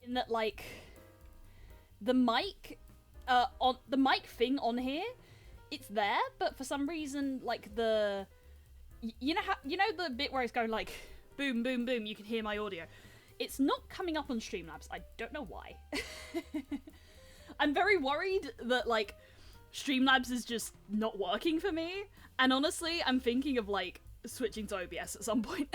in that, like, the mic, on the mic thing on here, it's there, but for some reason, like, you know how, you know the bit where it's going, like, boom, boom, boom, you can hear my audio. It's not coming up on Streamlabs. I don't know why. I'm very worried that, like, Streamlabs is just not working for me. And honestly, I'm thinking of, like, switching to OBS at some point.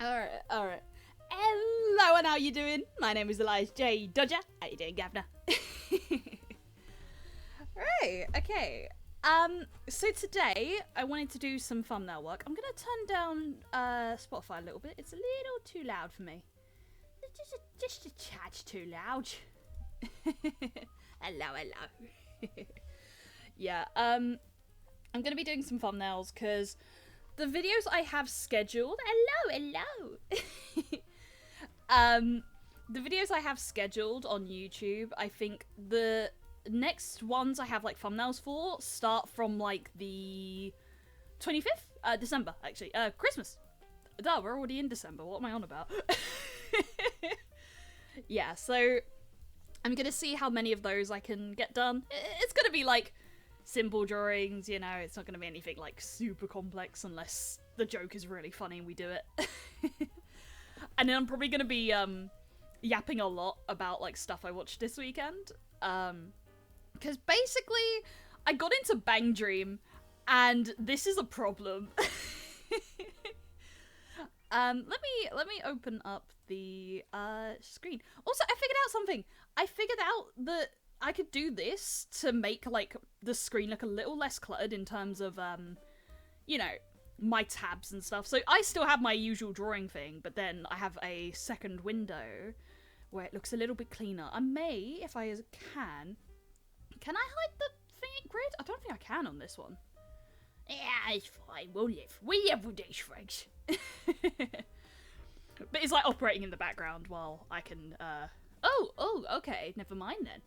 Alright. Hello, and how you doing? My name is Elias J. Dodger. How you doing, Gavna? Right, okay. So today, I wanted to do some thumbnail work. I'm gonna turn down, Spotify a little bit. It's a little too loud for me. Just a tad too loud. Hello. Yeah, I'm gonna be doing some thumbnails, because the videos I have scheduled... Hello! The videos I have scheduled on YouTube, I think the next ones I have, like, thumbnails for start from, like, the 25th? December, actually. Christmas. Duh, we're already in December. What am I on about? Yeah, so I'm gonna see how many of those I can get done. It's gonna be, like, simple drawings, you know, it's not gonna be anything, like, super complex unless the joke is really funny and we do it. And then I'm probably gonna be, yapping a lot about, like, stuff I watched this weekend. Because basically, I got into Bang Dream, and this is a problem. Let me open up the screen. Also, I figured out something. I figured out that I could do this to make, like, the screen look a little less cluttered in terms of, you know, my tabs and stuff. So I still have my usual drawing thing, but then I have a second window where it looks a little bit cleaner. I may, if I can I hide the thing grid? I don't think I can on this one. Yeah, it's fine. We'll live. We live with these things. But it's, like, operating in the background while I can, Oh, okay. Never mind then.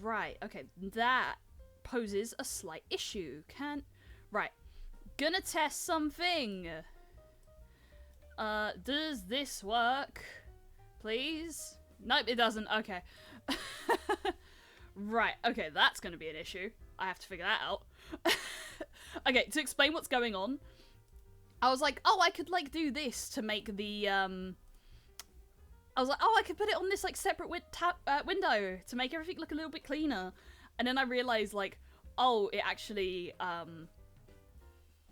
Right. Okay. That poses a slight issue. Right. Gonna test something. Does this work? Please? Nope, it doesn't. Okay. Right, okay, that's gonna be an issue. I have to figure that out. Okay, to explain what's going on, I was like, oh, I could, like, do this to make the, I was like, oh, I could put it on this, like, separate window to make everything look a little bit cleaner. And then I realized, like, oh, it actually,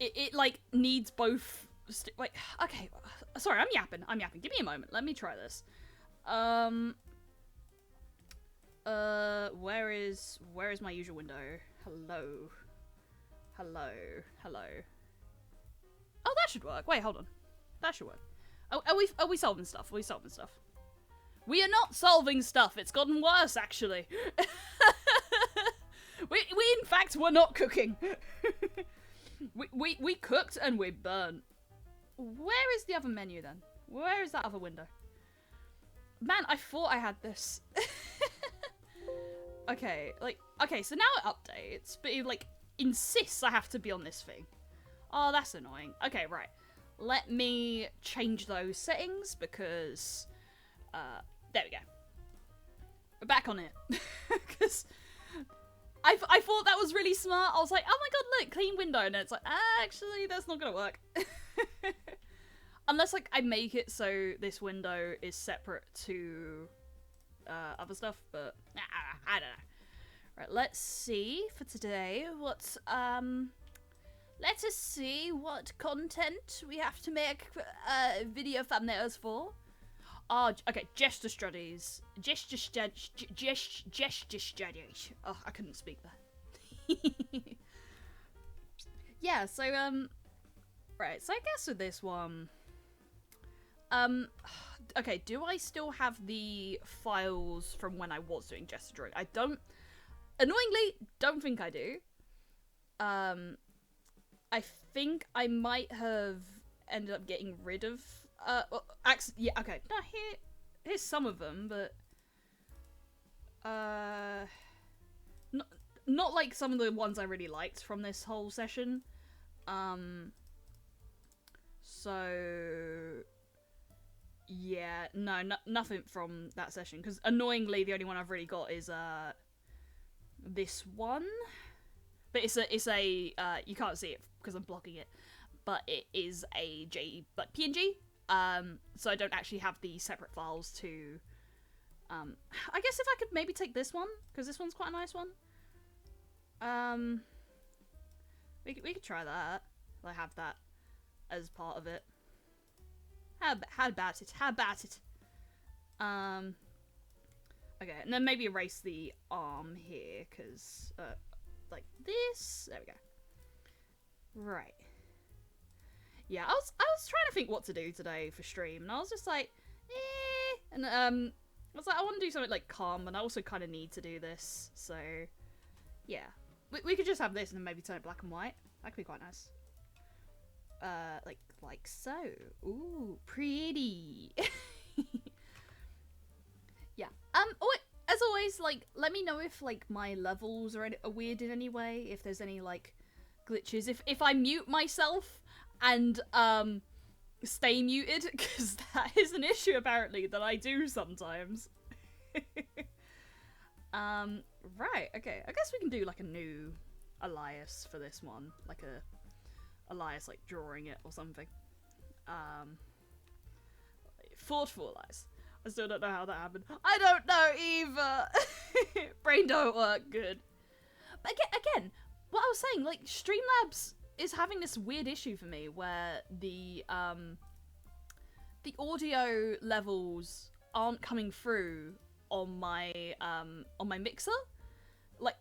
it like, needs both... Wait, okay, sorry, I'm yapping. Give me a moment. Let me try this. Where is my usual window? Hello. Oh, that should work. Wait, hold on. That should work. Oh, are we solving stuff? We are not solving stuff. It's gotten worse, actually. we in fact were not cooking. we cooked and we burnt. Where is the other menu then? Where is that other window? Man, I thought I had this. Okay, so now it updates, but it, like, insists I have to be on this thing. Oh, that's annoying. Okay, right. Let me change those settings, because, there we go. We're back on it. Because I thought that was really smart. I was like, oh my god, look, clean window. And it's like, actually, that's not gonna work. Unless, like, I make it so this window is separate to other stuff, but I don't know. Right, let's see for today what, let us see what content we have to make video thumbnails for. Oh, okay, gesture studies. Gesture studies. Oh, I couldn't speak there. Yeah, so, right, so I guess with this one, okay, do I still have the files from when I was doing gesture drawing? I annoyingly, don't think I do. I think I might have ended up getting rid of, yeah, okay, no, here's some of them, but, not like some of the ones I really liked from this whole session. So, Yeah, no, nothing from that session, because annoyingly the only one I've really got is this one, but it's a you can't see it because I'm blocking it, but it is a PNG, so I don't actually have the separate files to. I guess if I could maybe take this one, because this one's quite a nice one. We could try that. I have that as part of it. How about it? How about it? Okay, and then maybe erase the arm here, because, like this. There we go. Right. Yeah, I was trying to think what to do today for stream, and I was just like, and, I was like, I want to do something, like, calm, and I also kind of need to do this, so, yeah. We could just have this and then maybe turn it black and white. That could be quite nice. Like so. Ooh, pretty. Yeah. As always, like, let me know if, like, my levels are weird in any way. If there's any, like, glitches. If I mute myself and, stay muted, because that is an issue, apparently, that I do sometimes. Right, okay. I guess we can do, like, a new Elias for this one. Like, Elias, like, drawing it or something. Thoughtful Elias. I still don't know how that happened. I don't know either! Brain don't work good. But again, what I was saying, like, Streamlabs is having this weird issue for me where the audio levels aren't coming through on my mixer.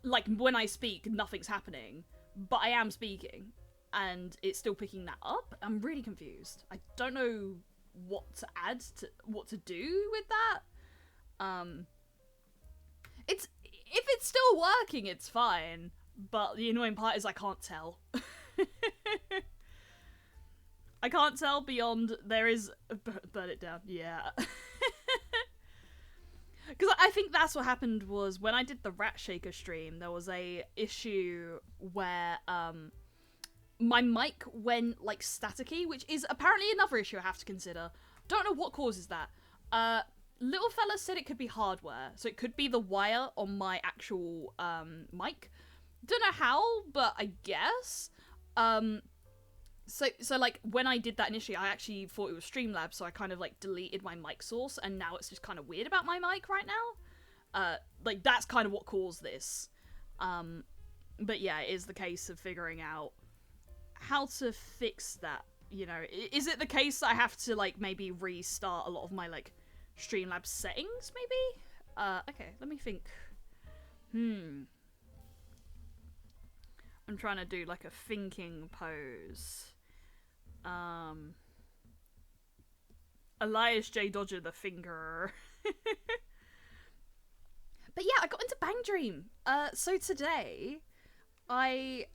Like when I speak, nothing's happening, but I am speaking, and it's still picking that up. I'm really confused. I don't know what to add to what to do with that. If it's still working, it's fine. But the annoying part is I can't tell. I can't tell beyond there is burn it down. Yeah. Because I think that's what happened was when I did the Rat Shaker stream, there was a issue where my mic went like staticky, which is apparently another issue I have to consider. Don't know what causes that. Little fella said it could be hardware, so it could be the wire on my actual mic. Don't know how, but I guess. So like when I did that initially, I actually thought it was Streamlabs, so I kind of like deleted my mic source, and now it's just kind of weird about my mic right now. Like that's kind of what caused this. But yeah, it is the case of figuring out how to fix that. You know, is it the case that I have to like maybe restart a lot of my like Streamlabs settings? Maybe. Okay, let me think. I'm trying to do like a thinking pose. Elias J. Dodger the finger. But yeah, I got into Bang Dream. So today, okay.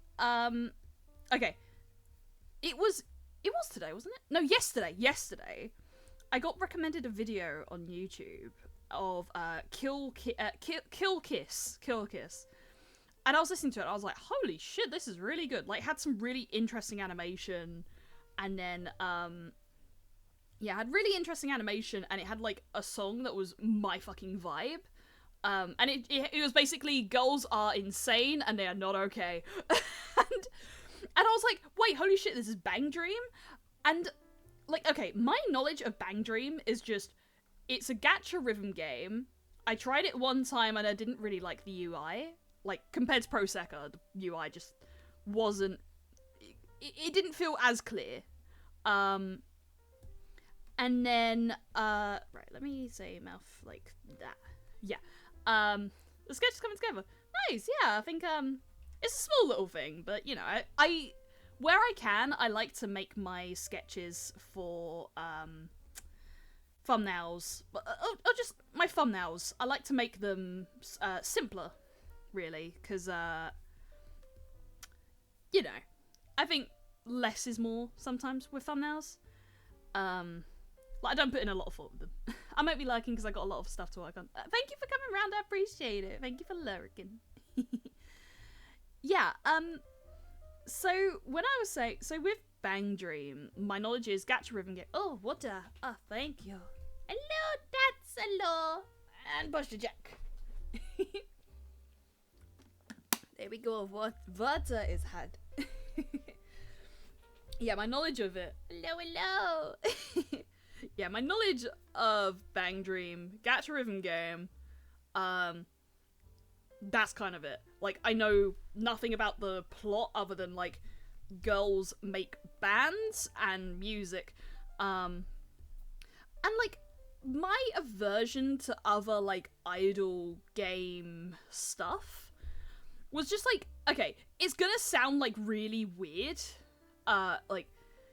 It was today, wasn't it? No, yesterday. Yesterday, I got recommended a video on YouTube of Kill Kiss. And I was listening to it, and I was like, holy shit, this is really good. Like, had some really interesting animation, and then, yeah, had really interesting animation, and it had, like, a song that was my fucking vibe. And it was basically, girls are insane, and they are not okay. and I was like, wait, holy shit, this is Bang Dream? And, like, okay, my knowledge of Bang Dream is just, it's a gacha rhythm game. I tried it one time, and I didn't really like the UI. Like, compared to Pro Secca, the UI just wasn't... It didn't feel as clear. And then, right, let me say mouth like that. Yeah. The sketch is coming together. Nice, yeah, I think, it's a small little thing, but, you know, I where I can, I like to make my sketches for, thumbnails. Or just my thumbnails. I like to make them, simpler. Really, because, you know, I think less is more sometimes with thumbnails. Like, I don't put in a lot of thought with them. I might be lurking because I got a lot of stuff to work on. Thank you for coming around, I appreciate it. Thank you for lurking. Yeah, so when I was saying, so with Bang Dream, my knowledge is gacha rhythm game. Oh, what the, thank you. Hello, that's hello. And push the jack. There we go. Water is had. Yeah, my knowledge of it. Hello. Yeah, my knowledge of Bang Dream, Gacha Rhythm game, that's kind of it. Like, I know nothing about the plot other than, like, girls make bands and music. And, like, my aversion to other, like, idol game stuff was just, like, okay, it's gonna sound, like, really weird. Like,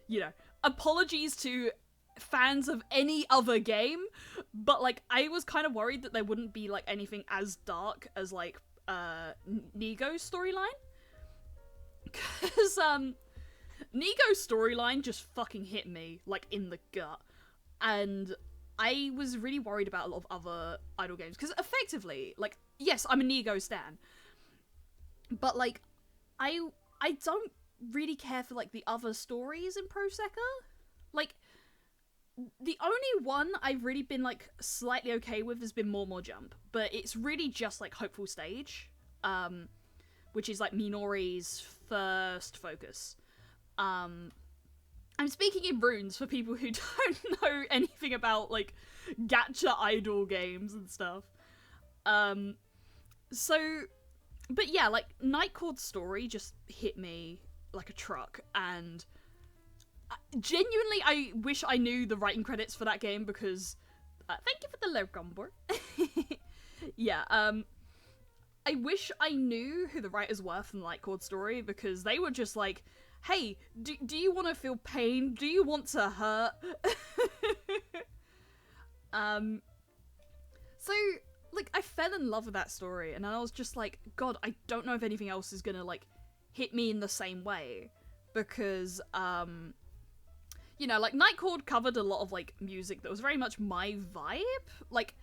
you know, apologies to fans of any other game, but, like, I was kind of worried that there wouldn't be, like, anything as dark as, like, Nigo's storyline. Because, Nigo's storyline just fucking hit me, like, in the gut. And I was really worried about a lot of other idol games. Because, effectively, like, yes, I'm a Nigo stan. But, like, I don't really care for, like, the other stories in Pro Sekka. Like, the only one I've really been, like, slightly okay with has been More Jump, but it's really just, like, Hopeful Stage, which is, like, Minori's first focus. I'm speaking in runes for people who don't know anything about, like, gacha idol games and stuff. So, but yeah, like, Night Court's story just hit me like a truck, and genuinely, I wish I knew the writing credits for that game, because thank you for the love combo. Yeah, I wish I knew who the writers were from the Night Court story, because they were just like, hey, do you want to feel pain? Do you want to hurt? So, like, I fell in love with that story, and I was just like, God, I don't know if anything else is gonna, like, hit me in the same way, because, you know, like, Night Court covered a lot of, like, music that was very much my vibe, like,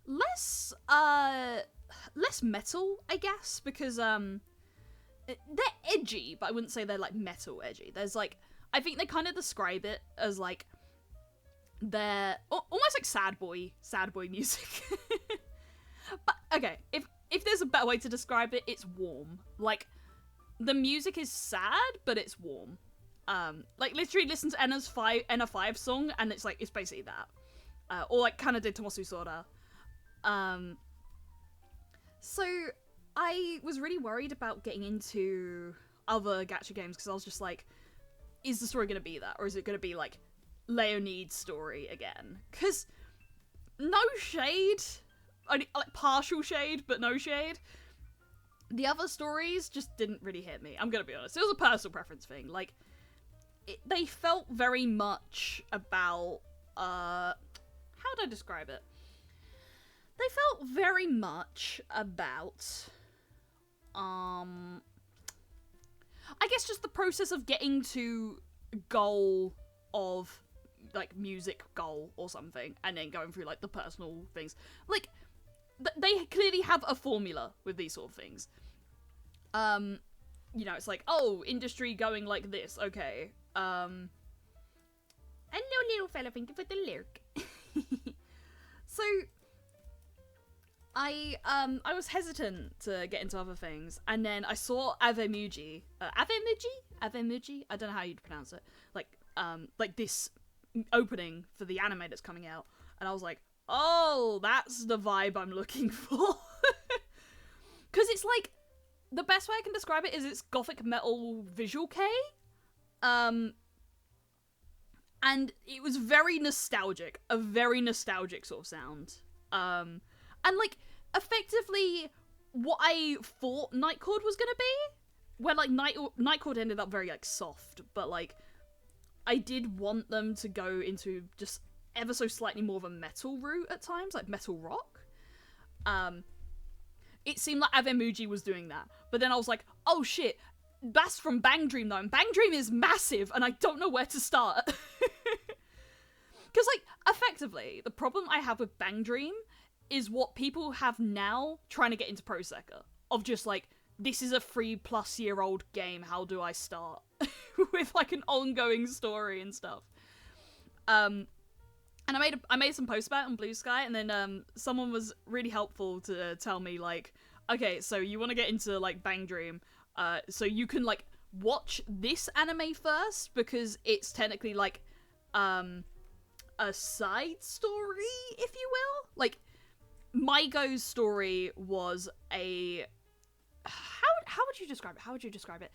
less metal, I guess, because, they're edgy, but I wouldn't say they're, like, metal edgy. There's, like, I think they kind of describe it as, like, they're almost like sad boy music. But, okay, if there's a better way to describe it, it's warm. Like, the music is sad, but it's warm. Like, literally listen to Enna 5 song, and it's, like, it's basically that. Or, like, Kanade Tomosu Sora. So, I was really worried about getting into other gacha games, because I was just like, is the story gonna be that? Or is it gonna be, like, Leonid's story again? Because, no shade. Like, partial shade, but no shade. The other stories just didn't really hit me. I'm gonna be honest. It was a personal preference thing. Like, they felt very much about, how would I describe it? They felt very much about, I guess just the process of getting to a goal of, like, music goal or something, and then going through, like, the personal things. Like, they clearly have a formula with these sort of things. You know, it's like, oh, industry going like this, okay. Hello, little fella, thank you for the lyric. So, I was hesitant to get into other things, and then I saw Avemuji. Avemuji? I don't know how you'd pronounce it. Like this opening for the anime that's coming out, and I was like, oh, that's the vibe I'm looking for. Because it's like, the best way I can describe it is it's gothic metal visual K. And it was very nostalgic. A very nostalgic sort of sound. And, like, effectively, what I thought Night Court was gonna be, where, like, Night Court ended up very, like, soft, but, like, I did want them to go into just ever so slightly more of a metal route at times, like metal rock. It seemed like Avemuji was doing that, but then I was like, oh shit, that's from Bang Dream though, and Bang Dream is massive, and I don't know where to start. Because, like, effectively, the problem I have with Bang Dream is what people have now trying to get into Pro Sekka, of just like, this is a 3+ year old game, how do I start? With, like, an ongoing story and stuff. And I made some posts about it on Blue Sky, and then someone was really helpful to tell me, like, okay, so you want to get into, like, Bang Dream, so you can, like, watch this anime first, because it's technically, like, a side story, if you will. Like, Maigo's story was a... How would you describe it? How would you describe it?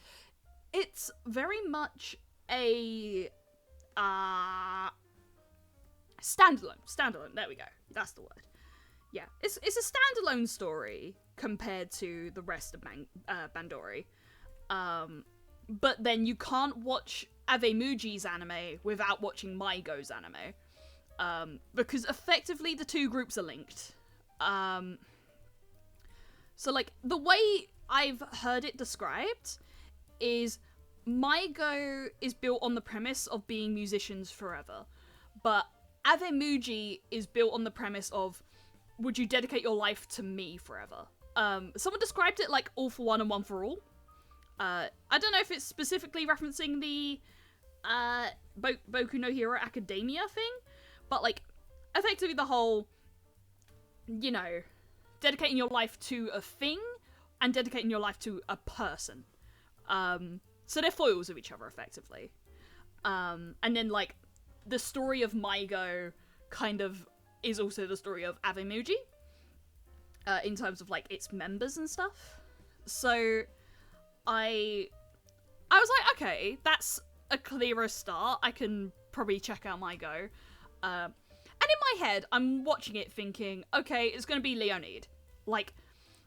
It's very much a... Standalone, there we go. That's the word. Yeah, it's a standalone story compared to the rest of Bandori. But then you can't watch Avemuji's anime without watching Maigo's anime. Because effectively the two groups are linked. So, like, the way I've heard it described is Maigo is built on the premise of being musicians forever. But Avemuji is built on the premise of, would you dedicate your life to me forever? Someone described it like all for one and one for all. I don't know if it's specifically referencing the Boku no Hero Academia thing, but, like, effectively the whole, you know, dedicating your life to a thing and dedicating your life to a person. So they're foils of each other, effectively. And then, like, the story of Maigo kind of is also the story of Avemuji, in terms of, like, its members and stuff. So I was like, okay, that's a clearer start. I can probably check out Maigo. And in my head, I'm watching it thinking, okay, it's going to be Leonid. Like,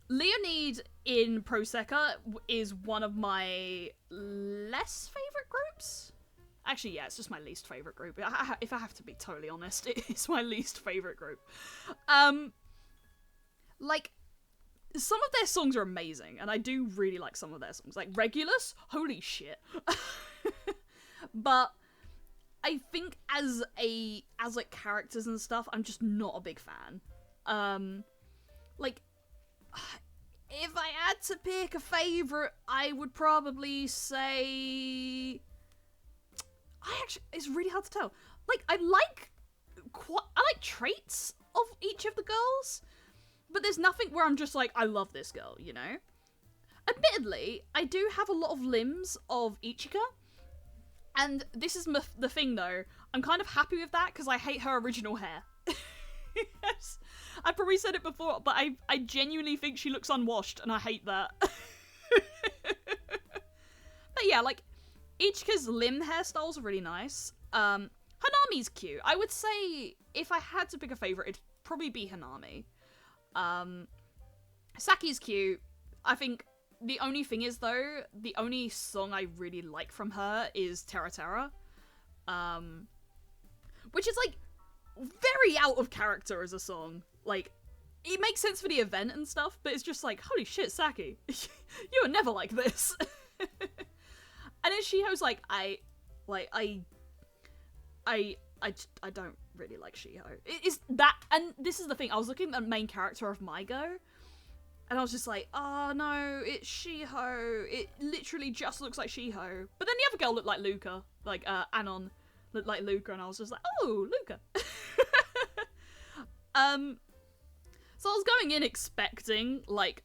Leonid in Proseka is one of my less favourite groups. Actually, yeah, it's just my least favourite group. If I have to be totally honest, it's my least favourite group. Like, some of their songs are amazing, and I do really like some of their songs. Like, Regulus? Holy shit. But I think as like, characters and stuff, I'm just not a big fan. Like, if I had to pick a favourite, I would probably say... it's really hard to tell. Like, I like traits of each of the girls, but there's nothing where I'm just like, I love this girl, you know? Admittedly, I do have a lot of limbs of Ichika, and this is the thing, though. I'm kind of happy with that, because I hate her original hair. Yes. I probably said it before, but I genuinely think she looks unwashed, and I hate that. But yeah, like, Ichika's limb hairstyles are really nice. Hanami's cute. I would say, if I had to pick a favourite, it'd probably be Hanami. Saki's cute. I think the only thing is, though, the only song I really like from her is Terra Terra. Which is, like, very out of character as a song. Like, it makes sense for the event and stuff, but it's just like, holy shit, Saki. You were never like this. And then Shiho's like, I don't really like Shiho. Is that, and this is the thing, I was looking at the main character of Maigo, and I was just like, oh no, it's Shiho. It literally just looks like Shiho. But then the other girl looked like Luca. Like, Anon looked like Luca, and I was just like, oh, Luca. So I was going in expecting, like,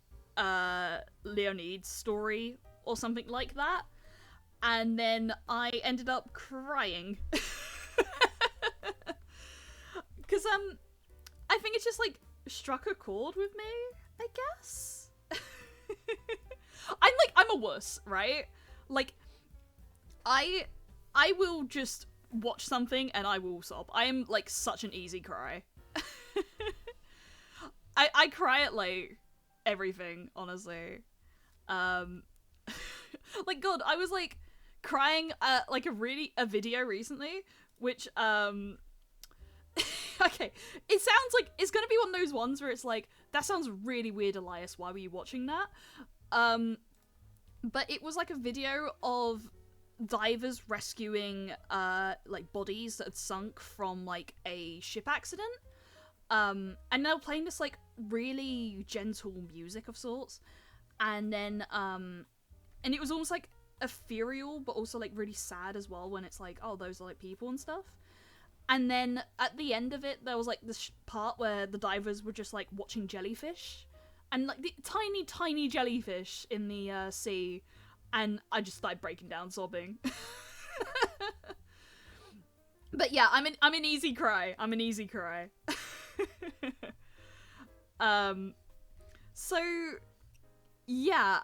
Leonid's story or something like that. And then I ended up crying. Because, I think it's just, like, struck a chord with me, I guess? I'm a wuss, right? Like, I will just watch something and I will sob. I am, like, such an easy cry. I cry at, like, everything, honestly. Like, God, I was, like, crying at, like, a video recently, which, okay, it sounds like it's gonna be one of those ones where it's like, that sounds really weird, Elias, why were you watching that? But it was, like, a video of divers rescuing, like, bodies that had sunk from, like, a ship accident. And they were playing this, like, really gentle music of sorts. And then, and it was almost, like, ethereal, but also, like, really sad as well when it's like, oh, those are, like, people and stuff. And then at the end of it, there was like this part where the divers were just like watching jellyfish, and like the tiny, tiny jellyfish in the sea, and I just started breaking down sobbing. But yeah, I'm an easy cry. I'm an easy cry. So yeah,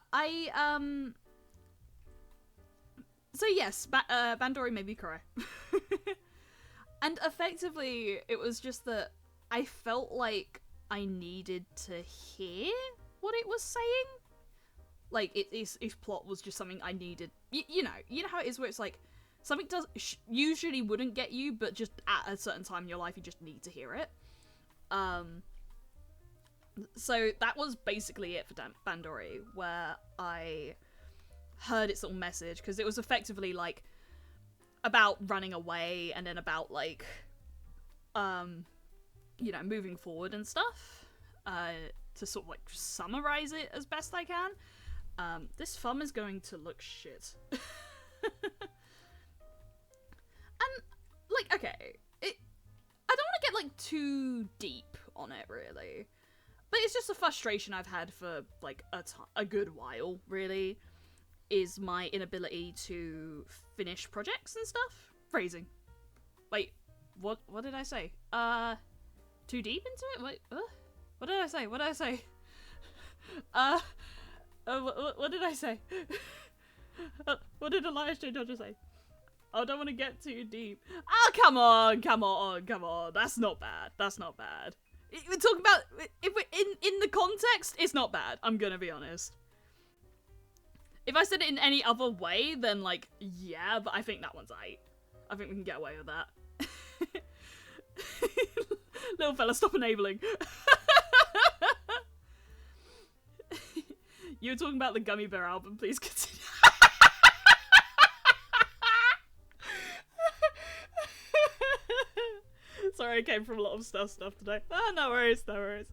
so yes, Bandori made me cry. And effectively, it was just that I felt like I needed to hear what it was saying. Like, its plot was just something I needed. You know how it is where it's like, something usually wouldn't get you, but just at a certain time in your life, you just need to hear it. So that was basically it for Bandori, where I heard its little message, because it was effectively like, about running away, and then about like you know, moving forward and stuff, to sort of like summarize it as best I can. This thumb is going to look shit. And like, okay, I don't want to get like too deep on it really, but it's just a frustration I've had for like a good while really, is my inability to finish projects and stuff. Phrasing. Wait, what did I say? Too deep into it? Wait, what did I say? What did I say? What did I say? What did Elias J. Dodger say? I don't want to get too deep. Oh, come on. That's not bad. That's not bad. We're talking about, if we're in the context, it's not bad. I'm gonna be honest. If I said it in any other way, then, like, yeah, but I think that one's aight. I think we can get away with that. Little fella, stop enabling. You were talking about the Gummy Bear album, please continue. Sorry, I came from a lot of stuff today. Ah, no worries. I'm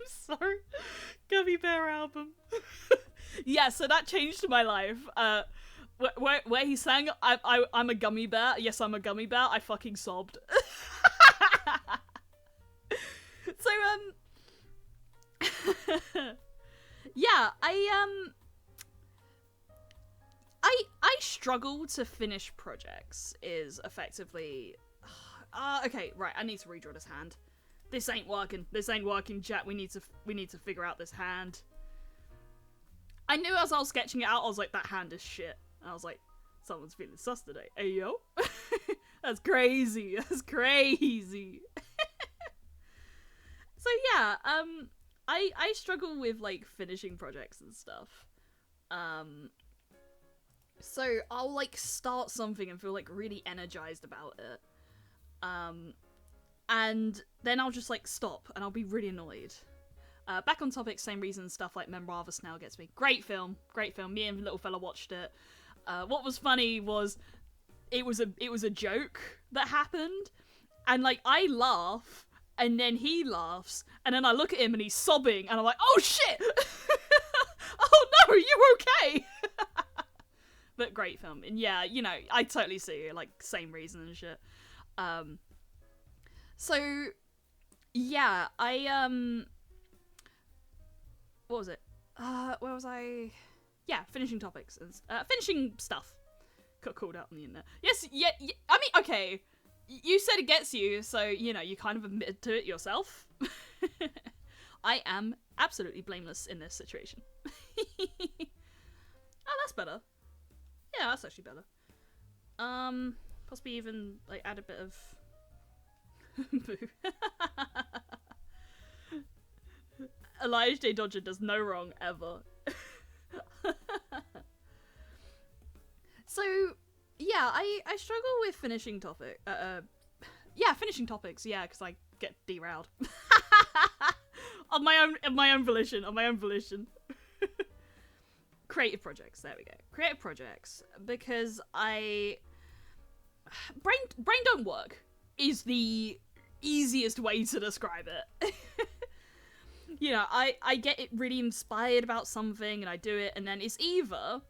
sorry. Gummy Bear album. Yeah, so that changed my life. Where he sang, I'm a gummy bear. Yes, I'm a gummy bear. I fucking sobbed. So, yeah, I struggle to finish projects, is effectively... okay, right, I need to redraw this hand. This ain't working, chat. We need to figure out this hand. I knew as I was sketching it out, I was like, that hand is shit. And I was like, someone's feeling sus today. Hey, yo. That's crazy. That's crazy. So yeah, I struggle with like finishing projects and stuff. So I'll like start something and feel like really energized about it. And then I'll just like stop and I'll be really annoyed. Back on topic, same reason stuff like Memorava now gets me. Great film. Me and little fella watched it. What was funny was it was a joke that happened, and like I laugh, and then he laughs, and then I look at him and he's sobbing, and I'm like, oh shit! Oh no, are you okay? But great film, and yeah, you know, I totally see it, like same reason and shit. So yeah, what was it? Where was I? Yeah, finishing topics and finishing stuff. Got called out on the internet. Yes, yeah. I mean, okay. You said it gets you, so you know you kind of admitted to it yourself. I am absolutely blameless in this situation. Oh, that's better. Yeah, that's actually better. Possibly even like add a bit of boo. Elijah J. Dodger does no wrong ever. So yeah, I struggle with finishing topics. Finishing topics. Yeah, because I get derailed on my own volition. Creative projects. There we go. Creative projects, because brain don't work is the easiest way to describe it. You know, I get it really inspired about something and I do it, and then it's either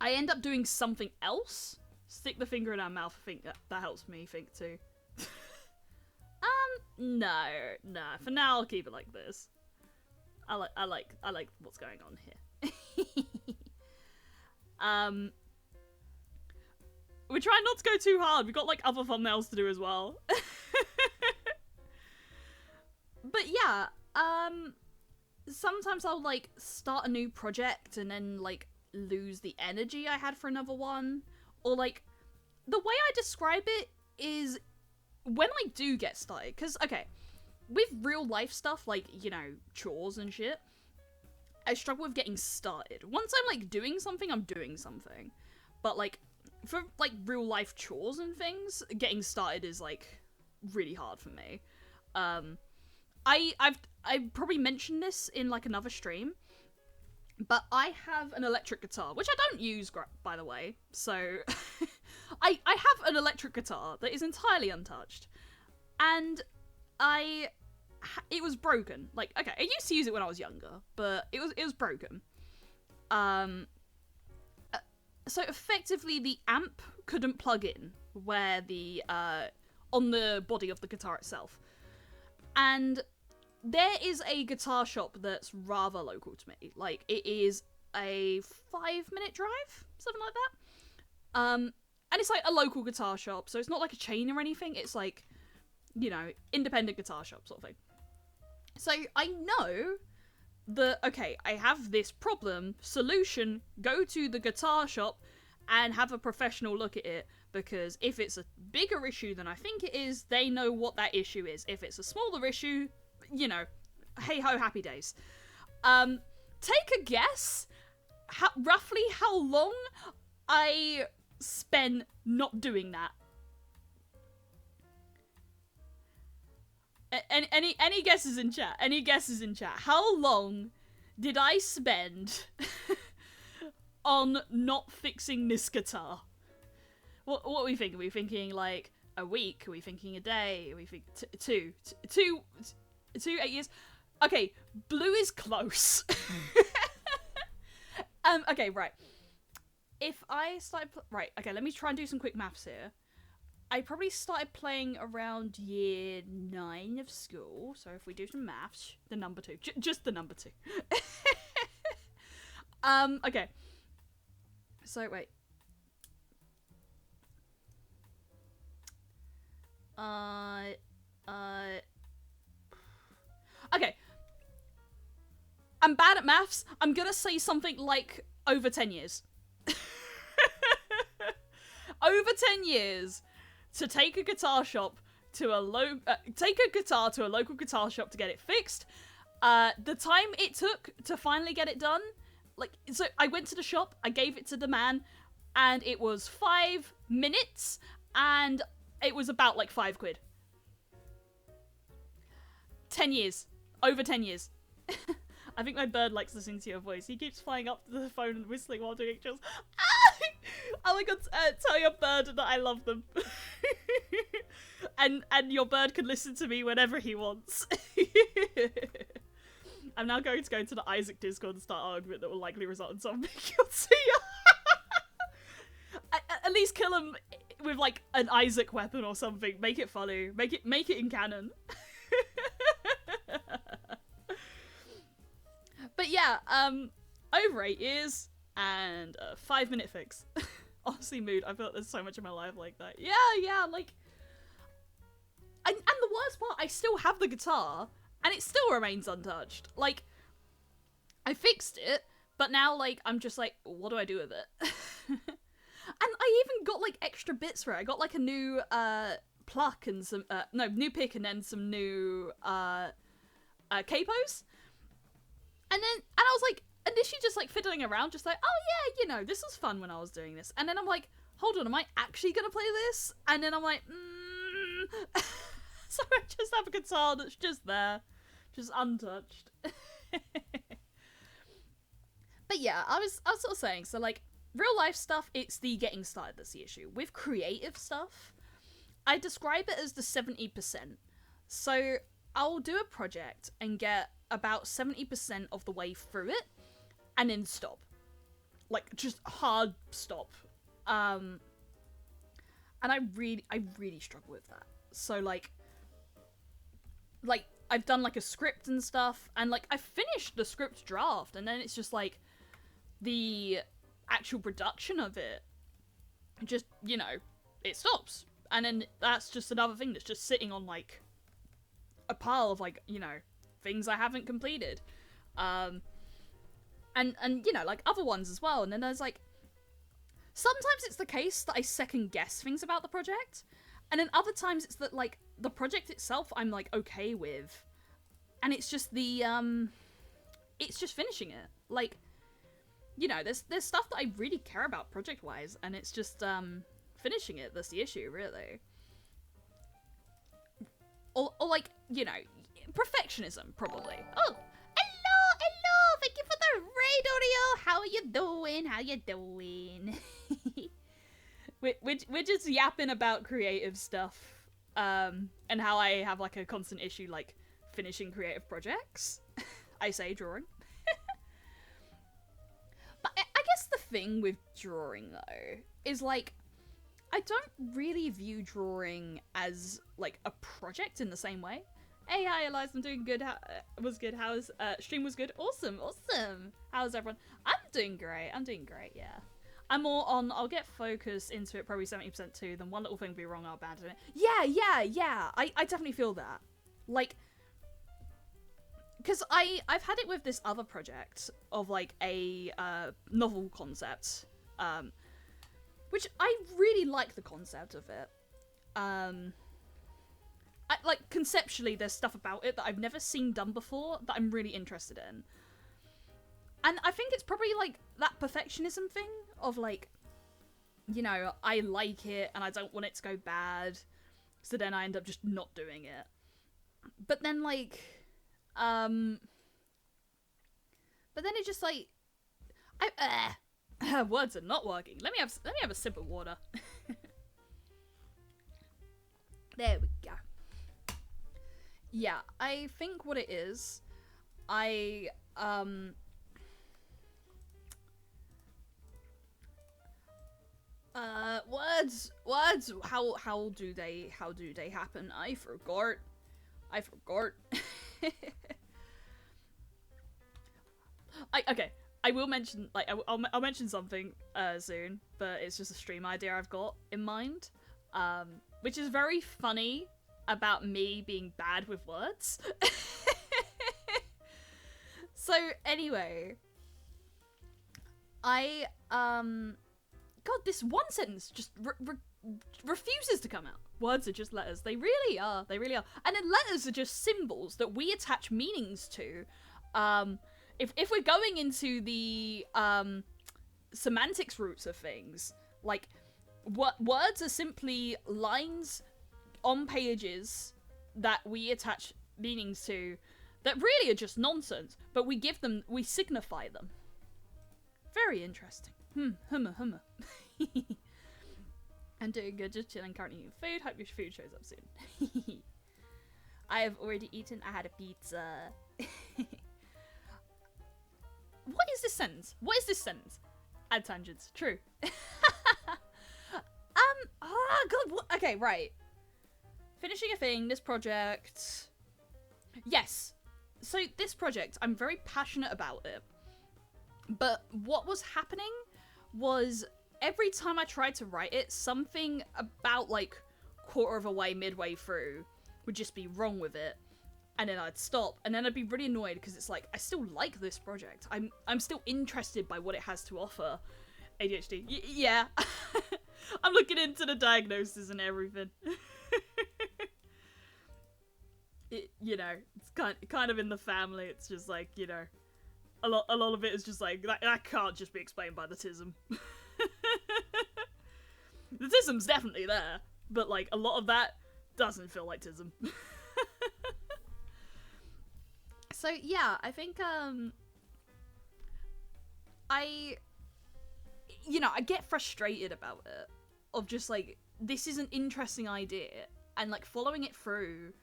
I end up doing something else Stick the finger in our mouth. I think that helps me think too. No. For now, I'll keep it like this. I like what's going on here. We're trying not to go too hard. We've got like other thumbnails to do as well. But yeah, sometimes I'll like start a new project and then like lose the energy I had for another one. Or like, the way I describe it is when I do get started, because, okay, with real life stuff, like, you know, chores and shit, I struggle with getting started. Once I'm like doing something, I'm doing something. But like, for like real life chores and things, getting started is like really hard for me. I probably mentioned this in like another stream, but I have an electric guitar, which I don't use, by the way. So I have an electric guitar that is entirely untouched, and it was broken. Like, okay, I used to use it when I was younger, but it was broken. So effectively the amp couldn't plug in where the on the body of the guitar itself. And there is a guitar shop that's rather local to me. Like, it is a 5-minute drive, something like that. And it's like a local guitar shop, so it's not like a chain or anything. It's like, you know, independent guitar shop sort of thing. So I know that, okay, I have this problem, solution, go to the guitar shop and have a professional look at it, because if it's a bigger issue than I think it is, they know what that issue is. If it's a smaller issue, you know, hey ho, happy days. Take a guess roughly how long I spent not doing that. Any guesses in chat? Any guesses in chat? How long did I spend on not fixing this guitar? What are we thinking? Are we thinking like a week? Are we thinking a day? Are we thinking two, 8 years? Okay, blue is close. Okay, right. If I started... Right, okay, let me try and do some quick maths here. I probably started playing around year 9 of school. So if we do some maths, the number 2. Just the number 2. Okay. So, wait. Okay. I'm bad at maths. I'm gonna say something like over 10 years. Over 10 years to take a guitar shop to take a guitar to a local guitar shop to get it fixed. The time it took to finally get it done, like, so I went to the shop, I gave it to the man, and it was 5 minutes, and it was about like £5. 10 years. Over 10 years. I think my bird likes listening to your voice. He keeps flying up to the phone and whistling while doing chills. Oh my god, tell your bird that I love them. and your bird can listen to me whenever he wants. I'm now going to go into the Isaac Discord and start an argument that will likely result in something guilty. At least kill him with like an Isaac weapon or something. Make it funny. Make it in canon. But yeah, over 8 years and a 5-minute fix. Honestly, mood. I feel like there's so much in my life like that. Yeah, like, and the worst part, I still have the guitar and it still remains untouched. Like, I fixed it, but now like I'm just like, what do I do with it? And I even got like extra bits for it. I got like a new pluck and some new pick and then some new capos. And I was like, initially just like fiddling around, just like, oh yeah, you know, this was fun when I was doing this. And then I'm like, hold on, am I actually gonna play this? And then I'm like, So I just have a guitar that's just there, just untouched. But yeah, I was sort of saying, so like, real life stuff, it's the getting started that's the issue. With creative stuff, I describe it as the 70%. So I'll do a project and get about 70% of the way through it and then stop. Like, just hard stop. And I really struggle with that. So like I've done like a script and stuff, and like I finished the script draft, and then it's just like the actual production of it just, you know, it stops. And then that's just another thing that's just sitting on like a pile of like, you know, things I haven't completed. And you know, like other ones as well. And then there's like, sometimes it's the case that I second guess things about the project, and then other times it's that like the project itself I'm like okay with, and it's just the it's just finishing it. Like, you know, there's stuff that I really care about project wise, and it's just finishing it that's the issue, really. Or like, you know, perfectionism probably. Oh, hello, thank you for the raid, Oreo. How are you doing? How you doing? We're just yapping about creative stuff, and how I have like a constant issue like finishing creative projects. I say drawing. But I guess the thing with drawing though is like, I don't really view drawing as like a project in the same way. Hey, hi, Elias, I'm doing good. Was good. How's stream was good. Awesome. How's everyone? I'm doing great, yeah. I'm more on, I'll get focused into it probably 70% too, then one little thing be wrong, I'll abandon it. Yeah. I definitely feel that. Like, because I've had it with this other project of like a novel concept, which I really like the concept of it. Like, conceptually, there's stuff about it that I've never seen done before that I'm really interested in. And I think it's probably, like, that perfectionism thing of, like, you know, I like it and I don't want it to go bad, so then I end up just not doing it. But then, like, but then it just, like, words are not working. Let me have a sip of water. There we go. Yeah, I think what it is, words, how do they happen? I forgot. Okay, I will mention, like, I'll mention something, soon, but it's just a stream idea I've got in mind, which is very funny about me being bad with words. So, anyway, God, this one sentence just refuses to come out. Words are just letters. They really are. And then letters are just symbols that we attach meanings to. If we're going into the semantics roots of things, like, words are simply lines on pages that we attach meanings to that really are just nonsense, but we signify them. Very interesting. Hummer. I'm doing good, just chilling, currently eating food. Hope your food shows up soon. I have already eaten. I had a pizza. What is this sentence? Add tangents. True. God, what? Okay, right. Finishing a thing, this project. Yes. So this project, I'm very passionate about it. But what was happening was every time I tried to write it, something about like quarter of a way, midway through, would just be wrong with it. And then I'd stop, and then I'd be really annoyed because it's like, I still like this project. I'm still interested by what it has to offer. ADHD. Yeah. I'm looking into the diagnosis and everything. You know, it's kind of in the family. It's just like, you know, a lot of it is just like, that can't just be explained by the tism. The tism's definitely there, but like a lot of that doesn't feel like tism. So yeah, I think I get frustrated about it, of just like, this is an interesting idea, and like following it through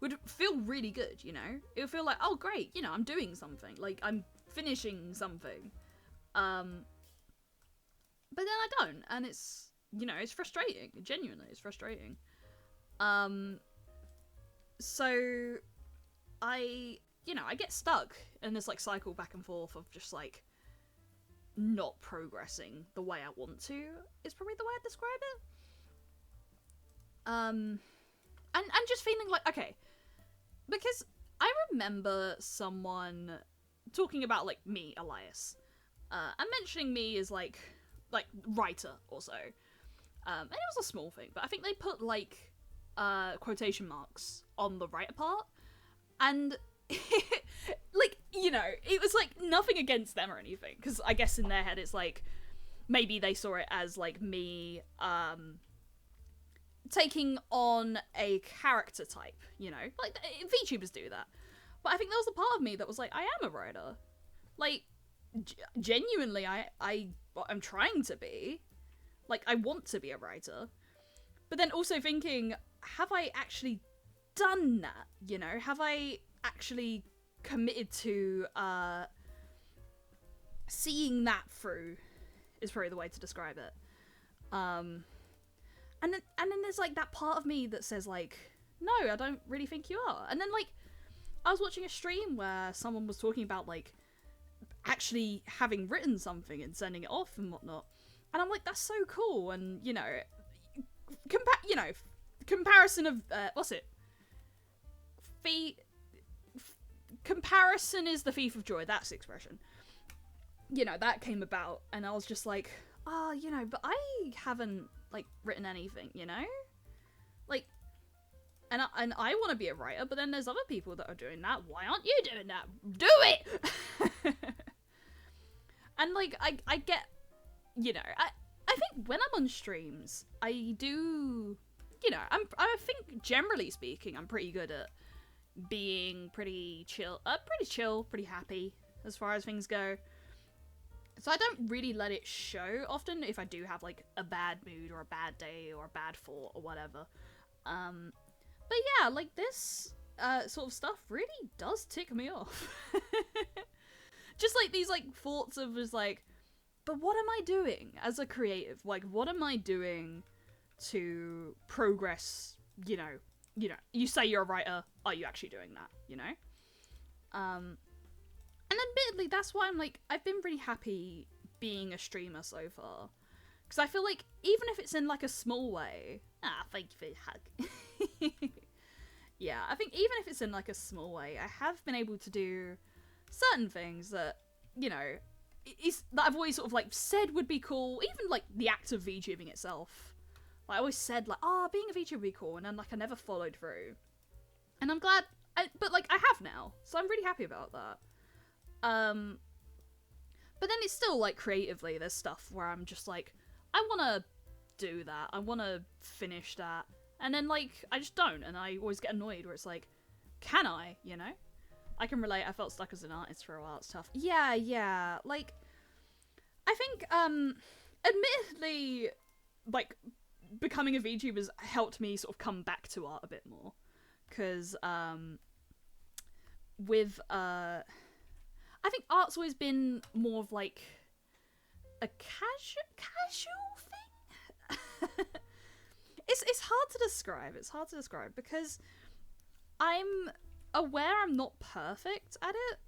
would feel really good, you know? It would feel like, oh great, you know, I'm doing something, like I'm finishing something. But then I don't, and it's you know, it's frustrating. Genuinely, it's frustrating. So I get stuck in this like cycle back and forth of just like not progressing the way I want to is probably the way I'd describe it. And just feeling like, okay, because I remember someone talking about like me, Elias, and mentioning me as like writer also. And it was a small thing, but I think they put like quotation marks on the writer part, and like, you know, it was like nothing against them or anything, because I guess in their head it's like maybe they saw it as like me taking on a character type, you know, like VTubers do that. But I think there was a part of me that was like, I am a writer, like genuinely I'm trying to be, like I want to be a writer, but then also thinking, have I actually done that, you know, have I actually committed to seeing that through, is probably the way to describe it. And then there's like that part of me that says like, no, I don't really think you are. And then like I was watching a stream where someone was talking about like actually having written something and sending it off and whatnot, and I'm like, that's so cool. And you know, comparison of what's it? Comparison is the thief of joy. That's the expression. You know, that came about, and I was just like, you know, but I haven't like written anything, you know, like, and I want to be a writer, but then there's other people that are doing that. Why aren't you doing that? Do it. And like I get, you know, I think when I'm on streams, I do, you know, I think generally speaking, I'm pretty good at being pretty chill, pretty happy as far as things go. So I don't really let it show often if I do have like a bad mood or a bad day or a bad thought or whatever. But yeah, like this sort of stuff really does tick me off. Just like these like thoughts of just like, but what am I doing as a creative? Like, what am I doing to progress? You know, you say you're a writer, are you actually doing that? You know? And admittedly, that's why I'm like, I've been really happy being a streamer so far. Because I feel like, even if it's in like a small way, thank you for your hug. Yeah, I think even if it's in like a small way, I have been able to do certain things that, you know, that I've always sort of like said would be cool. Even like the act of VTubing itself. Like, I always said like, being a VTuber would be cool, and then like I never followed through. And I'm glad, but like I have now, so I'm really happy about that. But then it's still like creatively, there's stuff where I'm just like, I want to do that, I want to finish that, and then like I just don't, and I always get annoyed where it's like, can I, you know? I can relate. I felt stuck as an artist for a while. It's tough. Yeah, like I think admittedly, like becoming a VTuber has helped me sort of come back to art a bit more, because with I think art's always been more of like a casual thing. It's hard to describe. It's hard to describe because I'm aware I'm not perfect at it.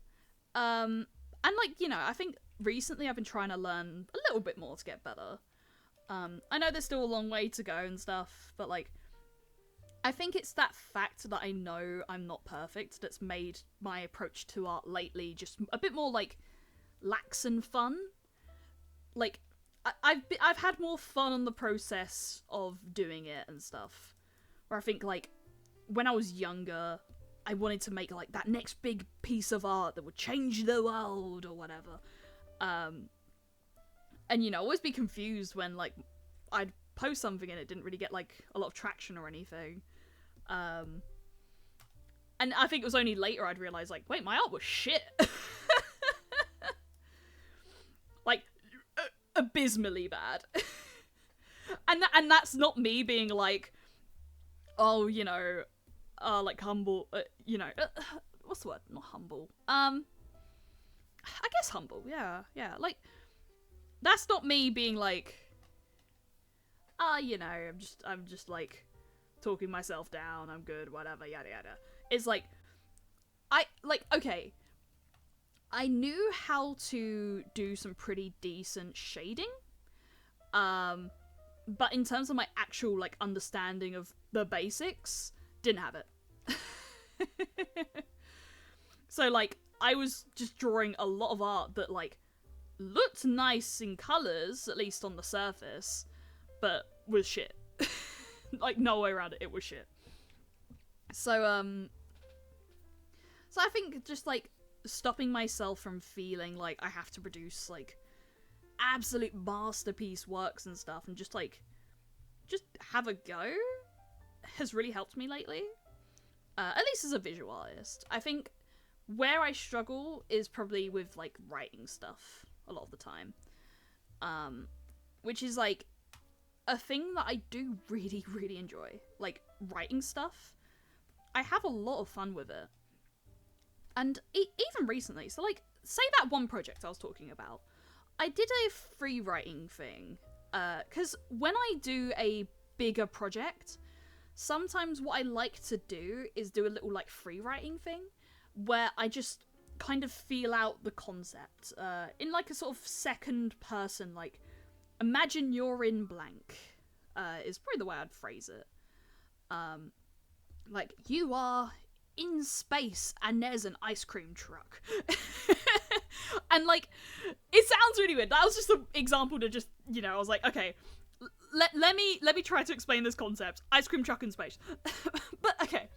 And like, you know, I think recently I've been trying to learn a little bit more to get better. I know there's still a long way to go and stuff, but like, I think it's that fact that I know I'm not perfect that's made my approach to art lately just a bit more like lax and fun. Like, I've had more fun on the process of doing it and stuff. Where I think like when I was younger, I wanted to make like that next big piece of art that would change the world or whatever. And you know, always be confused when like I'd post something and it didn't really get like a lot of traction or anything. And I think it was only later I'd realize like, wait, my art was shit. Like abysmally bad. and that's not me being like, oh, you know, like humble, you know, what's the word? Not humble. I guess humble. Yeah. Like, that's not me being like, you know, I'm just like talking myself down, I'm good, whatever, yada yada. It's like, okay, I knew how to do some pretty decent shading, but in terms of my actual, like, understanding of the basics, didn't have it. So, like, I was just drawing a lot of art that, like, looked nice in colours, at least on the surface, but was shit. Like, no way around it, it was shit. So I think just, like, stopping myself from feeling like I have to produce, like, absolute masterpiece works and stuff, and just have a go has really helped me lately. At least as a visual artist. I think where I struggle is probably with, like, writing stuff a lot of the time. Which is, like, a thing that I do really, really enjoy. Like, writing stuff. I have a lot of fun with it. And even recently, so, like, say that one project I was talking about. I did a free writing thing. Because when I do a bigger project, sometimes what I like to do is do a little, like, free writing thing, where I just kind of feel out the concept, in, like, a sort of second person, like, imagine you're in blank, is probably the way I'd phrase it. Like, you are in space, and there's an ice cream truck. And, like, it sounds really weird. That was just an example to just, you know, I was like, okay, let me try to explain this concept. Ice cream truck in space. But, okay,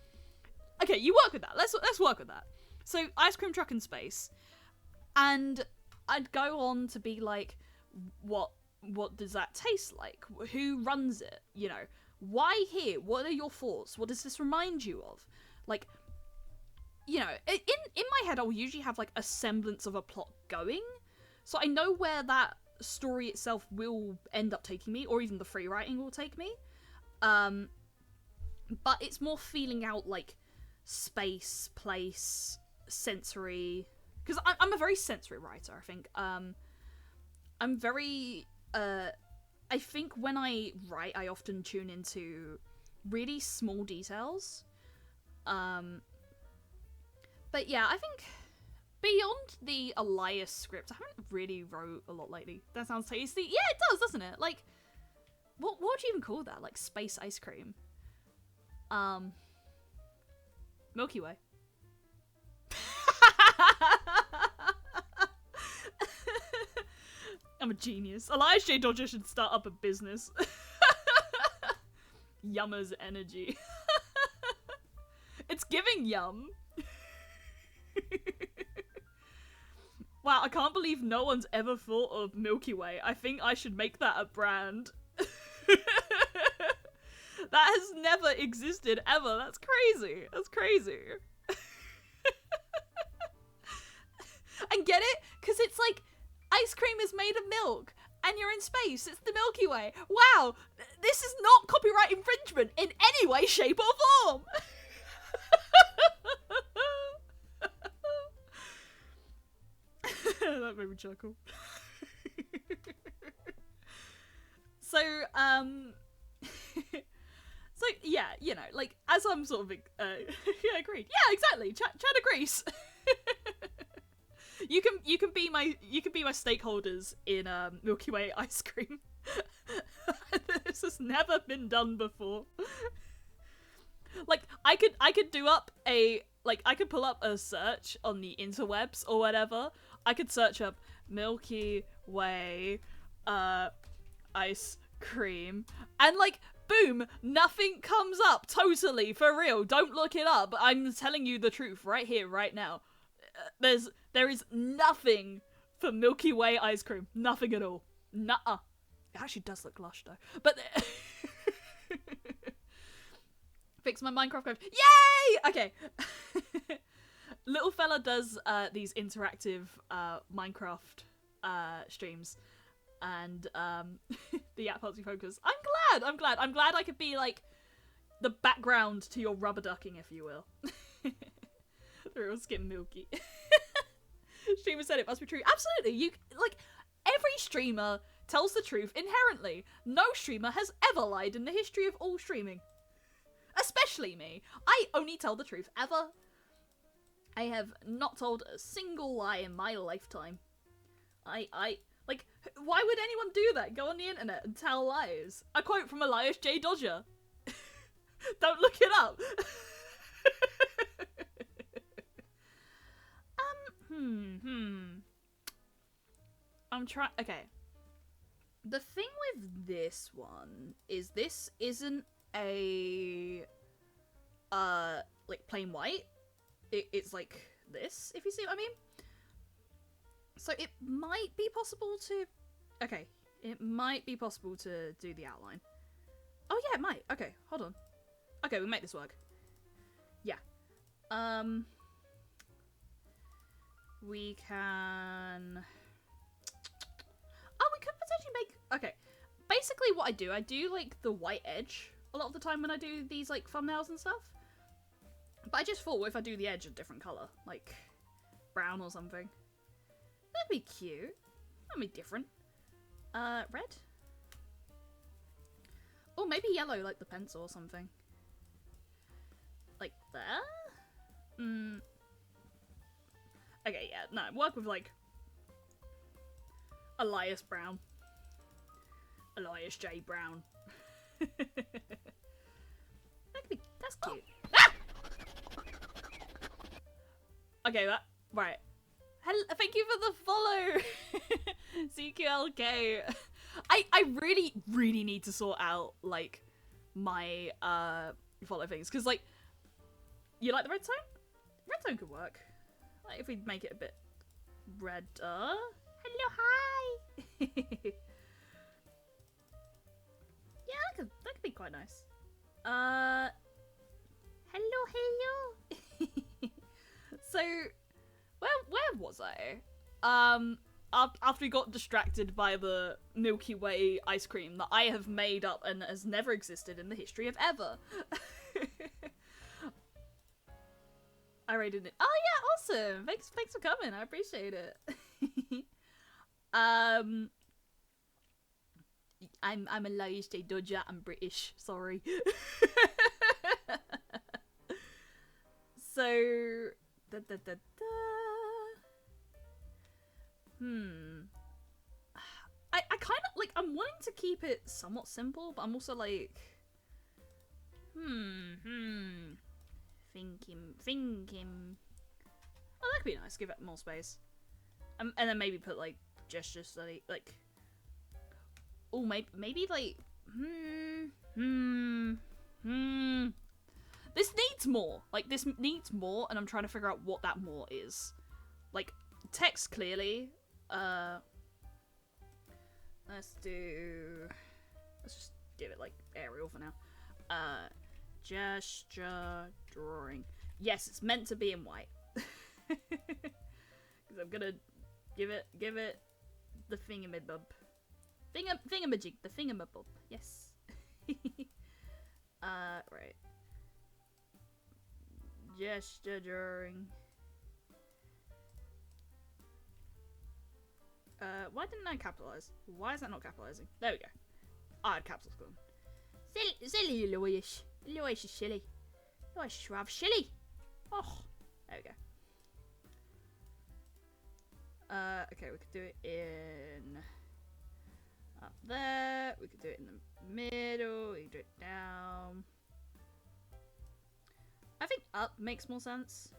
you work with that. Let's work with that. So, ice cream truck in space, and I'd go on to be like, what does that taste like? Who runs it? You know, why here? What are your thoughts? What does this remind you of? Like, you know, in my head, I'll usually have, like, a semblance of a plot going, so I know where that story itself will end up taking me, or even the free writing will take me. But it's more feeling out, like, space, place, sensory, because I'm a very sensory writer, I think. I'm very, I think when I write, I often tune into really small details. But yeah, I think beyond the Elias script, I haven't really wrote a lot lately. That sounds tasty. Yeah, it does, doesn't it? Like, what would you even call that? Like, space ice cream? Milky Way. I'm a genius. Elias J. Dodger should start up a business. Yummer's energy. It's giving yum. Wow, I can't believe no one's ever thought of Milky Way. I think I should make that a brand. That has never existed ever. That's crazy. That's crazy. And get it? Because it's like, ice cream is made of milk, and you're in space. It's the Milky Way. Wow, this is not copyright infringement in any way, shape, or form. That made me chuckle. So yeah, you know, like, as I'm sort of, yeah, agreed. Yeah, exactly. Chad agrees. You can be my stakeholders in Milky Way ice cream. This has never been done before. Like, I could do up I could pull up a search on the interwebs or whatever. I could search up Milky Way ice cream, and, like, boom, nothing comes up. Totally, for real. Don't look it up. I'm telling you the truth right here, right now. There is nothing for Milky Way ice cream. Nothing at all. Nuh-uh. It actually does look lush, though. But fix my Minecraft code. Yay! Okay. Little fella does these interactive Minecraft streams, and the app helps you focus. I'm glad I could be, like, the background to your rubber ducking, if you will. The real skim milky. Streamer said it must be true. Absolutely. You, like, every streamer tells the truth inherently. No streamer has ever lied in the history of all streaming. Especially me. I only tell the truth ever. I have not told a single lie in my lifetime. Like, why would anyone do that? Go on the internet and tell lies. A quote from Elias J. Dodger. Don't look it up. I'm trying. Okay. The thing with this one is this isn't a like plain white. It's like this, if you see what I mean. So it might be possible to... Okay, it might be possible to do the outline. Oh yeah, it might. Okay, hold on. Okay, we make this work. Yeah. We can... Oh, we could potentially make... Okay, basically what I do like the white edge a lot of the time when I do these like thumbnails and stuff. But I just thought, what if I do the edge a different colour? Like brown or something. That'd be cute. That'd be different. Red? Or maybe yellow, like the pencil or something. Like there? Okay, yeah, no, work with like Elias Brown. Elias J. Brown. That's cute. Ah! Okay, right. Hello, thank you for the follow, CQLK. I really need to sort out like my follow things, because like, you like the red tone? Red tone could work. Like if we make it a bit redder. Hello, hi. Yeah, that could be quite nice. Hello. So, where was I? After we got distracted by the Milky Way ice cream that I have made up and has never existed in the history of ever. I rated it. Oh yeah, awesome! Thanks for coming. I appreciate it. I'm Elias J. Dodger. I'm British. Sorry. So, I kind of like. I'm wanting to keep it somewhat simple, but I'm also like, thinking. Oh, that could be nice. Give it more space, and then maybe put like gesture study, like. Oh, maybe like. This needs more. Like, this needs more, and I'm trying to figure out what that more is. Like, text clearly. Let's just give it like Arial for now. Gesture drawing. Yes, it's meant to be in white. Because I'm gonna give it the thingamabob. Thingamajig, the thingamabob. Yes. Right. Gesture drawing. Why didn't I capitalize? Why is that not capitalizing? There we go. I had caps lock on. Silly Louis. Louis is silly. Louis is rather silly. Oh, there we go. Okay, we could do it in up there. We could do it in the middle. We could do it down. I think up makes more sense.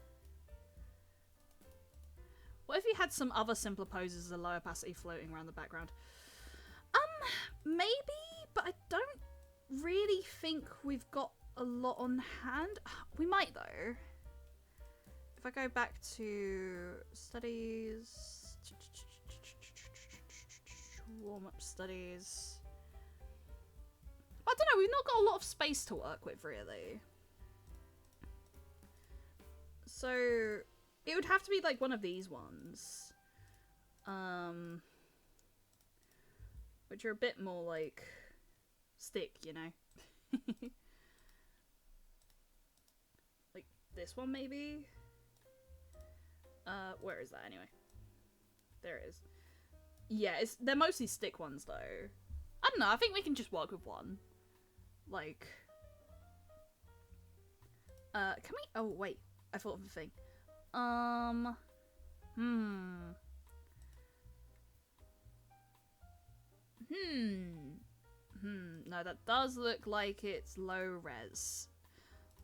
What if you had some other simpler poses as a low opacity floating around the background? Maybe, but I don't really think we've got a lot on hand. We might though. If I go back to studies, warm-up studies. I don't know, we've not got a lot of space to work with really. So it would have to be like one of these ones. Which are a bit more like stick, you know. Like this one maybe? Where is that anyway? There it is. Yeah, they're mostly stick ones though. I don't know, I think we can just work with one. Like, can we? Oh wait, I thought of a thing. No, that does look like it's low res.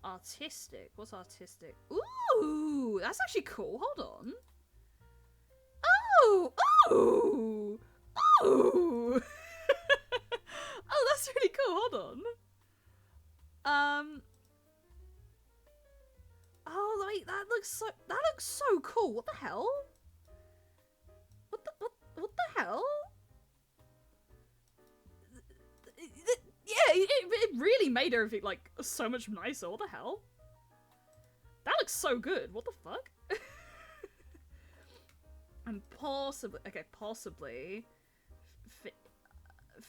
Artistic. What's artistic? Ooh, that's actually cool. Hold on. Oh, oh, oh. Oh, that's really cool. Hold on. Oh wait, that looks so cool. What the hell? What the hell? Yeah, it really made everything like so much nicer. What the hell? That looks so good. What the fuck? And possibly, okay, possibly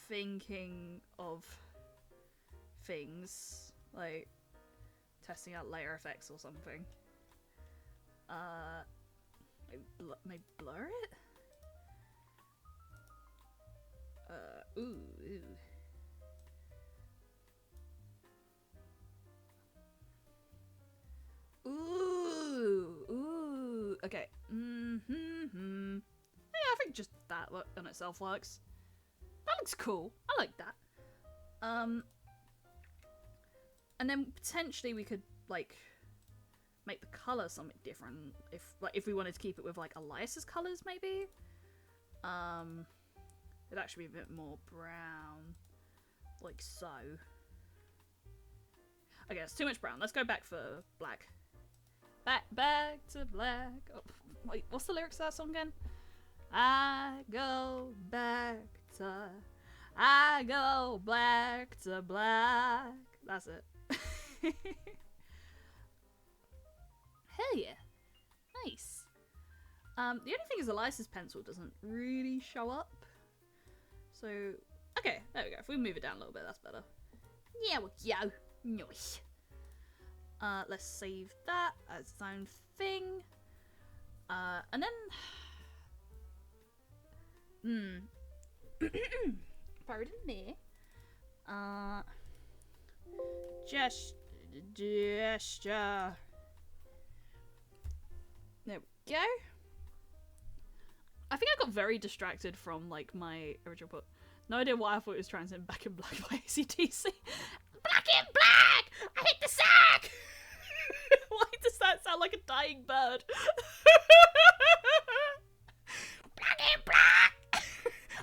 thinking of things like testing out layer effects or something. Maybe blur it? Ooh. Ooh. Okay. Yeah, I think just that on itself works. That looks cool. I like that. And then potentially we could like make the color something different if we wanted to keep it with like Elias's colors maybe. It'd actually be a bit more brown, like so. Okay, it's too much brown. Let's go back for black. Back to black. Oh, wait, what's the lyrics to that song again? I go back to black. That's it. Hell yeah. Nice. The only thing is Elias's pencil doesn't really show up. So, okay, there we go. If we move it down a little bit, that's better. Yeah, well, yo. Nice. Let's save that as its own thing. And then... Pardon me. Gesture. There we go. I think I got very distracted from, like, my original book. No idea why I thought it was trying to send Back in Black by AC/DC. Back in Black! I hit the sack! Why does that sound like a dying bird? Back in Black!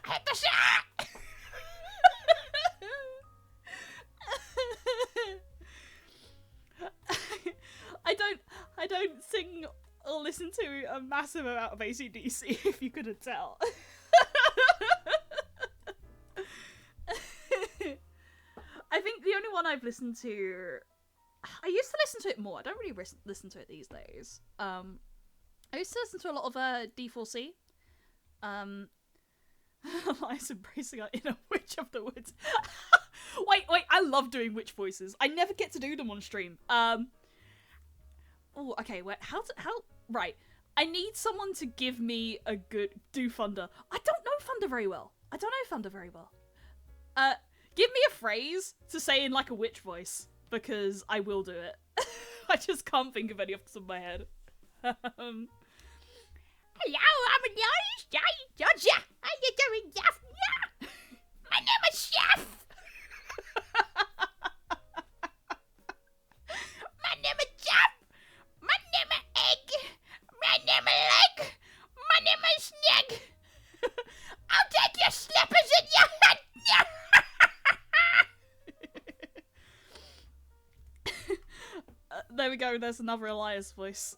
I hit the sack! I don't sing or listen to a massive amount of AC/DC, if you couldn't tell. I think the only one I've listened to... I used to listen to it more. I don't really listen to it these days. I used to listen to a lot of D4C. Elias embracing our inner witch of the woods. Wait, I love doing witch voices. I never get to do them on stream. Oh, okay, wait, how, right. I need someone to give me a good, do Thunder. I don't know Thunder very well. Give me a phrase to say in like a witch voice, because I will do it. I just can't think of any off the top of my head. Hello, I'm a Georgia. How you doing, Jeff? Yeah. My name is Chef. My name is Jeff. My name is Egg. My name is Leg. My name is Sneg. I'll take your slippers in your head. There we go, there's another Elias voice.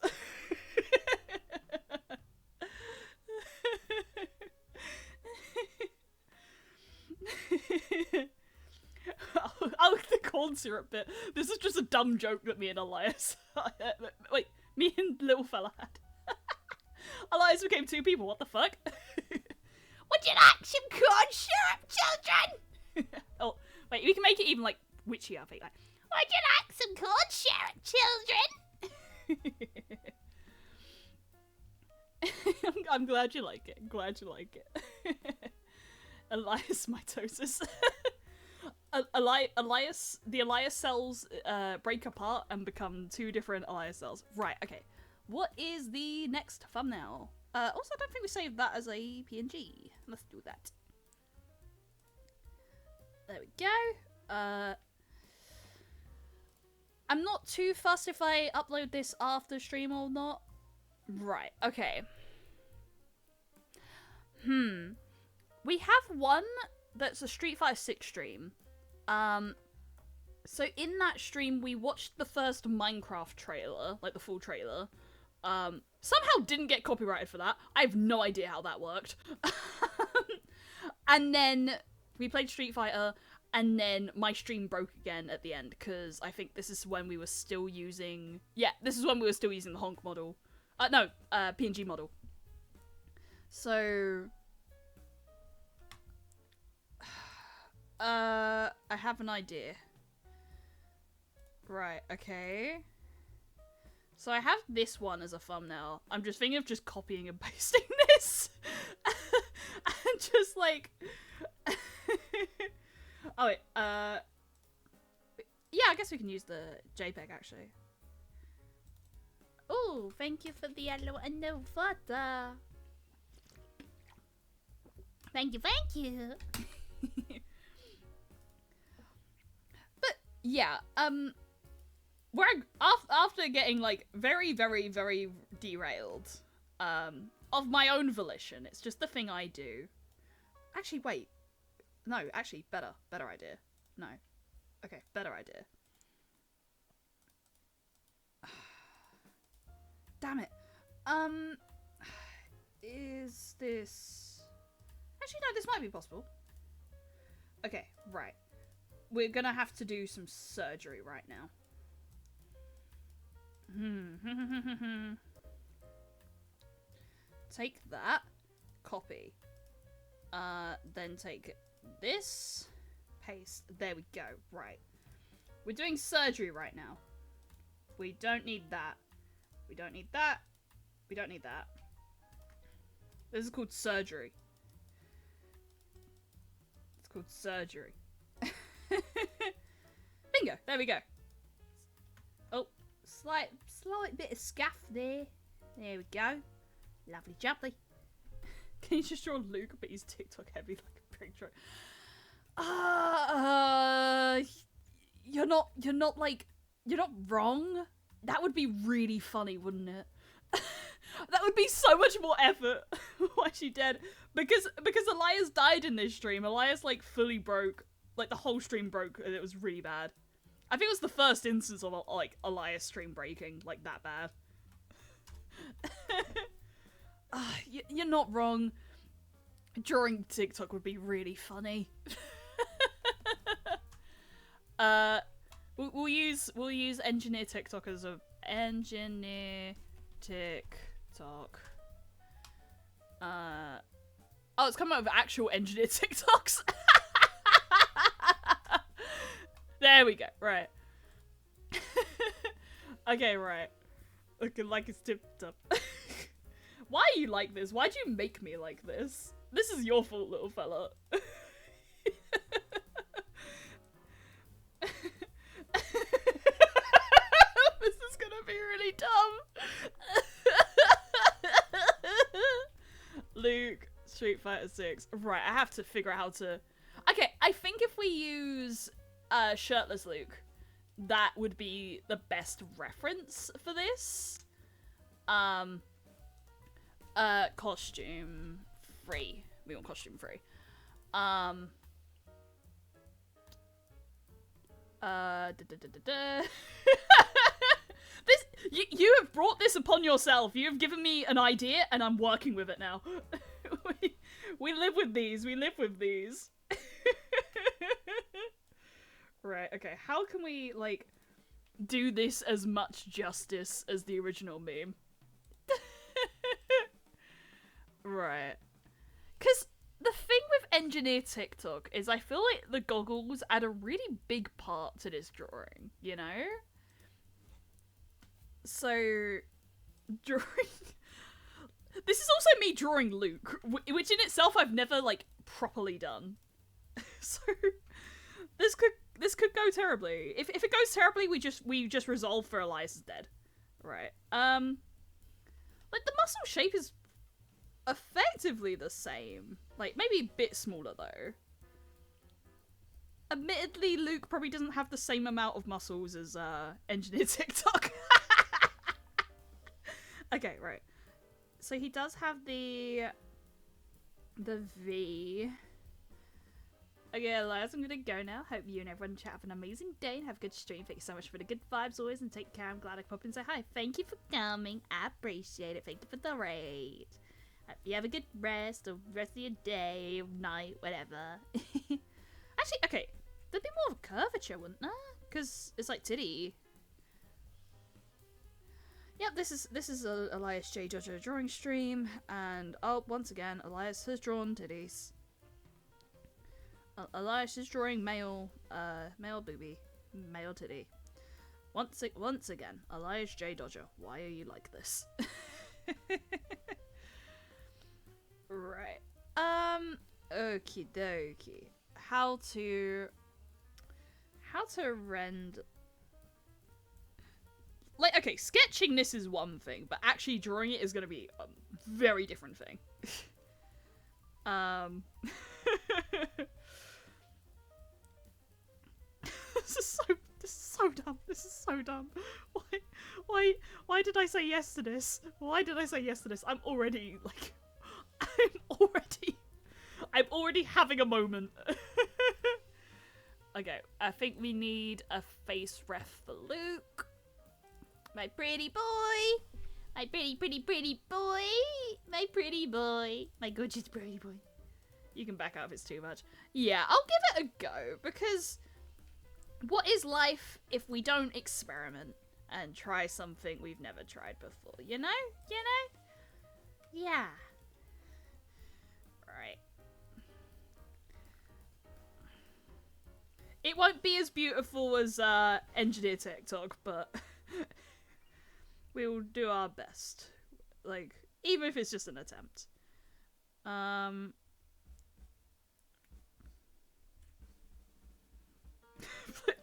Oh, the corn syrup bit. This is just a dumb joke that me and Elias... Wait, me and little fella had. Elias became two people, what the fuck? Would you like some corn syrup, children? Oh, wait, we can make it even, like, witchy, I think. Like, would you like some corn syrup, children? I'm glad you like it. Elias mitosis. The Elias cells break apart and become two different Elias cells. Right, okay. What is the next thumbnail? Also, I don't think we saved that as a PNG. Let's do that. There we go. I'm not too fussed if I upload this after stream or not. Right, okay. We have one that's a Street Fighter 6 stream. So in that stream, we watched the first Minecraft trailer, like the full trailer. Somehow didn't get copyrighted for that. I have no idea how that worked. And then we played Street Fighter, and then my stream broke again at the end, because I think this is when we were still using... Yeah, this is when we were still using the honk model. No, PNG model. So... I have an idea. Right, okay. So I have this one as a thumbnail. I'm just thinking of just copying and pasting this. And just like... Oh wait, yeah, I guess we can use the JPEG actually. Oh, thank you for the yellow and the water. Thank you. But yeah, we're after getting like very derailed, of my own volition. It's just the thing I do. Actually, wait. No, actually, better idea. No. Okay, better idea. Damn it. Is this... Actually, no, this might be possible. Okay, right. We're gonna have to do some surgery right now. Take that. Copy. Then take this. Paste. There we go. Right. We're doing surgery right now. We don't need that. We don't need that. We don't need that. This is called surgery. It's called surgery. Bingo. There we go. Oh, slight bit of scuff there. There we go. Lovely jubbly. Can you just draw Luke, but he's TikTok heavy like a picture? You're not wrong. That would be really funny, wouldn't it? That would be so much more effort. Why she dead? Because Elias died in this stream. Elias like fully broke. Like the whole stream broke and it was really bad. I think it was the first instance of like Elias stream breaking like that bad. You're not wrong. Drawing TikTok would be really funny. We'll use engineer TikTok as a engineer TikTok. Oh, it's coming up with actual engineer TikToks. There we go. Right. Okay, right. Looking like it's tipped up. Why are you like this? Why'd you make me like this? This is your fault, little fella. This is gonna be really dumb. Luke, Street Fighter 6. Right, I have to figure out how to... Okay, I think if we use shirtless Luke, that would be the best reference for this. Costume free. We want costume free. This you have brought this upon yourself. You have given me an idea, and I'm working with it now. we live with these. We live with these. Right. Okay. How can we like do this as much justice as the original meme? Right. Because the thing with engineer TikTok is I feel like the goggles add a really big part to this drawing, you know? So, drawing... This is also me drawing Luke, which in itself I've never, like, properly done. So, this could go terribly. If it goes terribly, we just resolve for Elias is dead. Right. Like, the muscle shape is effectively the same. Like, maybe a bit smaller, though. Admittedly, Luke probably doesn't have the same amount of muscles as, Engineer TikTok. Okay, right. So he does have the V. Okay, Elias, I'm gonna go now. Hope you and everyone have an amazing day and have a good stream. Thank you so much for the good vibes always, and take care. I'm glad I could pop in and say hi. Thank you for coming. I appreciate it. Thank you for the raid. Hope you have a good rest, or rest of your day, or night, whatever. Actually, okay, there'd be more of a curvature, wouldn't there? Because it's like titty. Yep, this is a Elias J. Dodger drawing stream, and oh, once again, Elias has drawn titties. Elias is drawing male booby, male titty. Once again, Elias J. Dodger, why are you like this? Right. Okie dokie. How to rend. Like, okay, sketching this is one thing, but actually drawing it is going to be a very different thing. This is so dumb. This is so dumb. Why did I say yes to this? Why did I say yes to this? I'm already, like, I'm already having a moment. Okay, I think we need a face ref for Luke. My pretty boy! My pretty boy! My pretty boy! My gorgeous pretty boy. You can back out if it's too much. Yeah, I'll give it a go, because what is life if we don't experiment and try something we've never tried before, you know? You know? Yeah. Right. It won't be as beautiful as Engineer TikTok, but we will do our best. Like, even if it's just an attempt. I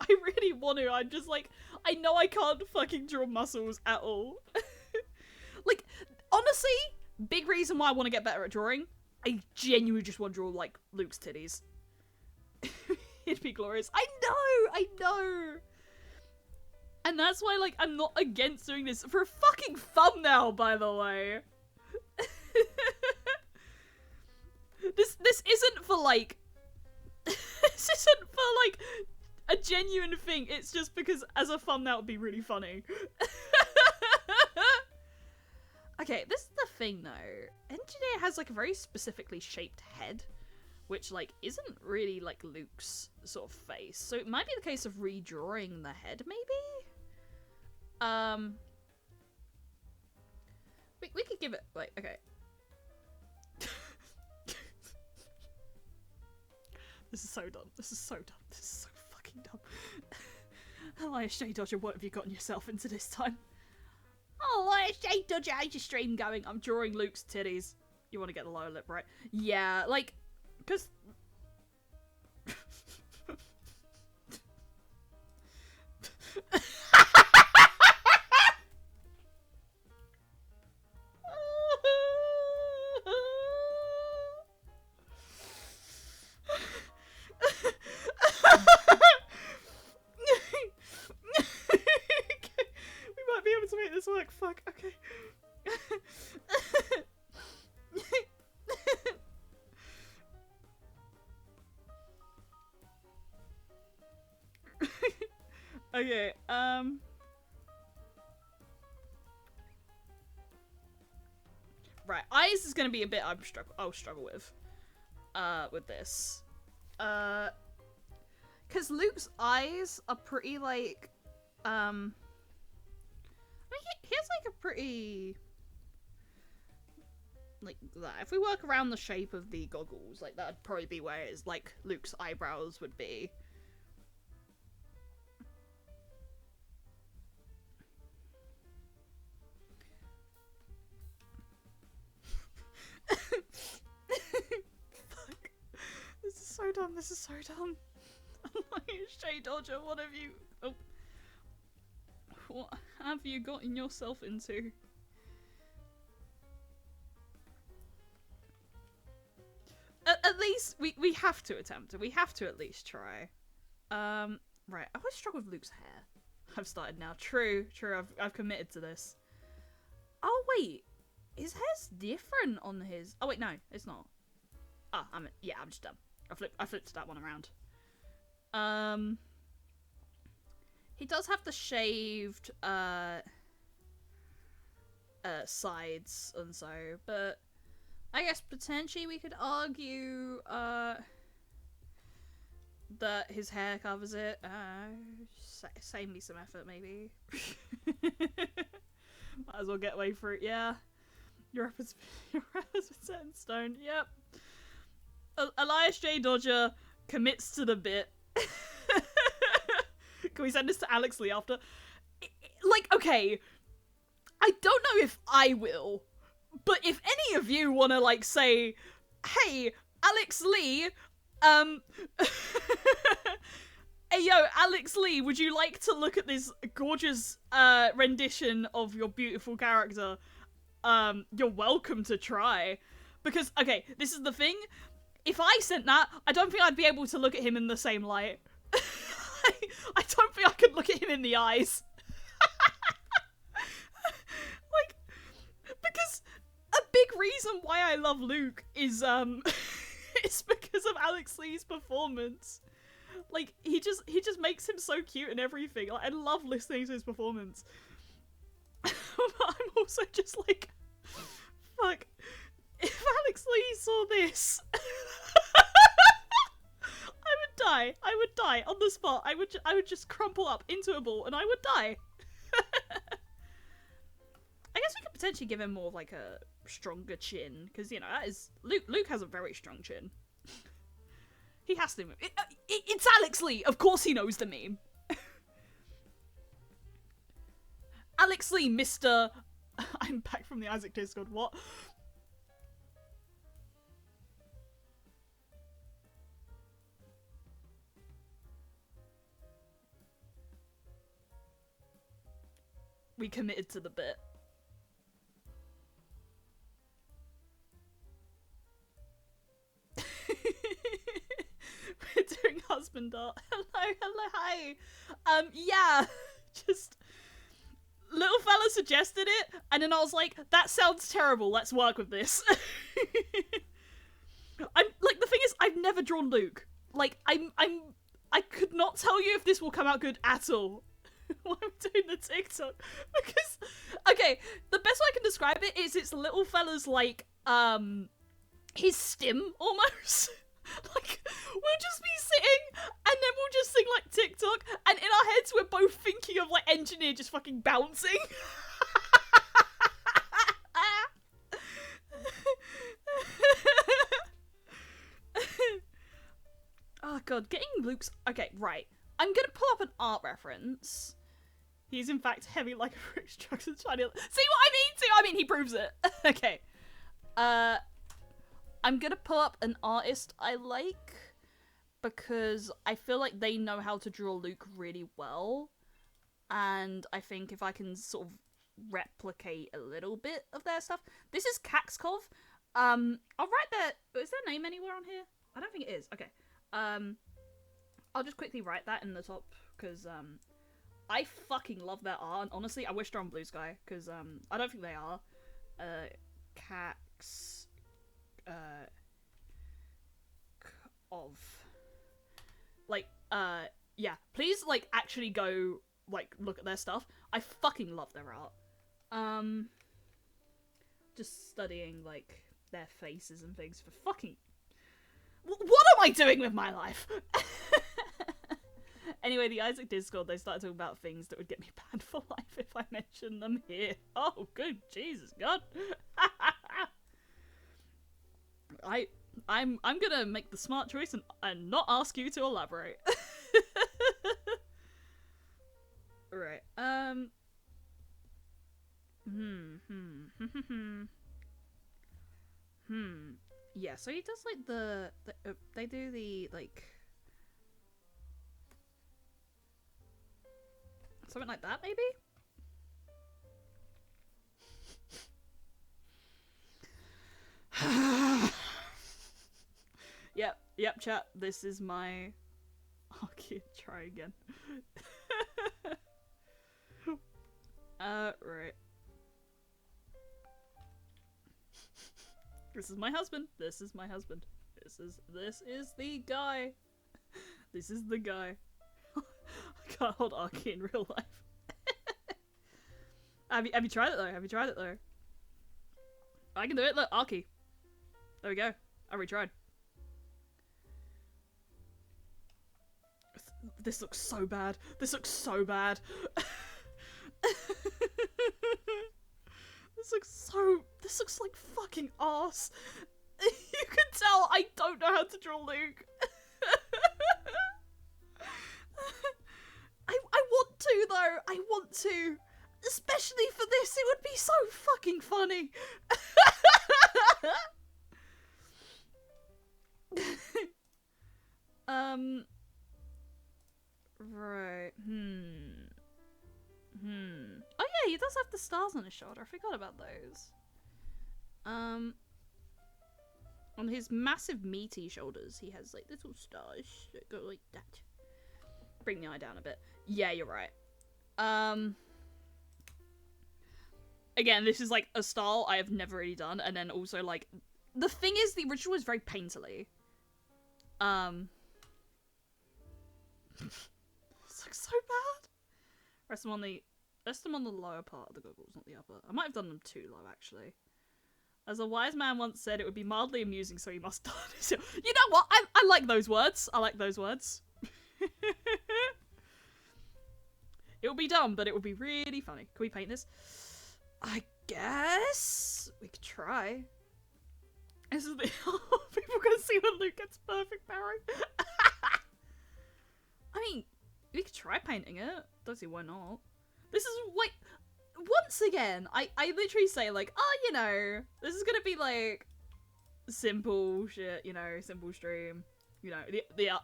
really want to. I'm just like, I know I can't fucking draw muscles at all. Like, honestly, big reason why I want to get better at drawing. I genuinely just want to draw, like, Luke's titties. It'd be glorious. I know! And that's why, like, I'm not against doing this for a fucking thumbnail, by the way. This isn't for, like... This isn't for, like, a genuine thing. It's just because as a thumbnail it'd be really funny. Okay, this is the thing, though. Engineer has, like, a very specifically shaped head, which, like, isn't really, like, Luke's sort of face. So it might be the case of redrawing the head, maybe? We could give it, like, okay. This is so dumb. This is so dumb. This is so fucking dumb. Elias J. Dodger, what have you gotten yourself into this time? Oh, Elias J. Dodger, how's your stream going? I'm drawing Luke's titties. You want to get the lower lip, right? Yeah, like, because... We might be able to make this work. Fuck, okay. Okay, right, eyes is gonna be a bit I'll struggle with this. Cause Luke's eyes are pretty, like, I mean, he has, like, a pretty, like, that. If we work around the shape of the goggles, like, that'd probably be where it's, like, Luke's eyebrows would be. dumb. This is so dumb. Shay Dodger, what have you... Oh. What have you gotten yourself into? At least, we have to attempt it. We have to at least try. Right. I always struggle with Luke's hair. I've started now. True. I've committed to this. Oh, wait. His hair's different on his... Oh, wait, no. It's not. Ah, I'm just dumb. I flipped that one around. He does have the shaved, sides and so, but I guess potentially we could argue, that his hair covers it. Save me some effort, maybe. Might as well get away for it, yeah. Your effort's been set in stone, yep. Elias J. Dodger commits to the bit. Can we send this to Alex Lee after? Like, okay, I don't know if I will, but if any of you want to, like, say, hey, Alex Lee, hey, yo, Alex Lee, would you like to look at this gorgeous, rendition of your beautiful character? You're welcome to try. Because, okay, this is the thing. If I sent that, I don't think I'd be able to look at him in the same light. I don't think I could look at him in the eyes. Like, because a big reason why I love Luke is, it's because of Alex Lee's performance. Like, he just makes him so cute and everything. Like, I love listening to his performance. But I'm also just like, fuck, if Alex Lee saw this... I would die on the spot. I would just crumple up into a ball and I would die. I guess we could potentially give him more of like a stronger chin, because you know that is Luke has a very strong chin. He has to. It's Alex Lee. Of course he knows the meme. Alex Lee, Mr. I'm back from the Isaac Discord. What? We committed to the bit. We're doing husband art. Hello, hi. Yeah, just little fella suggested it, and then I was like, that sounds terrible. Let's work with this. I'm like, the thing is, I've never drawn Luke. Like, I could not tell you if this will come out good at all. Why am I doing the TikTok? Because, okay, the best way I can describe it is it's little fella's like, his stim, almost. Like, we'll just be sitting, and then we'll just sing, like, TikTok, and in our heads we're both thinking of, like, Engineer just fucking bouncing. Oh god, getting Luke's... Okay, right. I'm gonna pull up an art reference. He's in fact heavy like a fruit truck and shiny. See what I mean? See what I mean? He proves it. Okay. I'm gonna pull up an artist I like, because I feel like they know how to draw Luke really well. And I think if I can sort of replicate a little bit of their stuff. This is Kaxkov. I'll write their... Is their name anywhere on here? I don't think it is. Okay. I'll just quickly write that in the top, because, I fucking love their art, and honestly, I wish they're on Blue Sky, because, I don't think they are. Of. Like, yeah. Please, like, actually go, like, look at their stuff. I fucking love their art. Just studying, like, their faces and things for fucking... What am I doing with my life? Anyway, the Isaac Discord, they started talking about things that would get me banned for life if I mentioned them here. Oh, good Jesus God. I'm gonna make the smart choice and not ask you to elaborate. Right. Yeah, so he does like they do the like something like that maybe. Yep, chat. This is my. Okay, try again. Right. This is my husband. This is my husband. This is the guy. This is the guy. I can't hold Arky in real life. Have you tried it though? Have you tried it though? I can do it. Look, Arky. There we go. I retried. This looks so bad. This looks so bad. This looks like fucking arse. You can tell I don't know how to draw Luke. I want to though. I want to. Especially for this, it would be so fucking funny. Right. Oh yeah, he does have the stars on his shoulder. I forgot about those. On his massive meaty shoulders, he has like little stars that go like that. Bring the eye down a bit. Yeah, you're right. Again, this is like a style I have never really done, and then also like the thing is the original is very painterly. This looks so bad. Rest them on the lower part of the goggles, not the upper. I might have done them too low actually. As a wise man once said, it would be mildly amusing, so you must done it. You know what? I like those words. I like those words. It would be dumb, but it would be really funny. Can we paint this? I guess we could try. This is the people can see when Luke gets perfect pairing. I mean, we could try painting it. Don't see why not. This is like, once again, I literally say like, oh, you know, this is gonna be like simple shit, you know, simple stream. You know,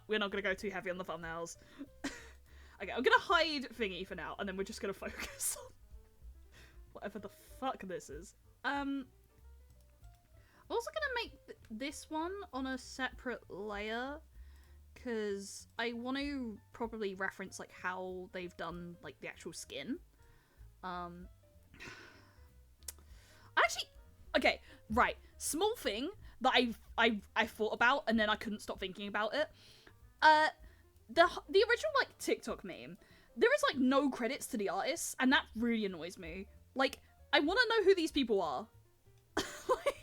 we're not gonna go too heavy on the thumbnails. Okay, I'm gonna hide thingy for now, and then we're just gonna focus on whatever the fuck this is. I'm also gonna make this one on a separate layer, because I want to probably reference like how they've done like the actual skin. Actually, okay, right. Small thing that I thought about, and then I couldn't stop thinking about it. The original like TikTok meme, there is like no credits to the artists, and that really annoys me. Like, I want to know who these people are. Like,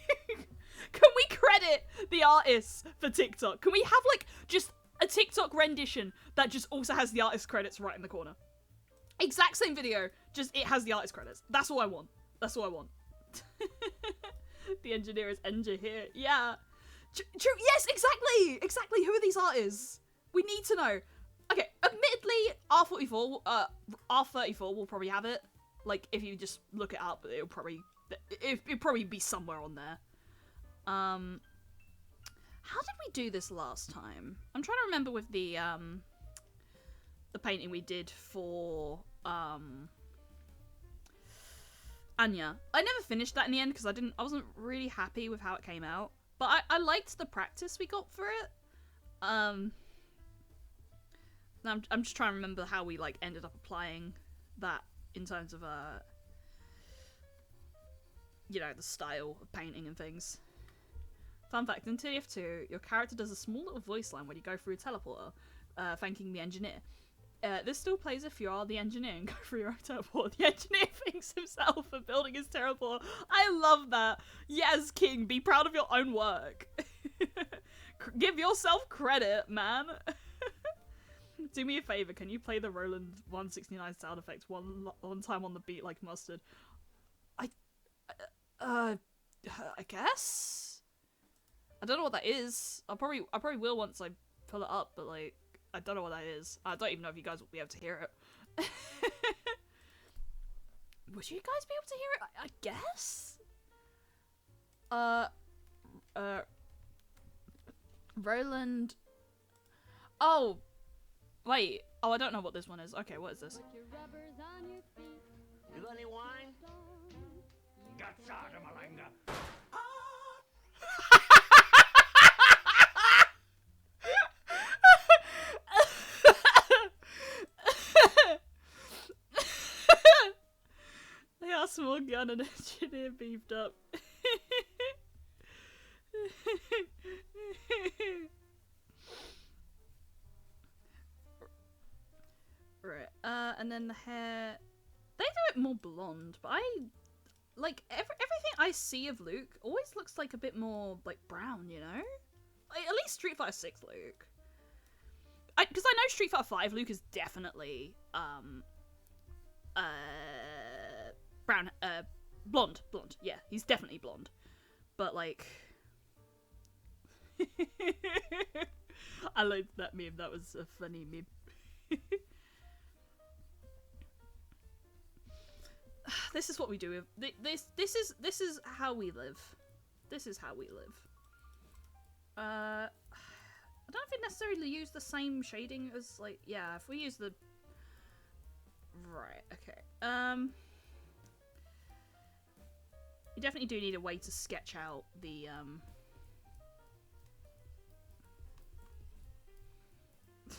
can we credit the artists for TikTok? Can we have like just a TikTok rendition that just also has the artist credits right in the corner? Exact same video, just it has the artist credits. That's all I want. That's all I want. The engineer is here. Yeah. True. Yes, exactly. Exactly. Who are these artists? We need to know. Okay, admittedly, R34 will probably have it. Like, if you just look it up, it'll probably be somewhere on there. How did we do this last time? I'm trying to remember with the painting we did for Anya. I never finished that in the end because I wasn't really happy with how it came out. But I liked the practice we got for it. I'm just trying to remember how we like ended up applying that in terms of you know, the style of painting and things. Fun fact, in TF2, your character does a small little voice line when you go through a teleporter, thanking the engineer. This still plays if you are the engineer and go through your own teleporter. The engineer thanks himself for building his teleporter. I love that. Yes, King, be proud of your own work. Give yourself credit, man. Do me a favor, can you play the Roland 169 sound effects one time on the beat like mustard? I guess? I don't know what that is. I probably will once I pull it up, but like, I don't know what that is. I don't even know if you guys will be able to hear it. Would you guys be able to hear it? I guess? Roland. Oh, wait. Oh, I don't know what this one is. Okay, what is this? You got any wine? Gazzada malanga. They are small gun and engineer beefed up. Right, and then the hair. They do it more blonde, but I like everything I see of Luke always looks like a bit more like brown, you know? Like, at least Street Fighter 6 Luke. Because I know Street Fighter 5 Luke is definitely brown, blonde. Yeah, he's definitely blonde. But like, I liked that meme. That was a funny meme. This is what we do. This is how we live. This is how we live. I don't know if we necessarily use the same shading as like, yeah, if we use the right, okay. You definitely do need a way to sketch out the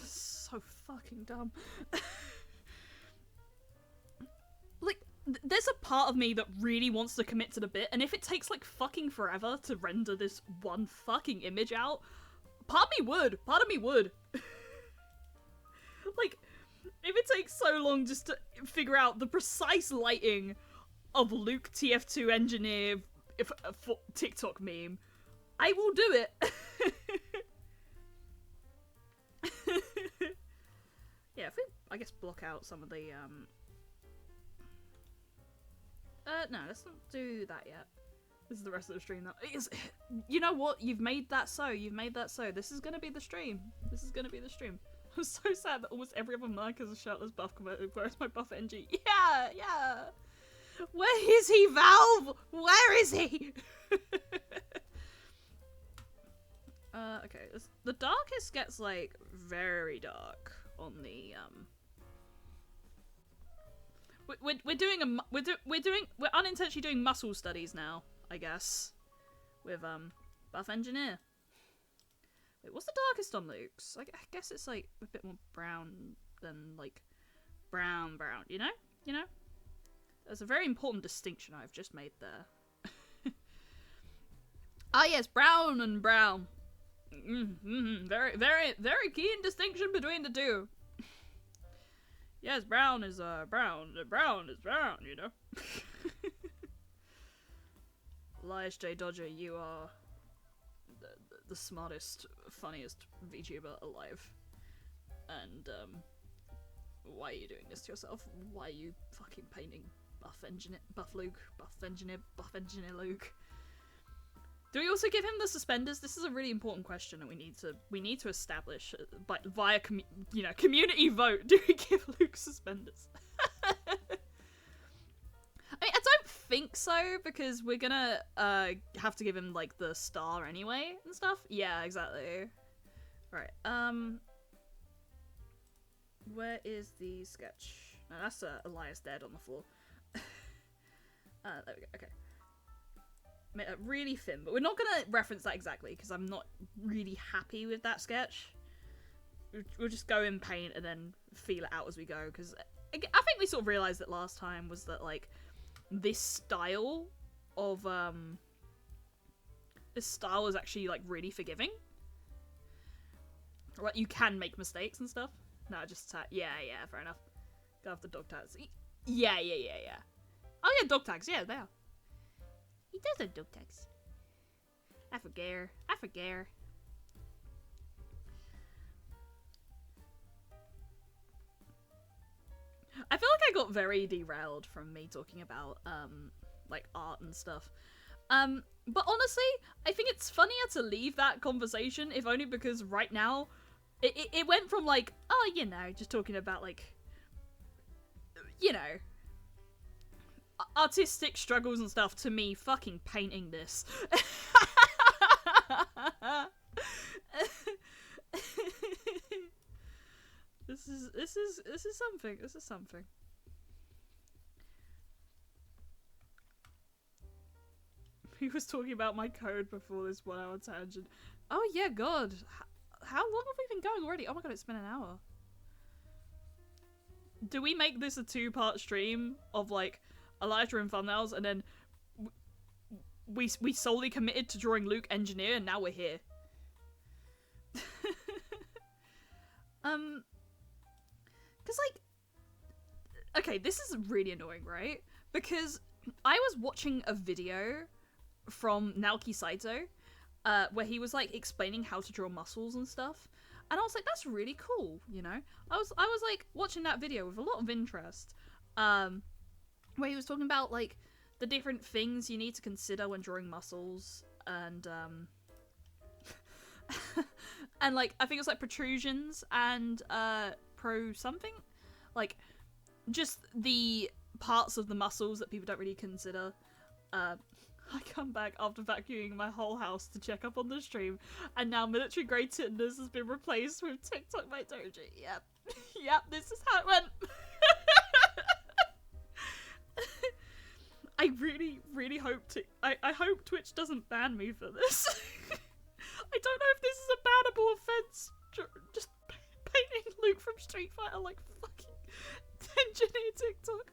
so fucking dumb. Like, there's a part of me that really wants to commit to the bit, and if it takes like fucking forever to render this one fucking image out, part of me would. Like, if it takes so long just to figure out the precise lighting of Luke TF2 engineer for TikTok meme, I will do it. Yeah, if we, I guess, block out some of the, no, let's not do that yet. This is the rest of the stream now. You know what? You've made that so. You've made that so. This is gonna be the stream. This is gonna be the stream. I'm so sad that almost every other mic has a shirtless buff converter. Where's my buff NG? Yeah, yeah. Where is he, Valve? Where is he? Okay. The darkest gets like very dark on the We're unintentionally doing muscle studies now, I guess, with buff engineer. Wait, what's the darkest on Luke's? I guess it's like a bit more brown than like brown, you know? You know? There's a very important distinction I've just made there. Ah yes, brown and brown. Very, very, very keen distinction between the two. Yes, brown is brown. Brown is brown, you know. Elias J. Dodger, you are the smartest, funniest VTuber alive. And why are you doing this to yourself? Why are you fucking painting buff engineer Luke? Do we also give him the suspenders? This is a really important question that we need to establish via community vote. Do we give Luke suspenders? I mean, I don't think so, because we're gonna have to give him like the star anyway and stuff. Yeah, exactly. Right. Where is the sketch? No, that's Elias dead on the floor. There we go. Okay. Really thin, but we're not gonna reference that exactly because I'm not really happy with that sketch. We'll just go in paint and then feel it out as we go, because I think we sort of realized that last time was that like this style is actually like really forgiving. Like, you can make mistakes and stuff. No, just yeah, fair enough. Go after dog tags. Yeah. Oh yeah, dog tags. Yeah, they are. He does have dog tags. I forget. I feel like I got very derailed from me talking about like art and stuff. But honestly, I think it's funnier to leave that conversation, if only because right now it went from like, oh, you know, just talking about like, you know, artistic struggles and stuff, to me fucking painting this. is something. This is something. He was talking about my code before this 1 hour tangent. Oh yeah, God. How long have we been going already? Oh my God, it's been an hour. Do we make this a 2-part stream of like Elijah and thumbnails, and then we solely committed to drawing Luke engineer, and now we're here? Because like, okay, this is really annoying, right? Because I was watching a video from Naoki Saito, where he was like explaining how to draw muscles and stuff, and I was like, that's really cool, you know. I was like watching that video with a lot of interest, where he was talking about like the different things you need to consider when drawing muscles, and and like I think it was like protrusions and pro something, like just the parts of the muscles that people don't really consider. I come back after vacuuming my whole house to check up on the stream, and now military grade tenders has been replaced with TikTok by Doji. Yep. Yep, this is how it went. I really, really hope I hope Twitch doesn't ban me for this. I don't know if this is a bannable offense. Just painting Luke from Street Fighter like fucking engineer TikTok.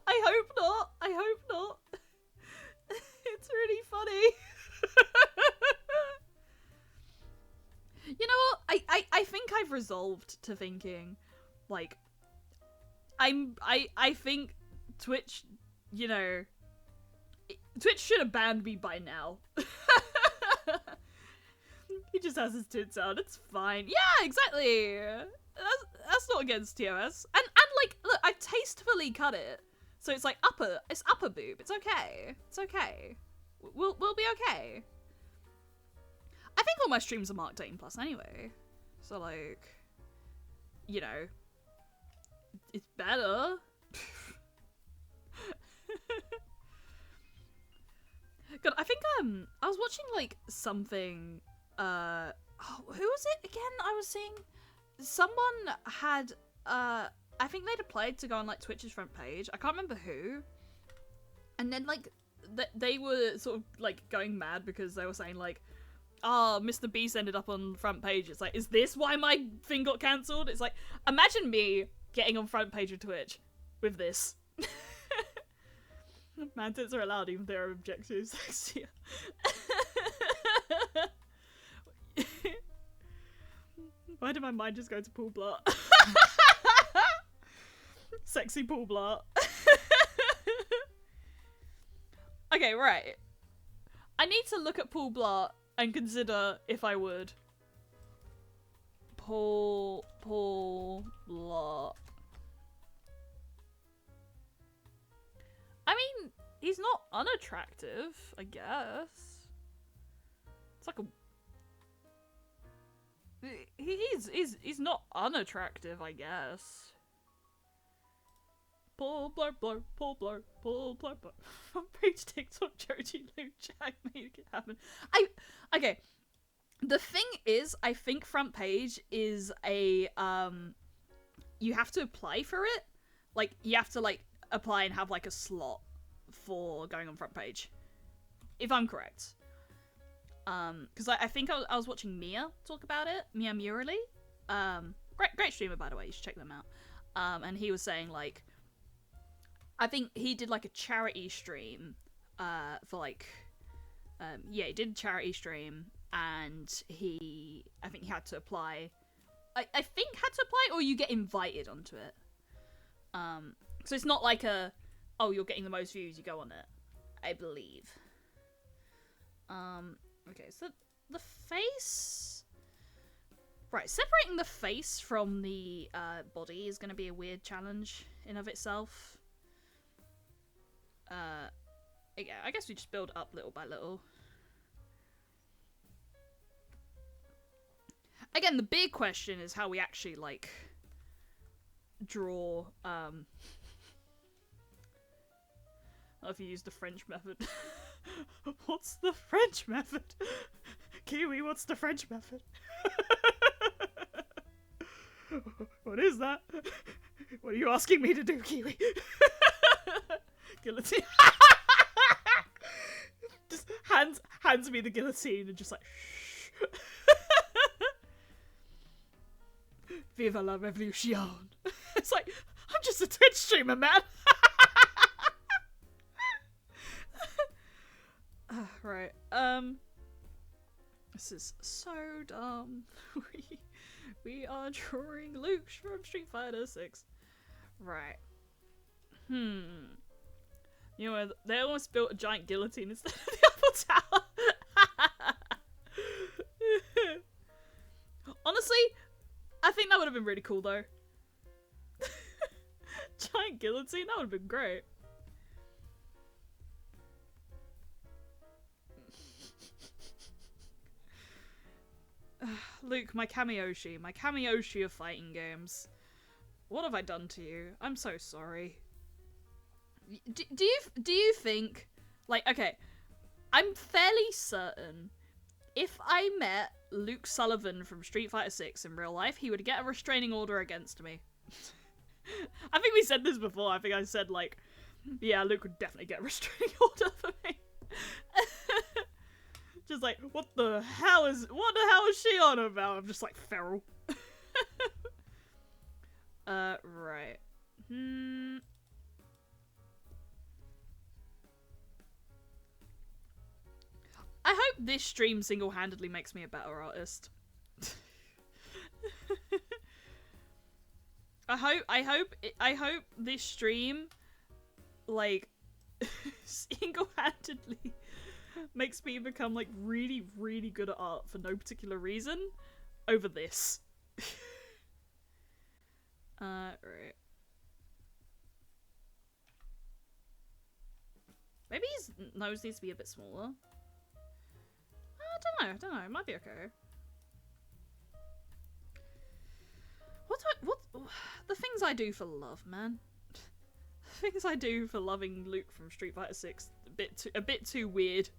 I hope not. I hope not. It's really funny. You know what? I think I've resolved to thinking, like, I think Twitch, you know, Twitch should have banned me by now. He just has his tits out. It's fine. Yeah, exactly. That's not against TOS. And like, look, I tastefully cut it. So it's like it's upper boob. It's okay. It's okay. We'll be okay. I think all my streams are marked 18+ anyway. So like, you know, it's better. God, I think I was watching like something. Oh, who was it again? I was seeing someone had I think they'd applied to go on like Twitch's front page. I can't remember who. And then like they were sort of like going mad because they were saying like, oh, Mr. Beast ended up on front page. It's like, is this why my thing got cancelled? It's like, imagine me getting on front page of Twitch with this. Mantids are allowed even if they're objectively sexier. Why did my mind just go to Paul Blart? Sexy Paul Blart. Okay, right. I need to look at Paul Blart and consider if I would. Paul Blart. I mean, he's not unattractive, I guess. It's like a... He's not unattractive, I guess. Paul Blart, Paul Blart, Paul Blart. Front page TikTok, Joji Luke Jack made it happen. Okay. The thing is, I think front page is a, you have to apply for it. Like, you have to, like, apply and have, like, a slot for going on front page. If I'm correct. Because I think I was watching Mia talk about it. Mia Murali. Great streamer, by the way. You should check them out. And he was saying, like, I think he did, like, a charity stream, for, like, yeah, he did a charity stream, and I think he had to apply. I think had to apply, or you get invited onto it. So it's not like oh, you're getting the most views, you go on it. I believe. Okay, so the face... Right, separating the face from the body is going to be a weird challenge in of itself. Yeah, I guess we just build up little by little. Again, the big question is how we actually, like, draw, if you use the French method. What's the French method? Kiwi, what's the French method? What is that? What are you asking me to do, Kiwi? Guillotine. Just hands me the guillotine and just like, shh. Viva la revolution. It's like, I'm just a Twitch streamer, man. Right. This is so dumb. We are drawing Luke from Street Fighter 6. Right. You know, they almost built a giant guillotine instead of the Eiffel Tower. Honestly, I think that would have been really cool though. Giant guillotine, that would have been great. Luke, my Kamiyoshi of fighting games. What have I done to you? I'm so sorry. Do you think, like, okay, I'm fairly certain if I met Luke Sullivan from Street Fighter 6 in real life, he would get a restraining order against me. I think we said this before. I think I said, like, yeah, Luke would definitely get a restraining order for me. Just like, what the hell is she on about? I'm just like, feral. Right. I hope this stream single-handedly makes me a better artist. I hope this stream, like, single-handedly makes me become, like, really, really good at art for no particular reason over this. Right. Maybe his nose needs to be a bit smaller. I don't know, it might be okay. What the things I do for love, man. The things I do for loving Luke from Street Fighter 6, a bit too weird.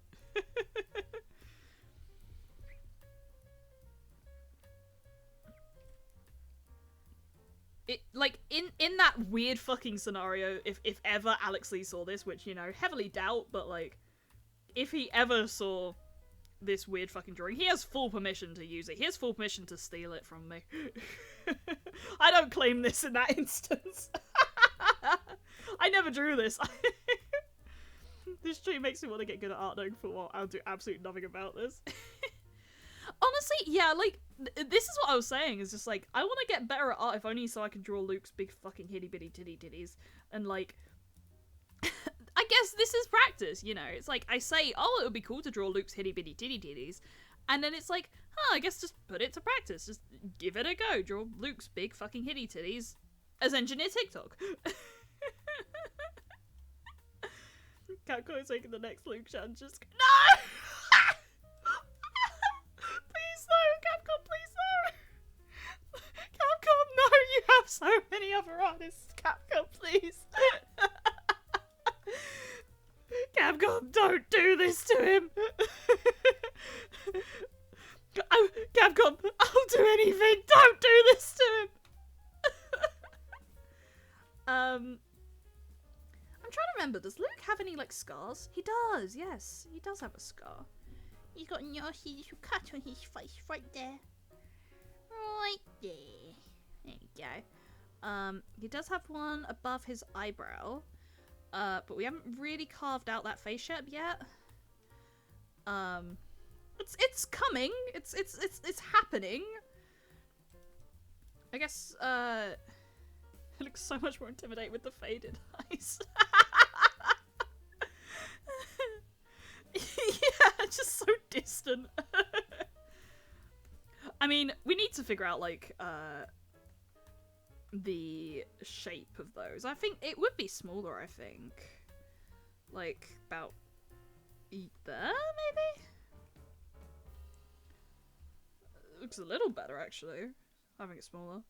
It, like, in that weird fucking scenario, if ever Alex Lee saw this, which, you know, heavily doubt, but, like, if he ever saw this weird fucking drawing, he has full permission to use it. He has full permission to steal it from me. I don't claim this in that instance. I never drew this. This stream makes me want to get good at art knowing for what I'll do absolutely nothing about this. Honestly, yeah, like, this is what I was saying, is just like, I want to get better at art if only so I can draw Luke's big fucking hitty bitty titty titties, and like, I guess this is practice, you know, it's like, I say, oh, it would be cool to draw Luke's hitty bitty titty titties, and then it's like, huh, I guess just put it to practice, just give it a go, draw Luke's big fucking hitty titties as engineer TikTok. Capcom is making the next Luke Chan, just no! Please no, Capcom, please no! Capcom, no, you have so many other artists, Capcom, please! Capcom, don't do this to him! Oh, Capcom, I'll do anything, don't do this to him! I'm trying to remember, does Luke have any, like, scars? He does, yes, he does have a scar. He's got a nasty little cut on his face right there. Right there. There you go. He does have one above his eyebrow. But we haven't really carved out that face shape yet. It's coming. It's happening. I guess, it looks so much more intimidating with the faded eyes. Yeah, just so distant. I mean, we need to figure out, like, the shape of those. I think it would be smaller, I think. Like, about there, maybe? It looks a little better, actually. Having it smaller.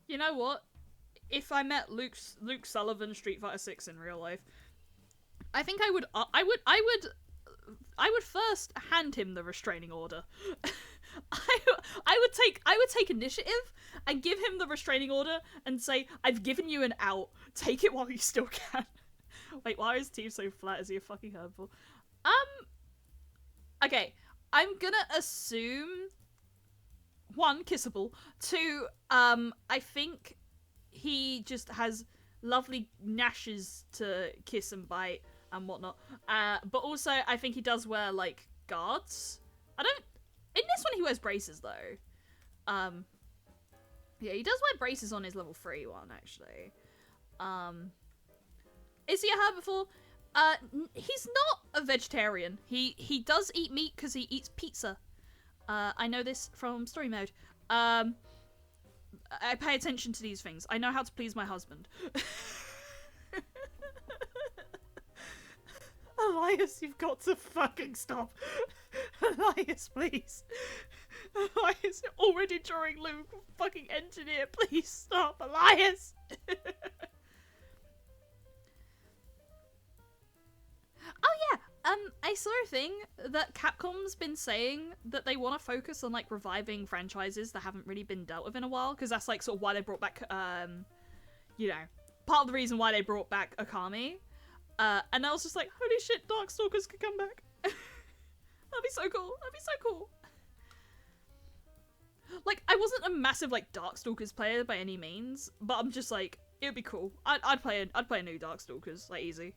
You know what? If I met Luke Sullivan Street Fighter 6 in real life, I think I would would first hand him the restraining order. I would take initiative and give him the restraining order and say, I've given you an out. Take it while you still can. Wait, why is Steve so flat? Is he a fucking herbal? Okay, I'm gonna assume 1, kissable. 2, I think he just has lovely gnashes to kiss and bite and whatnot. But also, I think he does wear, like, guards. In this one, he wears braces, though. Yeah, he does wear braces on his level 3 one, actually. Is he a herbivore? He's not a vegetarian. He does eat meat because he eats pizza. I know this from story mode. I pay attention to these things. I know how to please my husband. Elias, you've got to fucking stop. Elias, please. Elias, you're already drawing Luke, fucking engineer. Please stop, Elias. Oh yeah, I saw a thing that Capcom's been saying that they want to focus on, like, reviving franchises that haven't really been dealt with in a while, because that's, like, sort of why they brought back, you know, part of the reason why they brought back Okami. And I was just like, holy shit, Darkstalkers could come back. That'd be so cool. That'd be so cool. Like, I wasn't a massive, like, Darkstalkers player by any means, but I'm just like, it would be cool. I'd play a new Darkstalkers, like, easy.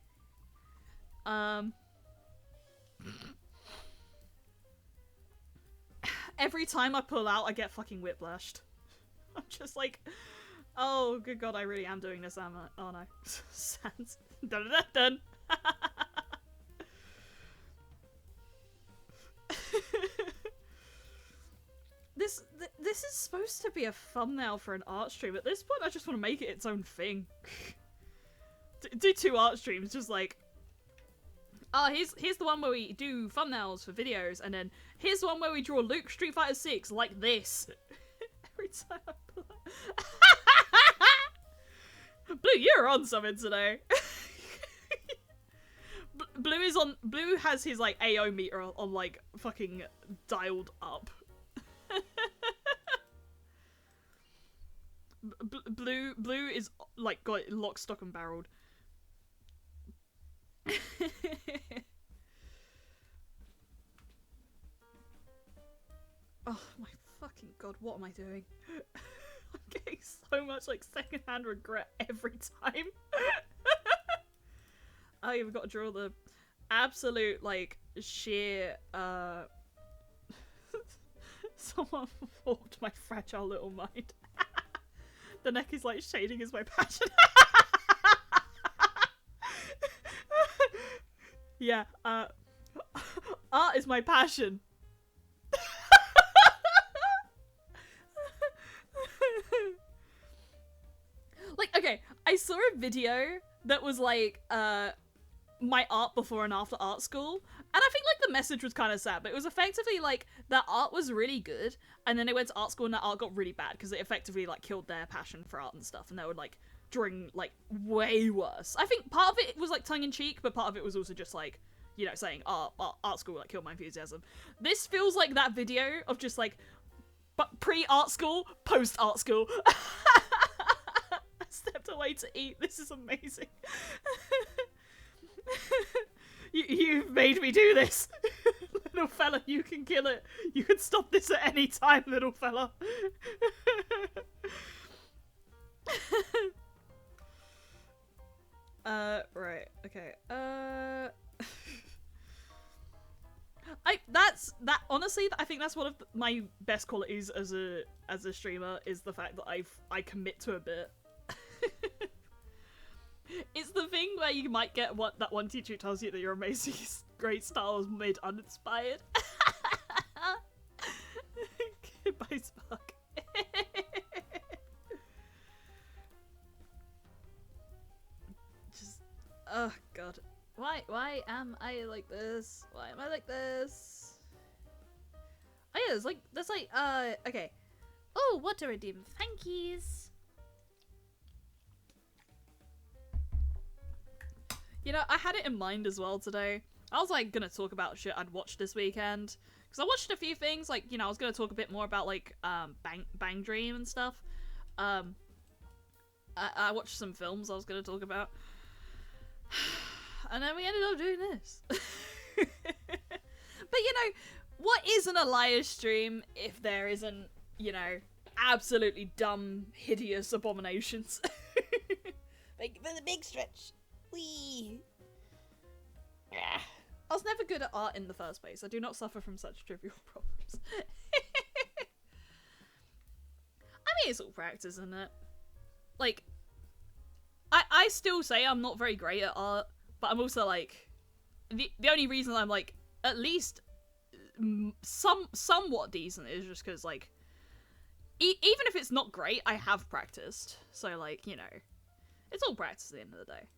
Every time I pull out, I get fucking whiplashed. I'm just like, oh, good god, I really am doing this, am I? Oh no. Sans. Dun dun dun. This is supposed to be a thumbnail for an art stream. At this point, I just want to make it its own thing. Do 2 art streams, just like, oh, here's the one where we do thumbnails for videos, and then here's the one where we draw Luke Street Fighter 6 like this. Every time I pull out. Blue, you're on something today. Blue has his, like, AO meter on like fucking dialed up. Blue is like got it lock, stock and barreled. Oh my fucking god, what am I doing? I'm getting so much, like, secondhand regret every time. Oh, you've got to draw the absolute, like, sheer, someone warped my fragile little mind. The neck is like, shading is my passion. Yeah, art is my passion. Like, okay, I saw a video that was like, my art before and after art school, and I think, like, the message was kind of sad, but it was effectively like that art was really good, and then they went to art school and that art got really bad because it effectively, like, killed their passion for art and stuff, and they were, like, drawing, like, way worse. I think part of it was, like, tongue-in-cheek, but part of it was also just, like, you know, saying art school, like, killed my enthusiasm. This feels like that video of just, like, pre-art school, post-art school. I stepped away to eat. This is amazing. You've made me do this. Little fella, you can kill it. You can stop this at any time, little fella. Right, okay. Honestly, I think that's one of my best qualities as a streamer, is the fact that I commit to a bit. It's the thing where you might get that one teacher who tells you that your amazing great style is made uninspired. Goodbye, Spark. Just, oh god. Why am I like this? Why am I like this? Oh yeah, there's like, okay. Oh, what to redeem? Thank yous. You know, I had it in mind as well today. I was like gonna talk about shit I'd watched this weekend. Because I watched a few things, like, you know, I was gonna talk a bit more about, like, Bang Dream and stuff. I watched some films I was gonna talk about. And then we ended up doing this. But, you know, what isn't a live stream if there isn't, you know, absolutely dumb, hideous abominations? Thank you for the big stretch. Whee! I was never good at art in the first place. I do not suffer from such trivial problems. I mean, it's all practice, isn't it? Like, I still say I'm not very great at art, but I'm also, like, the only reason I'm, like, at least somewhat decent is just because, like, even if it's not great, I have practiced. So, like, you know, it's all practice at the end of the day.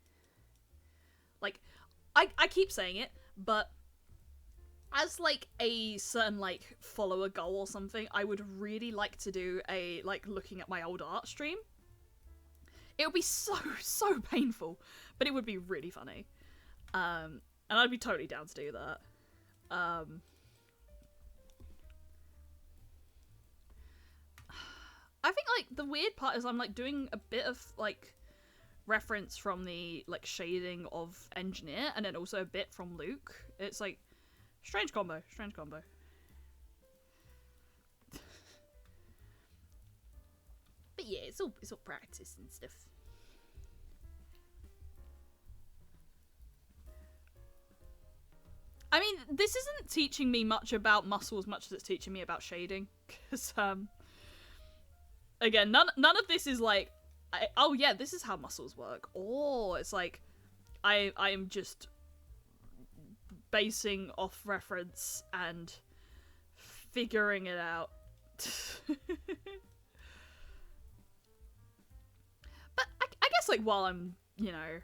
Like, I keep saying it, but as, like, a certain, like, follower goal or something, I would really like to do a, like, looking at my old art stream. It would be so painful, but it would be really funny. And I'd be totally down to do that. I think, like, the weird part is I'm, like, doing a bit of, like, reference from the, like, shading of Engineer, and then also a bit from Luke. It's, like, strange combo. But yeah, it's all practice and stuff. I mean, this isn't teaching me much about muscle as much as it's teaching me about shading. Because, again, none of this is like, oh yeah, this is how muscles work. Or it's like, I am just basing off reference and figuring it out. But I guess, like, while I'm, you know,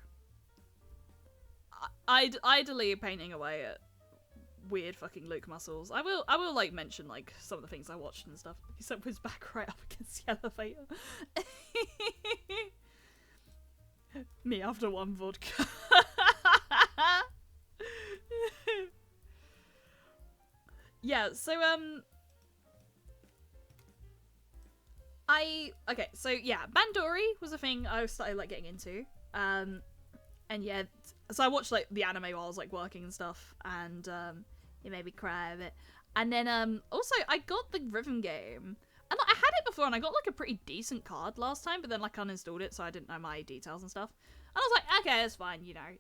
idly painting away at weird fucking Luke muscles, I will like mention, like, some of the things I watched and stuff. Except his back right up against the elevator. Me after one vodka. Yeah, so okay, so yeah, Bandori was a thing I started, like, getting into. And yeah, so I watched, like, the anime while I was, like, working and stuff, and it made me cry a bit. And then also I got the rhythm game, and I had it before, and I got, like, a pretty decent card last time, but then, like, uninstalled it, so I didn't know my details and stuff. And I was like, okay, that's fine, you know.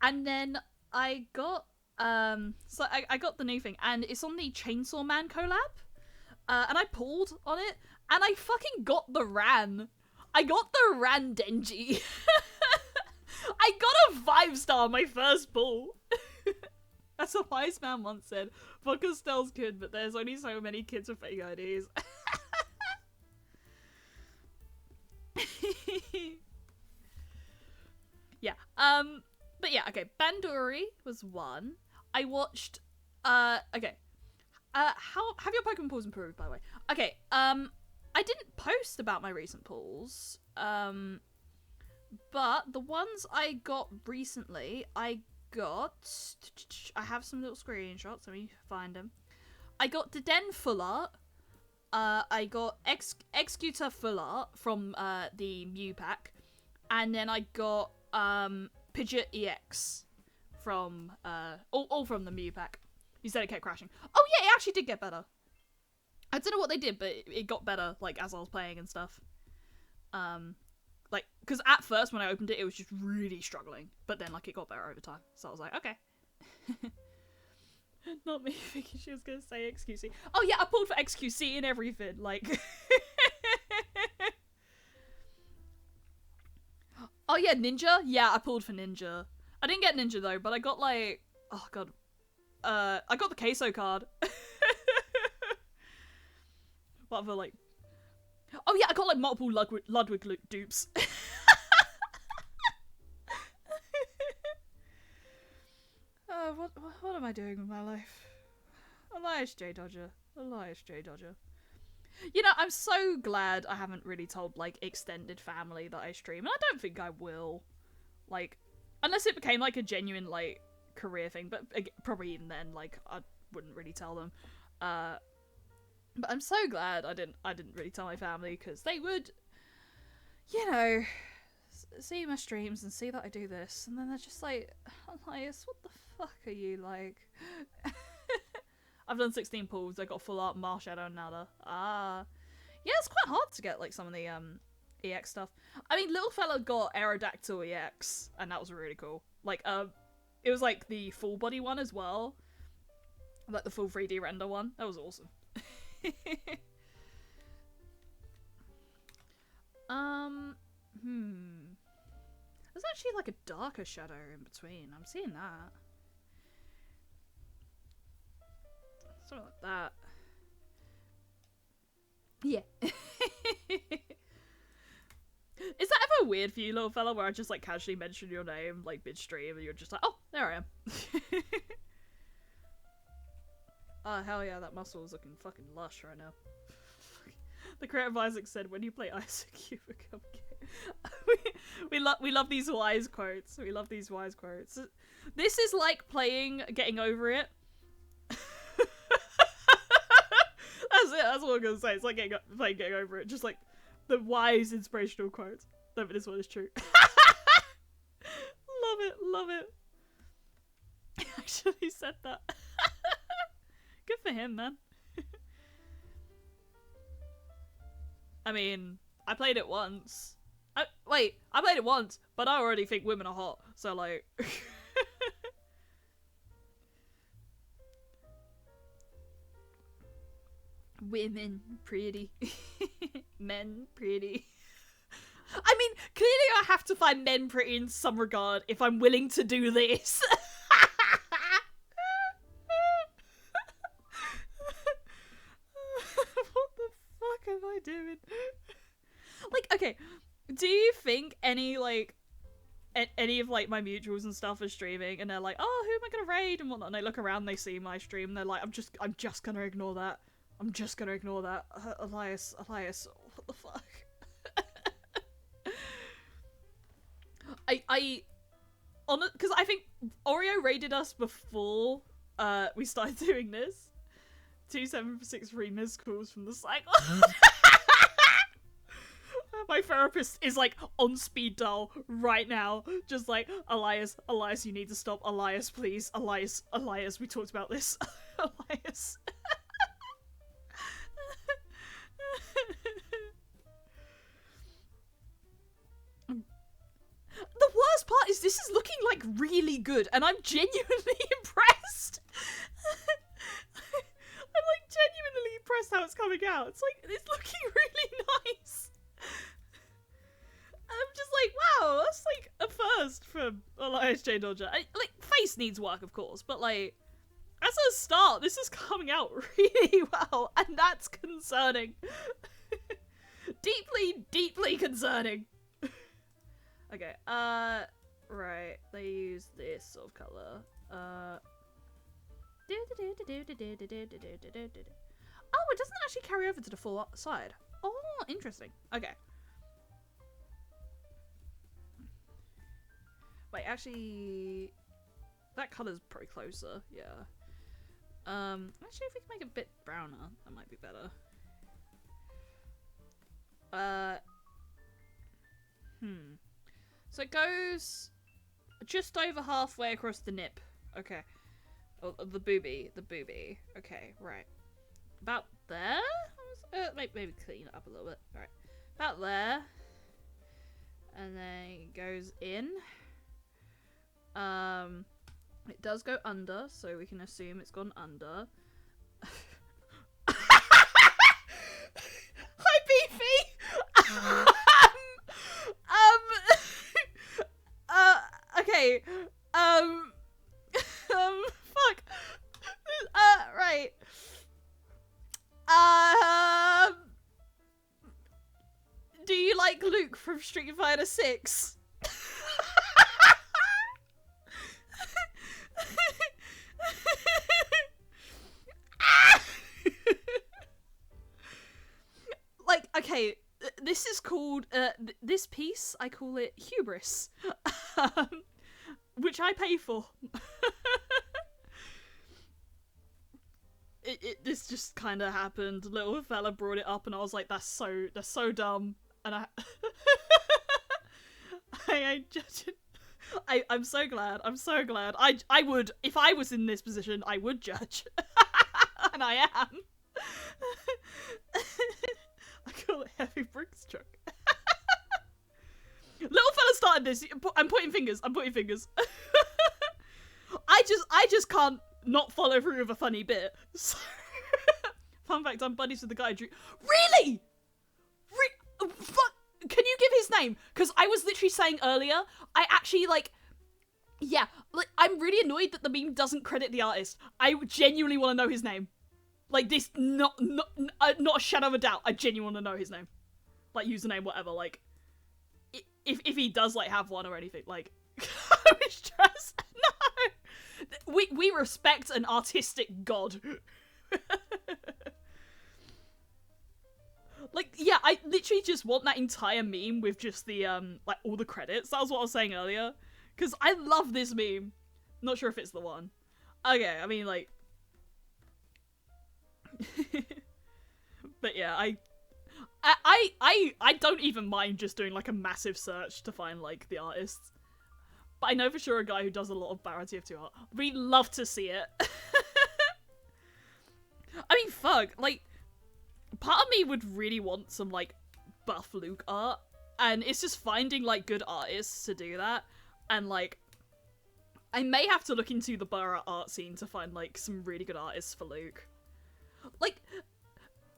And then I got so I got the new thing, and it's on the Chainsaw Man collab. And I pulled on it, and I fucking got the Ran. I got the Ran Denji. I got a 5-star my first pull. As a wise man once said, vodka style's good, but there's only so many kids with fake IDs. Yeah, but yeah, okay, Bandori was one. I watched, okay. How have your Pokemon pulls improved, by the way? Okay, I didn't post about my recent pulls, but the ones I got recently, I have some little screenshots, let me find them. I got Deden Full Art, I got Executor Full Art from, the Mew pack, and then I got, Pidgeot EX from, all from the Mew pack. You said it kept crashing. Oh yeah, it actually did get better. I don't know what they did, but it got better, like, as I was playing and stuff. Like, because at first when I opened it, it was just really struggling. But then, like, it got better over time. So I was like, okay. Not me thinking she was going to say XQC. Oh yeah, I pulled for XQC and everything, like... Oh yeah, Ninja? Yeah, I pulled for Ninja. I didn't get Ninja though, but I got, like... Oh god. I got the Queso card. What other, like... Oh yeah, I got, like, multiple Ludwig dupes. Oh, what am I doing with my life? Elias J. Dodger. You know, I'm so glad I haven't really told, like, extended family that I stream, and I don't think I will. Like, unless it became, like, a genuine, like, career thing, but probably even then, like, I wouldn't really tell them. But I'm so glad I didn't really tell my family, because they would, you know, see my streams and see that I do this, and then they're just like, Elias, what the fuck are you like? I've done 16 pulls. I got full art, Marshadow, and Nada. Yeah, it's quite hard to get like some of the EX stuff. I mean, little fella got Aerodactyl EX, and that was really cool. Like, it was like the full body one as well, like the full 3D render one. That was awesome. There's actually like a darker shadow in between. I'm seeing that. Something like that. Yeah. Is that ever weird for you, little fella, where I just like casually mention your name like mid-stream and you're just like, oh, there I am. Oh, hell yeah, that muscle is looking fucking lush right now. The creative Isaac said, when you play Isaac, you become gay. we love these wise quotes. We love these wise quotes. This is like playing Getting Over It. That's it, that's what I'm gonna say. It's like playing Getting Over It. Just like the wise inspirational quotes. No, but this one is true. Love it, love it. He actually said that. Good for him, man. I mean, I played it once. I played it once, but I already think women are hot, so like... Women pretty. Men pretty. I mean, clearly I have to find men pretty in some regard if I'm willing to do this. What the fuck am I doing? Like, okay, do you think any, like, any of, like, my mutuals and stuff are streaming and they're like, oh, who am I gonna raid and whatnot, and they look around and they see my stream and they're like, I'm just gonna ignore that. I'm just gonna ignore that. Elias, what the fuck? Because I think Oreo raided us before we started doing this. 276 free missed calls from the cycle. My therapist is like on speed dial right now, just like, Elias, you need to stop. Elias, please. Elias, we talked about this. Elias. The worst part is this is looking like really good and I'm genuinely impressed. I'm like genuinely impressed how it's coming out. It's like, it's looking really nice. I'm just like, wow, that's like a first for Elias J. Dodger. Like, face needs work, of course, but like, as a start, this is coming out really well, and that's concerning. Deeply, deeply concerning. Okay, right, they use this sort of colour. Oh, it doesn't actually carry over to the full side. Oh, interesting. Okay. Wait, actually, that colour's probably closer, yeah. Actually, if we can make it a bit browner, that might be better. So it goes just over halfway across the nip. Okay. Oh, the boobie. Okay, right. About there? Maybe clean it up a little bit. Alright. About there. And then it goes in. It does go under, so we can assume it's gone under. Hi, Beefy! Okay, fuck. Right. Do you like Luke from Street Fighter 6? Like, okay, this is called, this piece, I call it hubris, which I pay for. this just kind of happened. Little fella brought it up, and I was like, that's so dumb. And I'm so glad. I'm so glad. I would, if I was in this position, I would judge, and I am. I call it heavy bricks truck. Little fella started this. I'm pointing fingers. I just can't not follow through with a funny bit. So, fun fact, I'm buddies with the guy who drew. Really? Fuck. Can you give his name? Because I was literally saying earlier, I actually, like, yeah, like, I'm really annoyed that the meme doesn't credit the artist. I genuinely want to know his name. Like, this, not a shadow of a doubt, I genuinely want to know his name. Like, username, whatever, like, if he does, like, have one or anything, like, I was stressed. No! We respect an artistic god. Like, yeah, I literally just want that entire meme with just the, like, all the credits. That was what I was saying earlier. Because I love this meme. Not sure if it's the one. Okay, I mean, like... But yeah, I don't even mind just doing, like, a massive search to find, like, the artists. But I know for sure a guy who does a lot of Barra TF2 art. We'd love to see it. I mean, fuck, like... Part of me would really want some, like, buff Luke art, and it's just finding, like, good artists to do that, and, like, I may have to look into the Bara art scene to find, like, some really good artists for Luke. Like,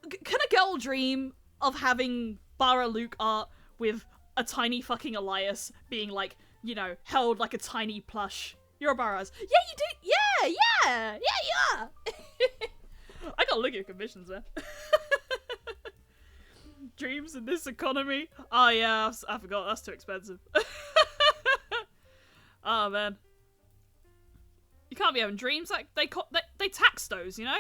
can a girl dream of having Bara Luke art with a tiny fucking Elias being, like, you know, held like a tiny plush? You're a Baraz. Yeah, you do! Yeah, you are! I gotta look at your commissions, man. Dreams in this economy? Oh yeah, I forgot, that's too expensive. Oh man. You can't be having dreams, like, they tax those, you know?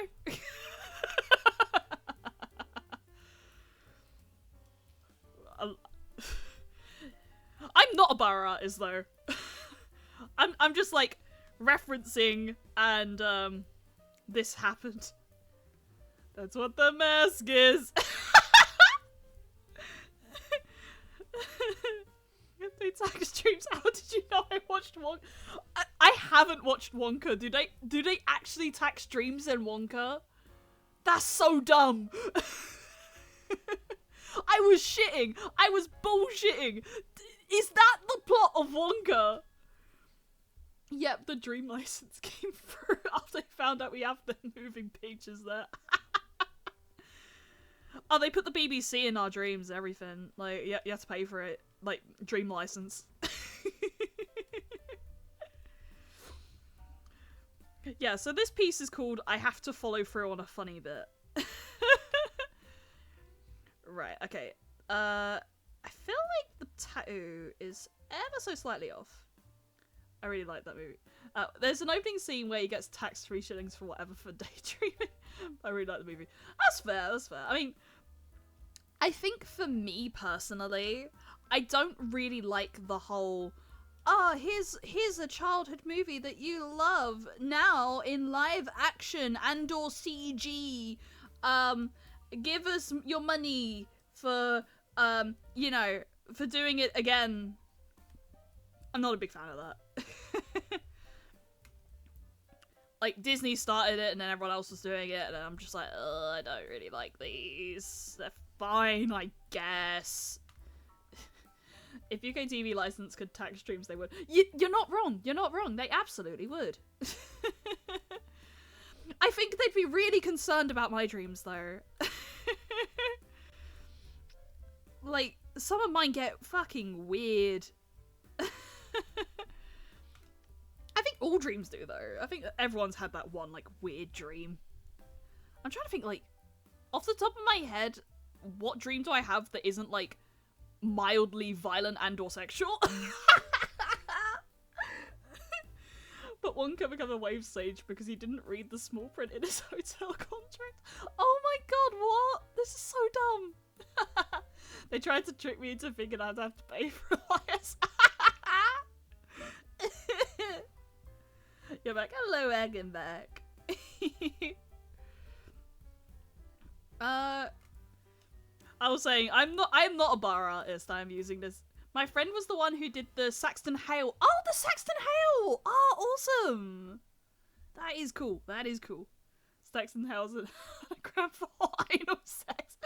I'm not a bar artist though. I'm just like referencing and this happened. That's what the mask is. They tax streams. How did you know I watched Wonka? I haven't watched Wonka. Do they actually tax streams in Wonka? That's so dumb. I was shitting. I was bullshitting. Is that the plot of Wonka? Yep, the dream license came through after they found out we have the moving pictures there. Oh, they put the BBC in our dreams and everything. Like, you have to pay for it. Like, dream license. Yeah, so this piece is called I Have to Follow Through on a Funny Bit. Right, okay. I feel like the tattoo is ever so slightly off. I really like that movie. There's an opening scene where he gets taxed 3 shillings for whatever for daydreaming. I really like the movie. That's fair, that's fair. I mean, I think for me personally, I don't really like the whole, here's a childhood movie that you love now in live action and or CG. Give us your money for, you know, for doing it again. I'm not a big fan of that. Like, Disney started it and then everyone else was doing it, and I'm just like, I don't really like these. They're fine, I guess. If UK TV license could tax streams, they would. You're not wrong. You're not wrong. They absolutely would. I think they'd be really concerned about my dreams, though. Like, some of mine get fucking weird. I think all dreams do, though. I think everyone's had that one, like, weird dream. I'm trying to think, like, off the top of my head, what dream do I have that isn't, like, mildly violent and or sexual? But Wonka became a wave sage because he didn't read the small print in his hotel contract. Oh my god, what? This is so dumb. They tried to trick me into thinking I'd have to pay for Elias. You're back. Hello, Egg, and back. I was saying, I am not a bar artist. I'm using this. My friend was the one who did the Saxton Hale. Oh, the Saxton Hale! Oh, awesome! That is cool. That is cool. Saxton Hale's a gram for anal sex.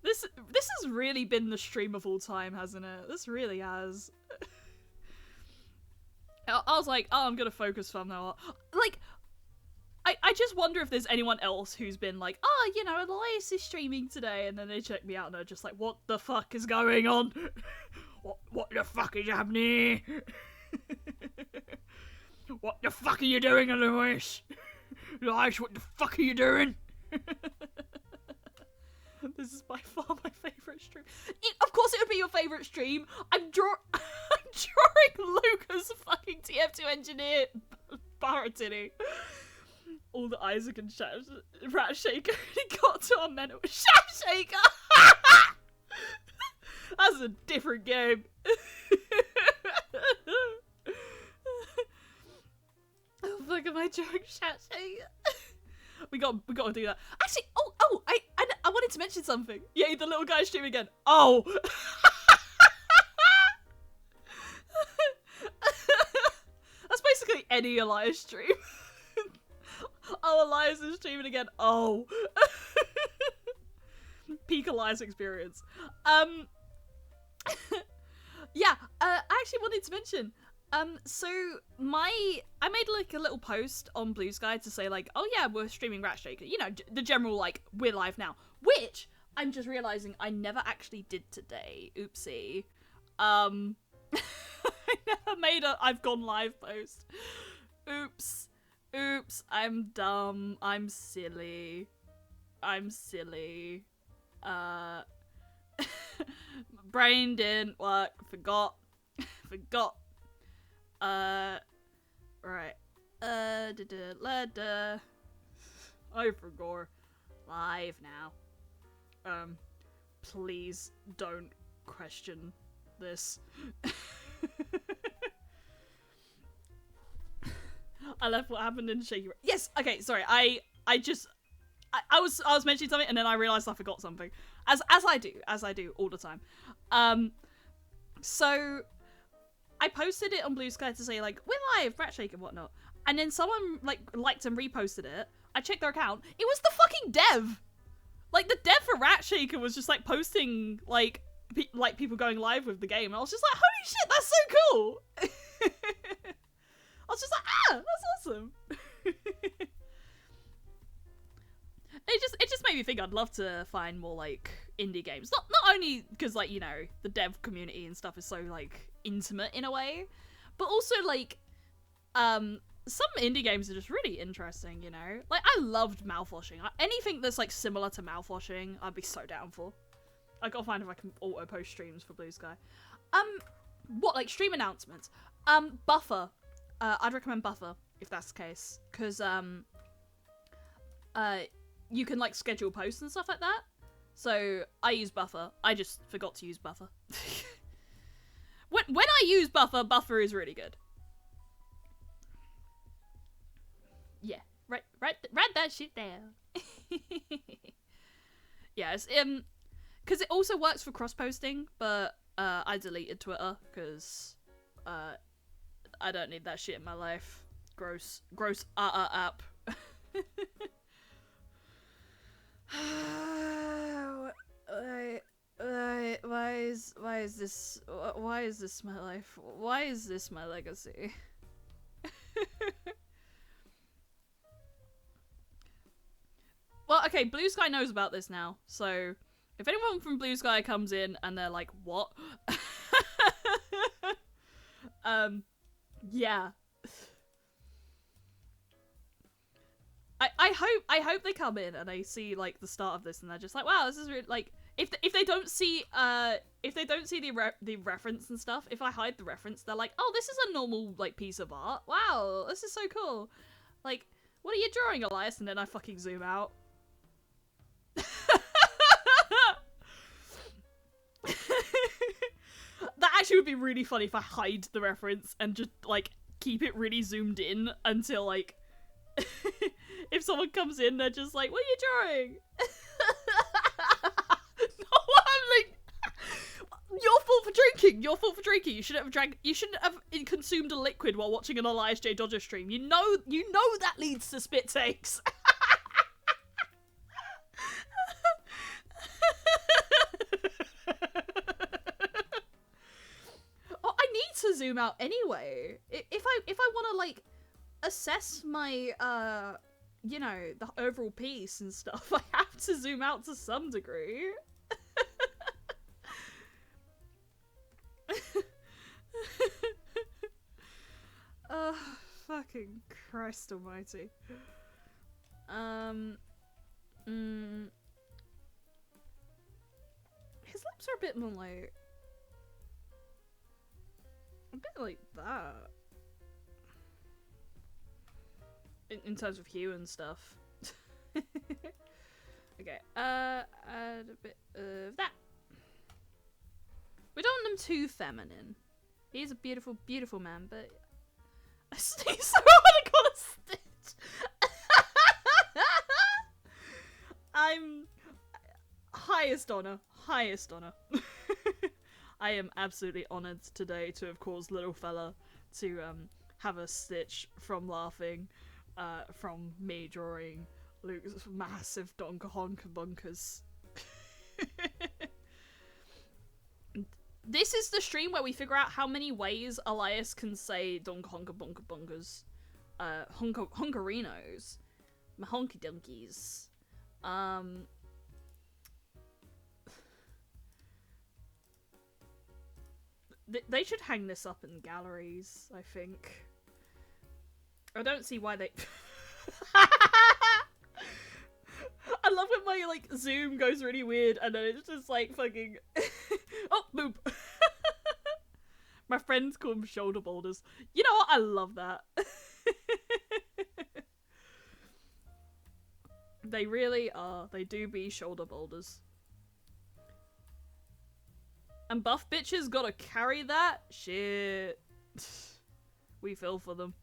This has really been the stream of all time, hasn't it? This really has. I was like, oh, I'm gonna focus from now on. Like, I just wonder if there's anyone else who's been like, oh, you know, Elias is streaming today, and then they check me out and they're just like, what the fuck is going on? What the fuck is happening? What the fuck are you doing, Elias? Elias, what the fuck are you doing? This is by far my favourite stream. Of course it would be your favourite stream. I'm drawing Luke as a fucking TF2 engineer Baratini. All the Isaac and Rat Shaker he got to our mental. Shat Shaker! That's a different game. Oh fuck, am I drawing Shat Shaker? We got to do that. Actually, I wanted to mention something. Yeah, the little guy stream again. Oh! That's basically any Elias stream. Oh, Elias is streaming again. Oh. Peak Elias experience. Yeah, I actually wanted to mention, so I made like a little post on Blue Sky to say like, oh yeah, we're streaming Rat Shaker, you know, the general like, we're live now, which I'm just realizing I never actually did today. Oopsie. I never made a I've gone live post. Oops, I'm dumb, I'm silly, brain didn't work, forgot, right, I forgot, live now, please don't question this. I left what happened in Shaky. Yes, okay, sorry, I was mentioning something and then I realised I forgot something. As I do all the time. So I posted it on Blue Sky to say like, we're live, Rat Shake and whatnot. And then someone like liked and reposted it. I checked their account. It was the fucking dev. Like the dev for Rat Shaker was just like posting like people going live with the game. And I was just like, holy shit, that's so cool. I was just like, that's awesome. It just made me think I'd love to find more like indie games. Not only because like, you know, the dev community and stuff is so like intimate in a way, but also like some indie games are just really interesting, you know? Like I loved mouthwashing. Anything that's like similar to mouthwashing, I'd be so down for. I gotta find if I can auto post streams for Blue Sky. What, like stream announcements? Buffer. I'd recommend Buffer if that's the case, because you can like schedule posts and stuff like that. So I use Buffer. I just forgot to use Buffer. when I use Buffer, Buffer is really good. Yeah, write that shit down. Yeah, it's because it also works for cross posting, but I deleted Twitter because I don't need that shit in my life. Gross app. Why is this my life? Why is this my legacy? Well, okay, Blue Sky knows about this now, so if anyone from Blue Sky comes in and they're like, what? Yeah. I hope they come in and they see like the start of this and they're just like, wow, this is really like, if they don't see the reference and stuff, if I hide the reference, they're like, oh, this is a normal like piece of art. Wow, this is so cool. Like, what are you drawing, Elias? And then I fucking zoom out. That actually would be really funny if I hide the reference and just, like, keep it really zoomed in until, like, if someone comes in, they're just like, what are you drawing? No, I'm like, your fault for drinking. Your fault for drinking. You shouldn't have drank. You shouldn't have consumed a liquid while watching an Elias J. Dodger stream. You know that leads to spit takes. Oh, I need to zoom out anyway. If I want to, like, assess my you know, the overall piece and stuff, I have to zoom out to some degree. Fucking Christ almighty. His lips are a bit more like... a bit like that. In terms of hue and stuff. Okay, add a bit of that. We don't want him too feminine. He's a beautiful, beautiful man, but I sneeze so hard I got a stitch. I'm highest honor. I am absolutely honored today to have caused little fella to have a stitch from laughing from me drawing Luke's massive Donka Honka Bunkers. This is the stream where we figure out how many ways Elias can say Donka Honka Bunka Bunkers. Hunkerinos. My honky donkeys. They should hang this up in galleries, I think. I don't see why they... I love when my, like, zoom goes really weird and then it's just, like, fucking... oh, boop! My friends call them shoulder boulders. You know what? I love that. They really are. They do be shoulder boulders. And buff bitches gotta carry that? Shit. We feel for them.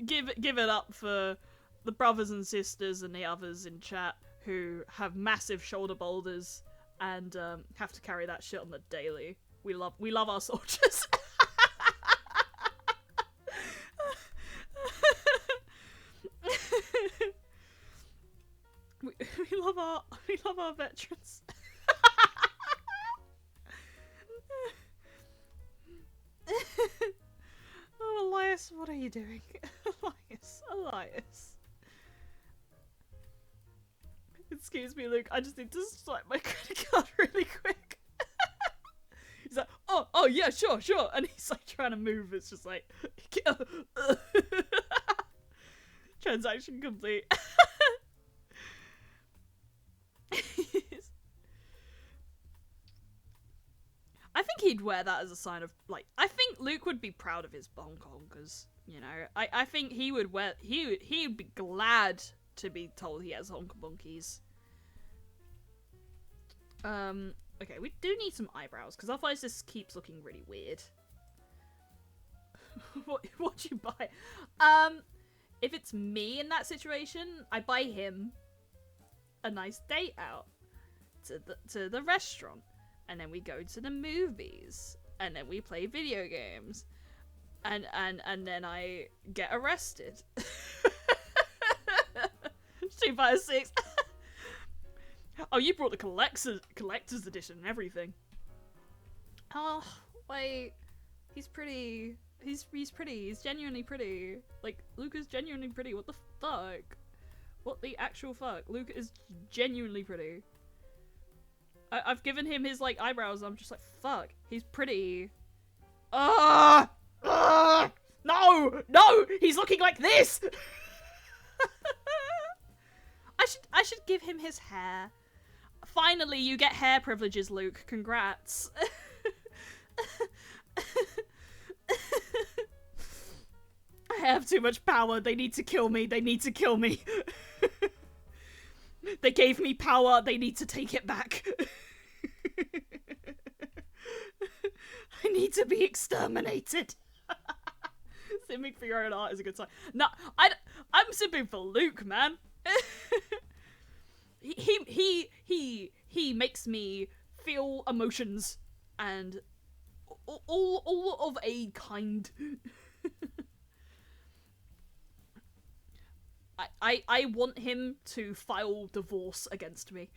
Give it up for the brothers and sisters and the others in chat who have massive shoulder boulders and have to carry that shit on the daily. We love our soldiers. we love our veterans. Oh, Elias, what are you doing? Elias. Excuse me, Luke, I just need to swipe my credit card really quick. He's like, oh yeah, sure. And he's like trying to move, it's just like... Transaction complete. I think he'd wear that as a sign of, like, I think Luke would be proud of his honkonkers, you know? I think he would wear, he'd be glad to be told he has honkabunkies. Okay, we do need some eyebrows, because otherwise this keeps looking really weird. What'd you buy? If it's me in that situation, I buy him a nice date out to the restaurant. And then we go to the movies, and then we play video games, and then I get arrested. 256. Oh, you brought the collector's edition and everything. Oh, wait, he's pretty. He's pretty. He's genuinely pretty. Like, Luke is genuinely pretty. What the fuck? What the actual fuck? Luke is genuinely pretty. I've given him his, like, eyebrows. I'm just like, fuck. He's pretty. No! He's looking like this! I should give him his hair. Finally, you get hair privileges, Luke. Congrats. I have too much power. They need to kill me. They need to kill me. They gave me power. They need to take it back. I need to be exterminated. Simping for your own art is a good sign. No, I'm simping for Luke, man. He makes me feel emotions and all of a kind. I want him to file divorce against me.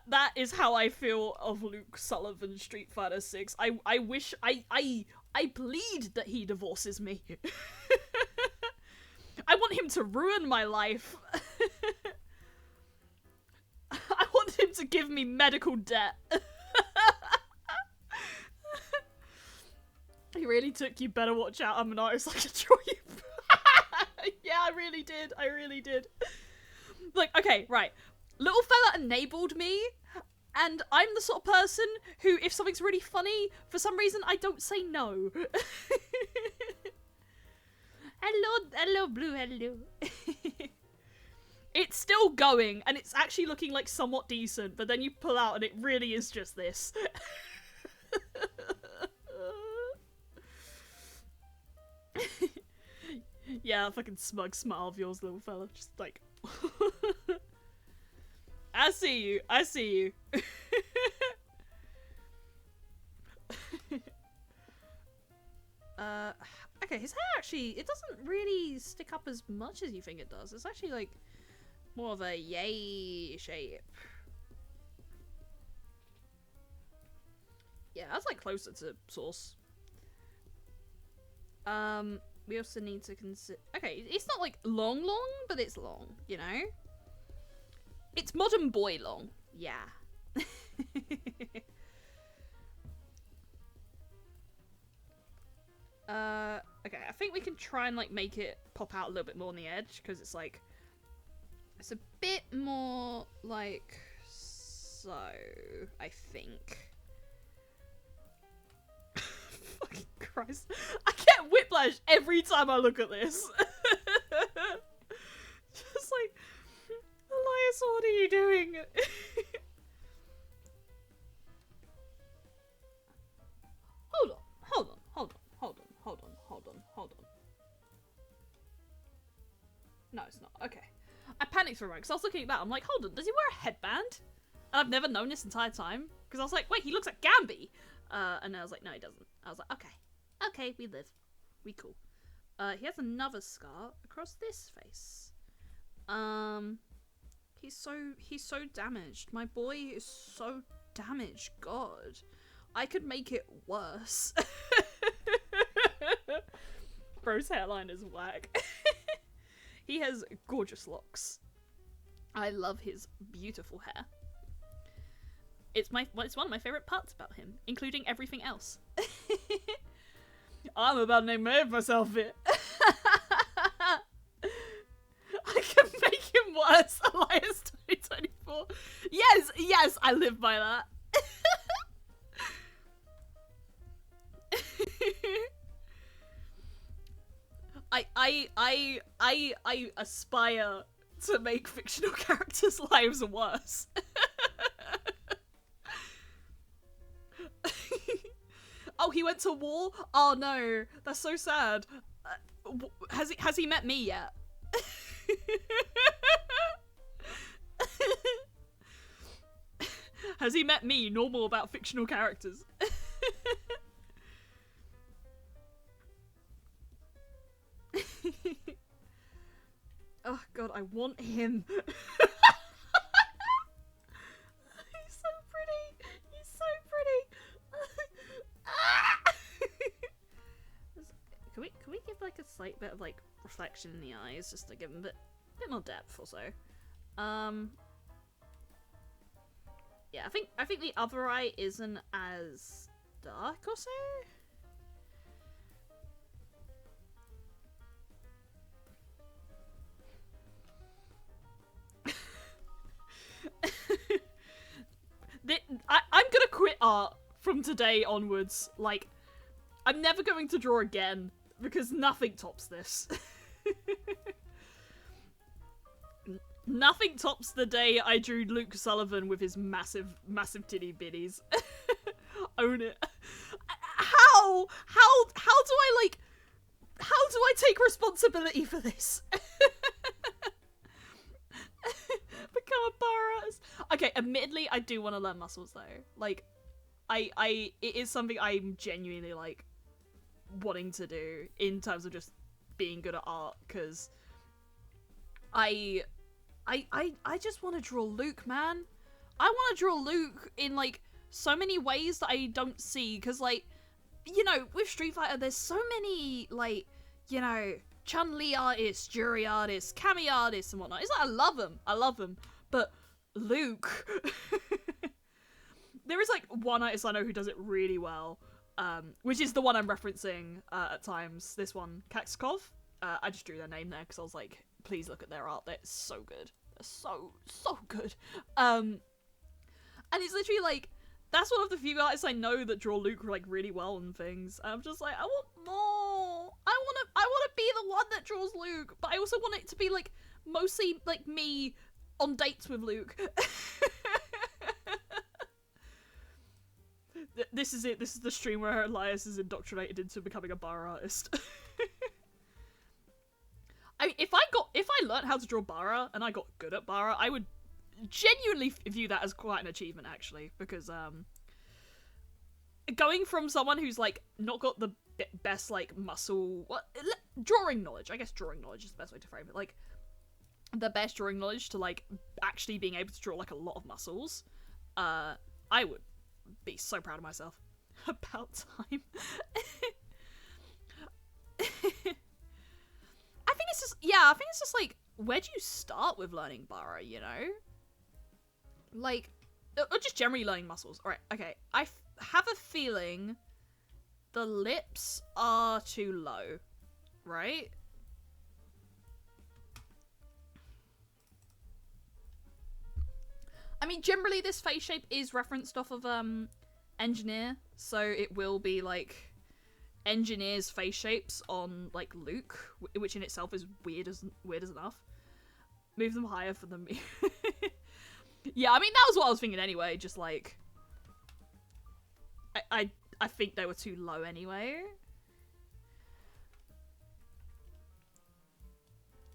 That is how I feel of Luke Sullivan Street Fighter 6. I wish I plead that he divorces me. I want him to ruin my life. I want him to give me medical debt. He really took You Better Watch Out, I'm an artist, I can draw you. Yeah, I really did. Like, okay, right. Little fella enabled me, and I'm the sort of person who, if something's really funny, for some reason, I don't say no. Hello, Blue, hello. It's still going, and it's actually looking like somewhat decent, but then you pull out and it really is just this. Yeah, fucking smug smile of yours, little fella. Just like... I see you. Okay, his hair actually, it doesn't really stick up as much as you think it does. It's actually like more of a yay shape. Yeah, that's like closer to source. We also need to consider, okay, it's not like long, but it's long, you know? It's modern boy long. Yeah. Okay, I think we can try and like make it pop out a little bit more on the edge, because it's like, it's a bit more like so, I think. Fucking Christ. I get whiplash every time I look at this. Just like, Elias, what are you doing? Hold on. No, it's not. Okay. I panicked for a moment because I was looking at that. I'm like, hold on, does he wear a headband? And I've never known this entire time. Because I was like, wait, he looks like Gambi. And I was like, no, he doesn't. I was like, okay, we live. We cool. He has another scar across this face. He's so damaged. My boy is so damaged. God. I could make it worse. Bro's hairline is whack. He has gorgeous locks. I love his beautiful hair. It's one of my favourite parts about him, including everything else. I'm about to name myself it. I can make him worse, Elias 2024. Yes, I live by that. I aspire to make fictional characters' lives worse. Oh, he went to war? Oh no, that's so sad. Has he met me yet? Has he met me, normal about fictional characters? Oh god, I want him. He's so pretty. He's so pretty. Can we give like a slight bit of like reflection in the eyes just to give him a bit more depth or so? Yeah, I think the other eye isn't as dark or so. I'm gonna quit art from today onwards. Like, I'm never going to draw again because nothing tops this. Nothing tops the day I drew Luke Sullivan with his massive titty bitties. Own it. How do I, like, how do I take responsibility for this? Become a bar artist. Okay, admittedly, I do want to learn muscles though. Like, it is something I'm genuinely, like, wanting to do in terms of just being good at art, because I just want to draw Luke, man. I want to draw Luke in, like, so many ways that I don't see, because, like, you know, with Street Fighter, there's so many, like, you know, Chun-Li artists, Jury artists, Kami artists, and whatnot. It's like, I love them, but Luke... There is, like, one artist I know who does it really well, which is the one I'm referencing at times. This one, Kakskov. I just drew their name there because I was like, please look at their art. They're so good. They're so good. And it's literally, like, that's one of the few artists I know that draw Luke, like, really well and things. And I'm just like, I want more. I want to be the one that draws Luke, but I also want it to be, like, mostly, like, me on dates with Luke. This is it. This is the stream where Elias is indoctrinated into becoming a bar artist. I mean, if I learned how to draw Bara and I got good at Bara, I would genuinely view that as quite an achievement, actually, because going from someone who's, like, not got the best, like, drawing knowledge, I guess drawing knowledge is the best way to frame it, like, the best drawing knowledge to, like, actually being able to draw, like, a lot of muscles, I would be so proud of myself. About time. I think it's just like, where do you start with learning Bara, you know? Like, or just generally learning muscles. Alright, okay. I have a feeling the lips are too low, right? I mean, generally this face shape is referenced off of, Engineer, so it will be, like, Engineer's face shapes on, like, Luke, which in itself is weird as enough. Move them higher for them. Yeah, I mean, that was what I was thinking anyway, just, like, I think they were too low anyway.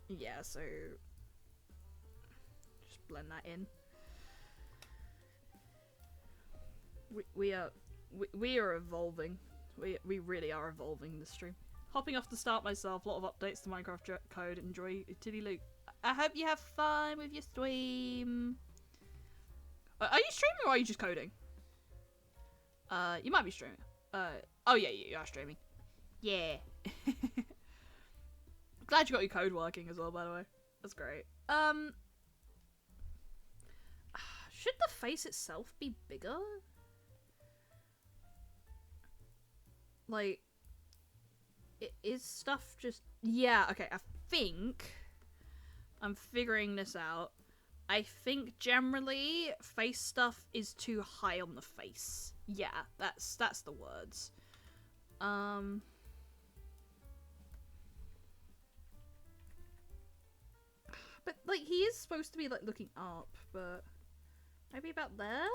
Yeah, so just blend that in. We are evolving. We really are evolving this stream. Hopping off to start myself. A lot of updates to Minecraft code. Enjoy Tiddy Luke. I hope you have fun with your stream. Are you streaming or are you just coding? You might be streaming. Oh yeah, you are streaming. Yeah. Glad you got your code working as well, by the way. That's great. Should the face itself be bigger? Like, is stuff just... Yeah, okay, I think I'm figuring this out. I think generally face stuff is too high on the face. Yeah, that's the words. But, like, he is supposed to be, like, looking up, but maybe about there?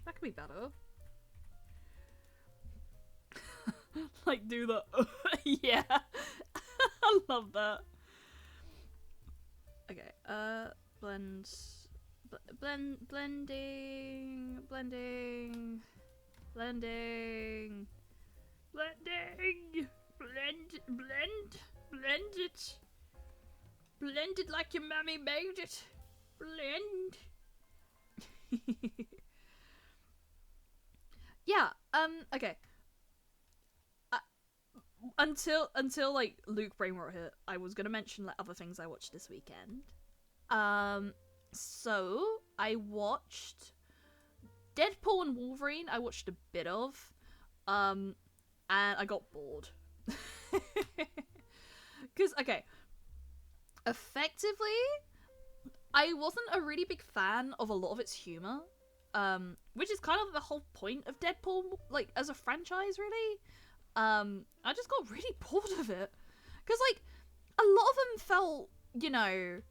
That could be better. Like, do the... Yeah. I love that. Okay, blends... blending... Blending... Blending... Blend it. Blend it like your mommy made it. Blend. Yeah, okay. Until like Luke Brainrot hit, I was gonna mention like other things I watched this weekend. So I watched Deadpool and Wolverine. I watched a bit of, and I got bored. Because okay, effectively, I wasn't a really big fan of a lot of its humor, which is kind of the whole point of Deadpool, like as a franchise, really. I just got really bored of it. Because, like, a lot of them felt, you know,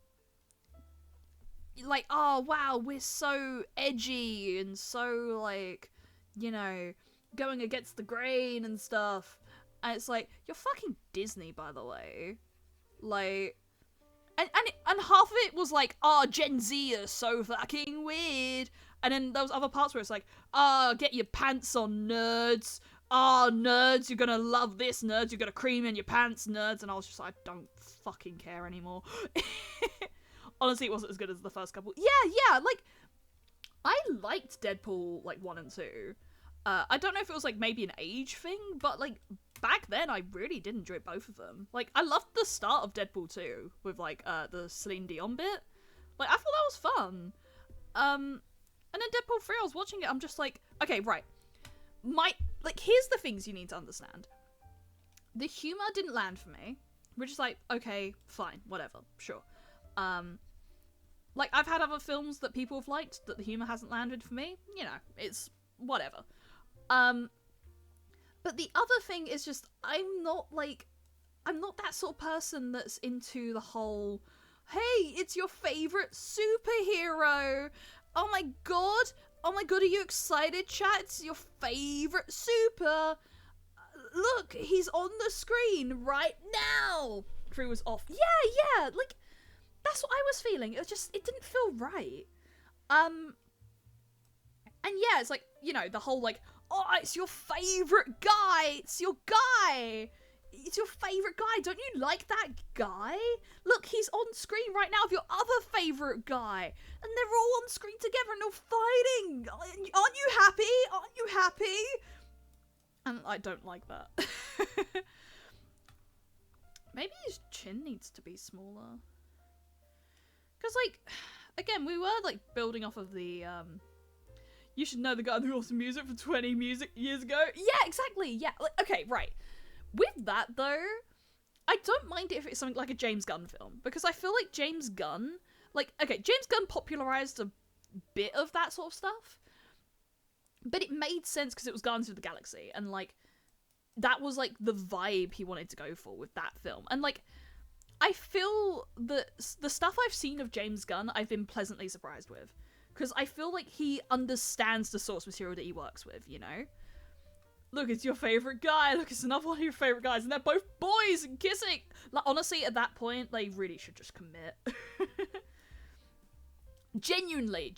like, oh wow, we're so edgy and so like, you know, going against the grain and stuff. And it's like, you're fucking Disney, by the way. Like, and half of it was like, oh, Gen Z are so fucking weird. And then there was other parts where it's like, oh, get your pants on, nerds. Oh, nerds, you're gonna love this, nerds. You're gonna cream in your pants, nerds. And I was just like, I don't fucking care anymore. Honestly, it wasn't as good as the first couple. Yeah, like, I liked Deadpool, like, 1 and 2. I don't know if it was, like, maybe an age thing, but, like, back then I really did enjoy both of them. Like, I loved the start of Deadpool 2 with, like, the Celine Dion bit. Like, I thought that was fun. And then Deadpool 3, I was watching it, I'm just like, okay, right. Like, here's the things you need to understand. The humor didn't land for me, which is like, okay, fine, whatever, sure. Like, I've had other films that people have liked that the humor hasn't landed for me. You know, it's whatever. But the other thing is just, I'm not that sort of person that's into the whole, hey, it's your favorite superhero. Oh my god, are you excited, chat? It's your favorite super. Look, he's on the screen right now. Crew was off. Yeah, like, that's what I was feeling. It didn't feel right. And yeah, it's like, you know, the whole like, oh, it's your favorite guy. It's your guy. It's your favorite guy. Don't you like that guy? Look, he's on screen right now with your other favorite guy. And they're all on screen together and they're fighting. Aren't you happy? Aren't you happy? And I don't like that. Maybe his chin needs to be smaller. Because, like, again, we were, like, building off of the, you should know the guy who awesome music for 20 years ago. Yeah, exactly, yeah. Like, okay, right. With that, though, I don't mind it if it's something like a James Gunn film. Because I feel like James Gunn, like, okay, James Gunn popularized a bit of that sort of stuff. But it made sense because it was Guardians of the Galaxy. And, like, that was, like, the vibe he wanted to go for with that film. And, like, I feel that the stuff I've seen of James Gunn, I've been pleasantly surprised with. Because I feel like he understands the source material that he works with, you know? Look, it's your favourite guy. Look, it's another one of your favourite guys. And they're both boys and kissing. Like, honestly, at that point, they really should just commit. Genuinely.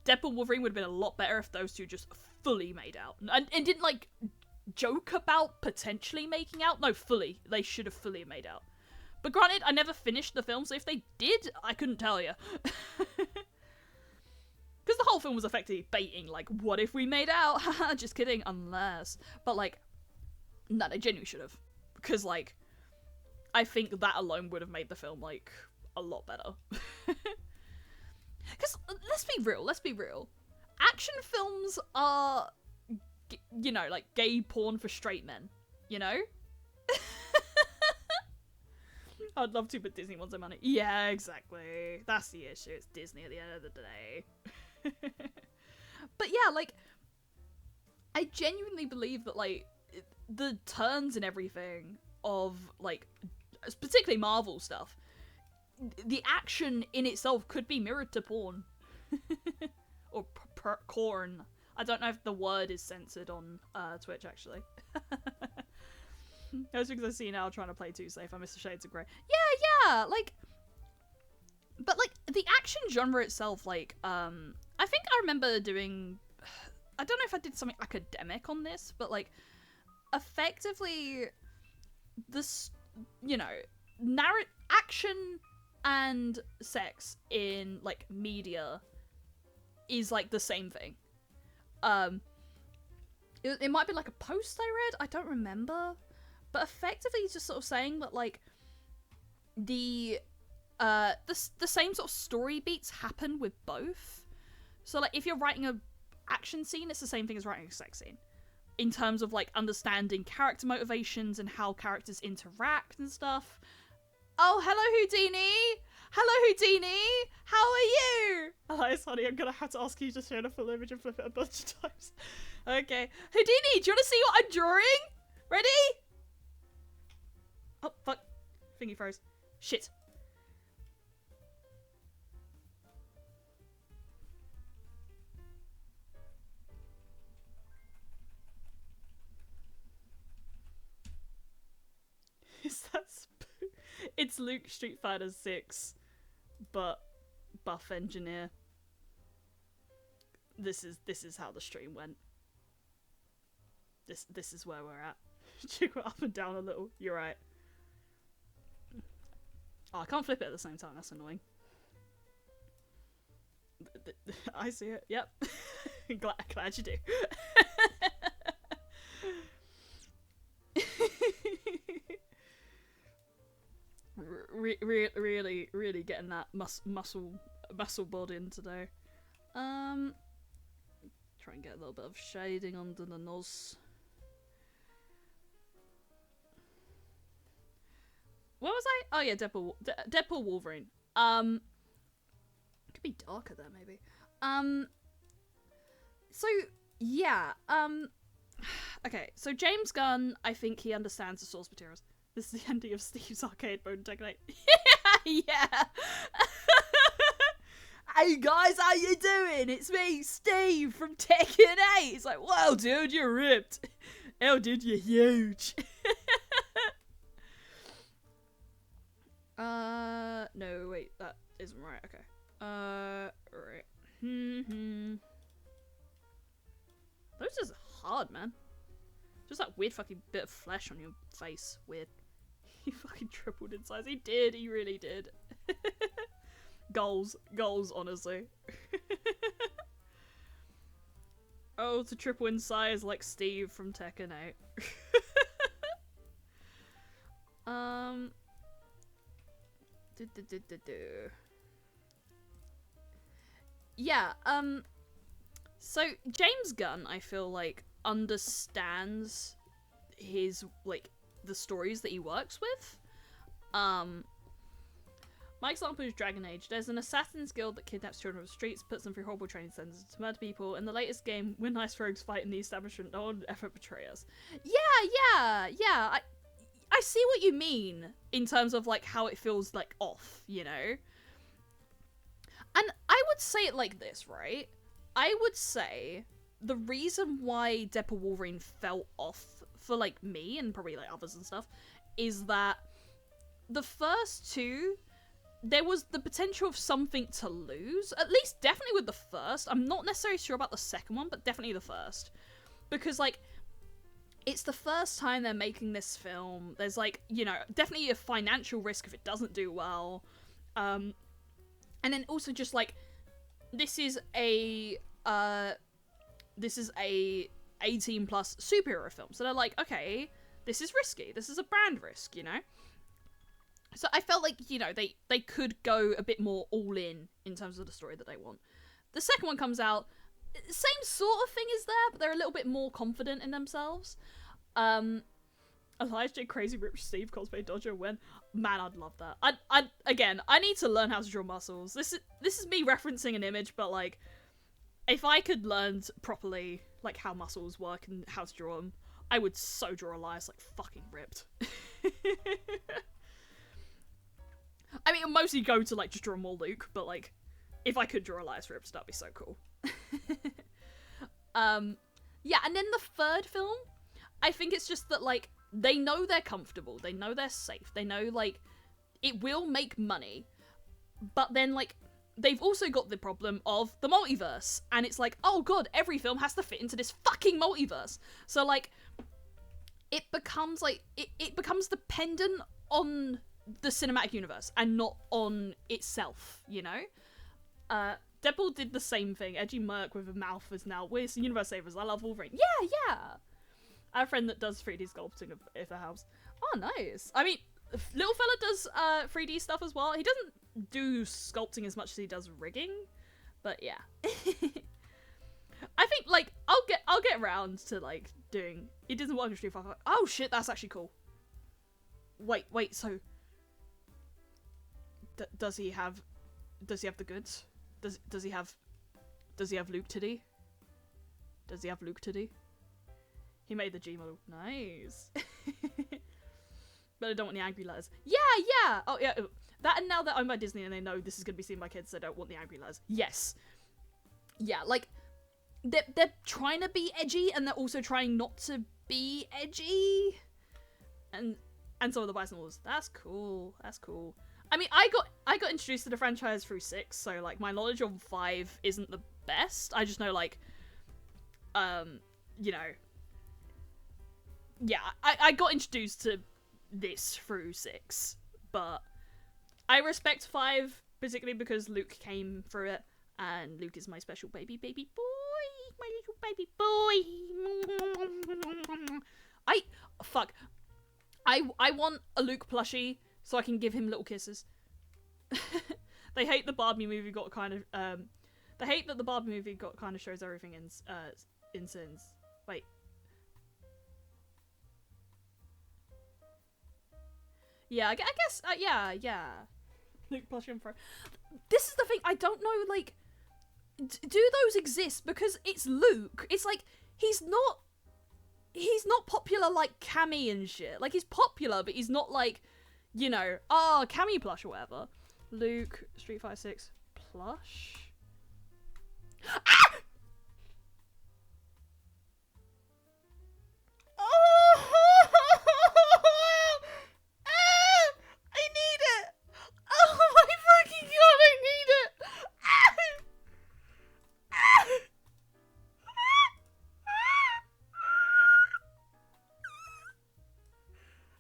Deadpool and Wolverine would have been a lot better if those two just fully made out. And didn't, like, joke about potentially making out. No, fully. They should have fully made out. But granted, I never finished the film, so if they did, I couldn't tell you. Because the whole film was effectively baiting, like, what if we made out? Haha, just kidding, unless. But, like, no, they genuinely should have. Because, like, I think that alone would have made the film, like, a lot better. Because, let's be real. Action films are, you know, like, gay porn for straight men. You know? I'd love to, but Disney wants their money. Yeah, exactly. That's the issue. It's Disney at the end of the day. But yeah, like, I genuinely believe that, like, the turns and everything of, like, particularly Marvel stuff, the action in itself could be mirrored to porn. Or corn. I don't know if the word is censored on Twitch, actually. That's because I see now trying to play too safe. I miss the shades of grey. Yeah, like, but, like, the action genre itself, like, I think I remember doing, I don't know if I did something academic on this, but, like, effectively, this, you know, action and sex in, like, media is, like, the same thing. It might be, like, a post I read, I don't remember. But effectively, he's just sort of saying that, like, the same sort of story beats happen with both. So, like, if you're writing a action scene, it's the same thing as writing a sex scene. In terms of, like, understanding character motivations and how characters interact and stuff. Oh, hello, Houdini! Hello, Houdini! How are you? Oh, it's funny, I'm gonna have to ask you to show the full image and flip it a bunch of times. Okay. Houdini, do you want to see what I'm drawing? Ready? Oh, fuck. Thingy froze. Shit. It's Luke Street Fighter 6, but buff engineer. This is how the stream went. This is where we're at. Jiggle up and down a little. You're right. Oh, I can't flip it at the same time. That's annoying. I see it. Yep. glad you do. Really getting that muscle bod in today. Try and get a little bit of shading under the nose. What was I? Oh yeah, Deadpool Wolverine. Could be darker there maybe. So yeah. Okay. So James Gunn, I think he understands the source materials. This is the ending of Steve's arcade mode in Tekken 8. Yeah. Hey guys, how you doing? It's me, Steve from Tekken 8. It's like, wow, dude, you're ripped. Hell, dude, you're huge. No, wait, that isn't right. Okay. Right. That was just hard, man. Just that weird fucking bit of flesh on your face. Weird. He fucking tripled in size. He did. He really did. Goals, honestly. Oh, to triple in size like Steve from Tekken 8. Yeah, so James Gunn, I feel like, understands his, like, the stories that he works with. My example is Dragon Age. There's an assassin's guild that kidnaps children from the streets, puts them through horrible training centers to murder people. In the latest game, we're nice rogues fighting the establishment. No one ever betray us. Yeah. I see what you mean in terms of, like, how it feels, like, off, you know? And I would say it like this, right? I would say the reason why Deadpool Wolverine fell off for, like, me and probably, like, others and stuff is that the first two, there was the potential of something to lose. At least, definitely with the first. I'm not necessarily sure about the second one, but definitely the first. Because, like, it's the first time they're making this film. There's, like, you know, definitely a financial risk if it doesn't do well. And then also just, like, this is a 18 plus superhero film. So they're like, okay, this is risky. This is a brand risk, you know? So I felt like, you know, they could go a bit more all in terms of the story that they want. The second one comes out, same sort of thing is there, but they're a little bit more confident in themselves. Elijah Crazy Rich Steve cosplay Dodger when, man, I'd love that. I need to learn how to draw muscles. This is me referencing an image, but like, if I could learn properly like how muscles work and how to draw them, I would so draw Elias like fucking ripped. I mean, I'd mostly go to like just draw more Luke, but like, if I could draw Elias ripped, that'd be so cool. Yeah, and then the third film, I think it's just that like, they know they're comfortable, they know they're safe, they know like, it will make money, but then like, they've also got the problem of the multiverse, and it's like, oh god, every film has to fit into this fucking multiverse. So like, it becomes like, it becomes dependent on the cinematic universe and not on itself, you know? Deadpool did the same thing. Edgy Merc with a mouth is now, we're universe savers, I love Wolverine. Yeah! I have a friend that does 3D sculpting if that helps. Oh, nice. I mean, little fella does 3D stuff as well. He doesn't do sculpting as much as he does rigging, but yeah. I think like I'll get around to like doing. It doesn't work in Street Fighter. Oh shit, that's actually cool. Wait. So does he have the goods? Does he have Luke Titty? Does he have Luke Titty? He made the G model. Nice. But I don't want the angry letters. Yeah. Oh, yeah. That, and now that I'm by Disney and they know this is going to be seen by kids, they don't want the angry letters. Yes. Yeah, like, they're trying to be edgy, and they're also trying not to be edgy. And and some of the biosimilars. That's cool. That's cool. I mean, I got introduced to the franchise through 6, so like my knowledge of 5 isn't the best. I just know like, you know, yeah, I got introduced to this through 6, but I respect 5 particularly because Luke came through it, and Luke is my special baby boy, my little baby boy. I want a Luke plushie so I can give him little kisses. They hate the Barbie movie got kind of they hate that the Barbie movie got kind of shows everything in sins. Wait. Yeah, I guess yeah. Luke plushie and Fro. This is the thing, I don't know, like, do those exist? Because it's Luke. It's like he's not popular like Cammy and shit. Like, he's popular, but he's not like, you know, Cammy plush or whatever. Luke Street Fighter 6 plush. Ah! Oh! I need it. Oh my fucking god, I need it.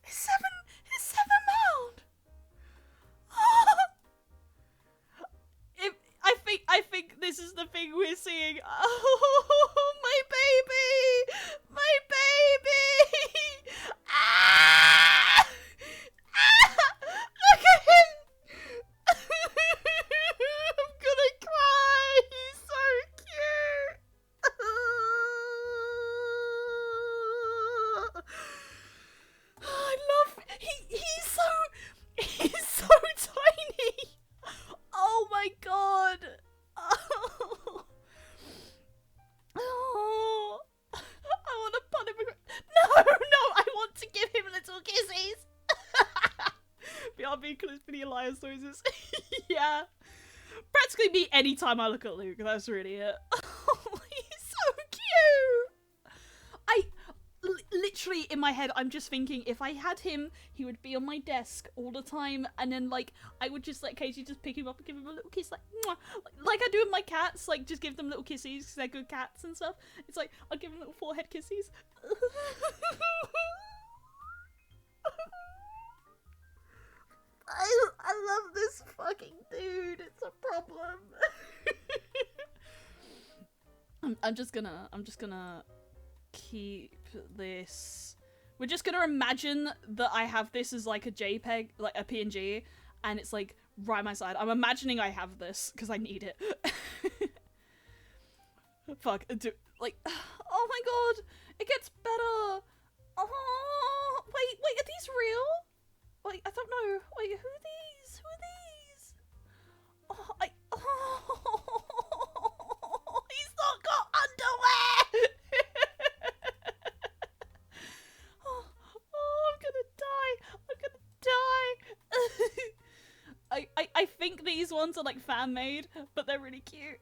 It's 7 pound. I think this is the thing we're seeing. Oh, my baby, my baby. Ah! Ah! Look at him. I'm gonna cry. He's so cute. I love. He's so tiny. Oh my god. Oh. Oh. I want to put him. No, I want to give him little kisses. BRB Crispy Alliance noises. Yeah. Practically me anytime I look at Luke. That's really it. Oh, he's so cute. Literally in my head, I'm just thinking if I had him, he would be on my desk all the time, and then like I would just like occasionally just pick him up and give him a little kiss, like mwah, like I do with my cats, like just give them little kisses because they're good cats and stuff. It's like I'll give them little forehead kisses. I love this fucking dude. It's a problem. I'm just gonna keep this. We're just gonna imagine that I have this as like a JPEG, like a PNG, and it's like right my side. I'm imagining I have this because I need it. Fuck, like, oh my god, it gets better. Oh, wait, are these real? Wait, I don't know. Wait, who are these? Oh, he's not got underwear. I'm gonna die. I think these ones are like fan made, but they're really cute.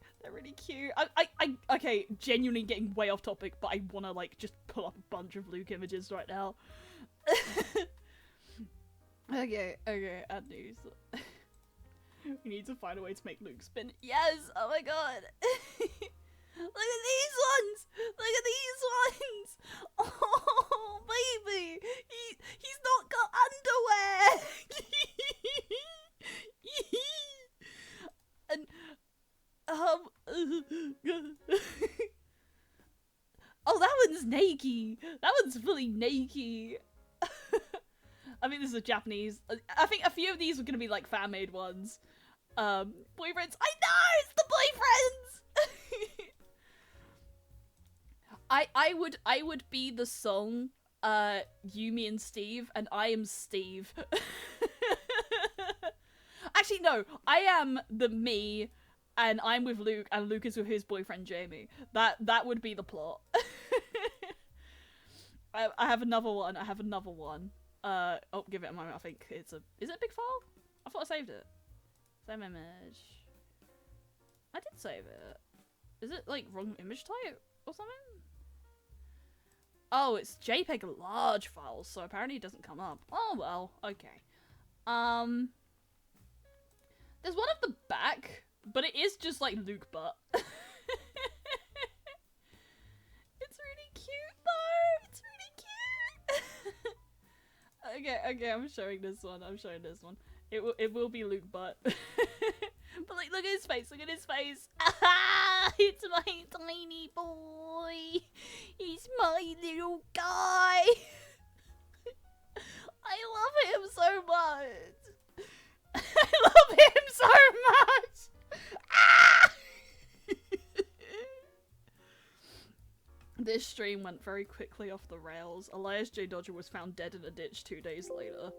Okay, genuinely getting way off topic, but I wanna like just pull up a bunch of Luke images right now. Okay, add news. We need to find a way to make Luke spin. Yes! Oh my god! Look at these ones! Oh, baby! He's not got underwear! And, oh, that one's naked! That one's fully naked! I think this is Japanese. I think a few of these are gonna be like fan-made ones. Boyfriends. I know! It's the boyfriends! I would be the song, Yumi and Steve, and I am Steve. Actually, no. I am the me, and I'm with Luke, and Luke is with his boyfriend Jamie. That would be the plot. I have another one. Oh, give it a moment. I think it's a... Is it a big file? I thought I saved it. Same image. I did save it. Is it, like, wrong image type or something? Oh, it's JPEG large files, so apparently it doesn't come up. Oh well, okay. There's one at the back, but it is just like Luke butt. It's really cute though. It's really cute. Okay, I'm showing this one. It will be Luke butt. But like, look at his face. Look at his face. It's my tiny boy. He's my little guy. I love him so much. I love him so much. This stream went very quickly off the rails. Elias J. Dodger was found dead in a ditch 2 days later.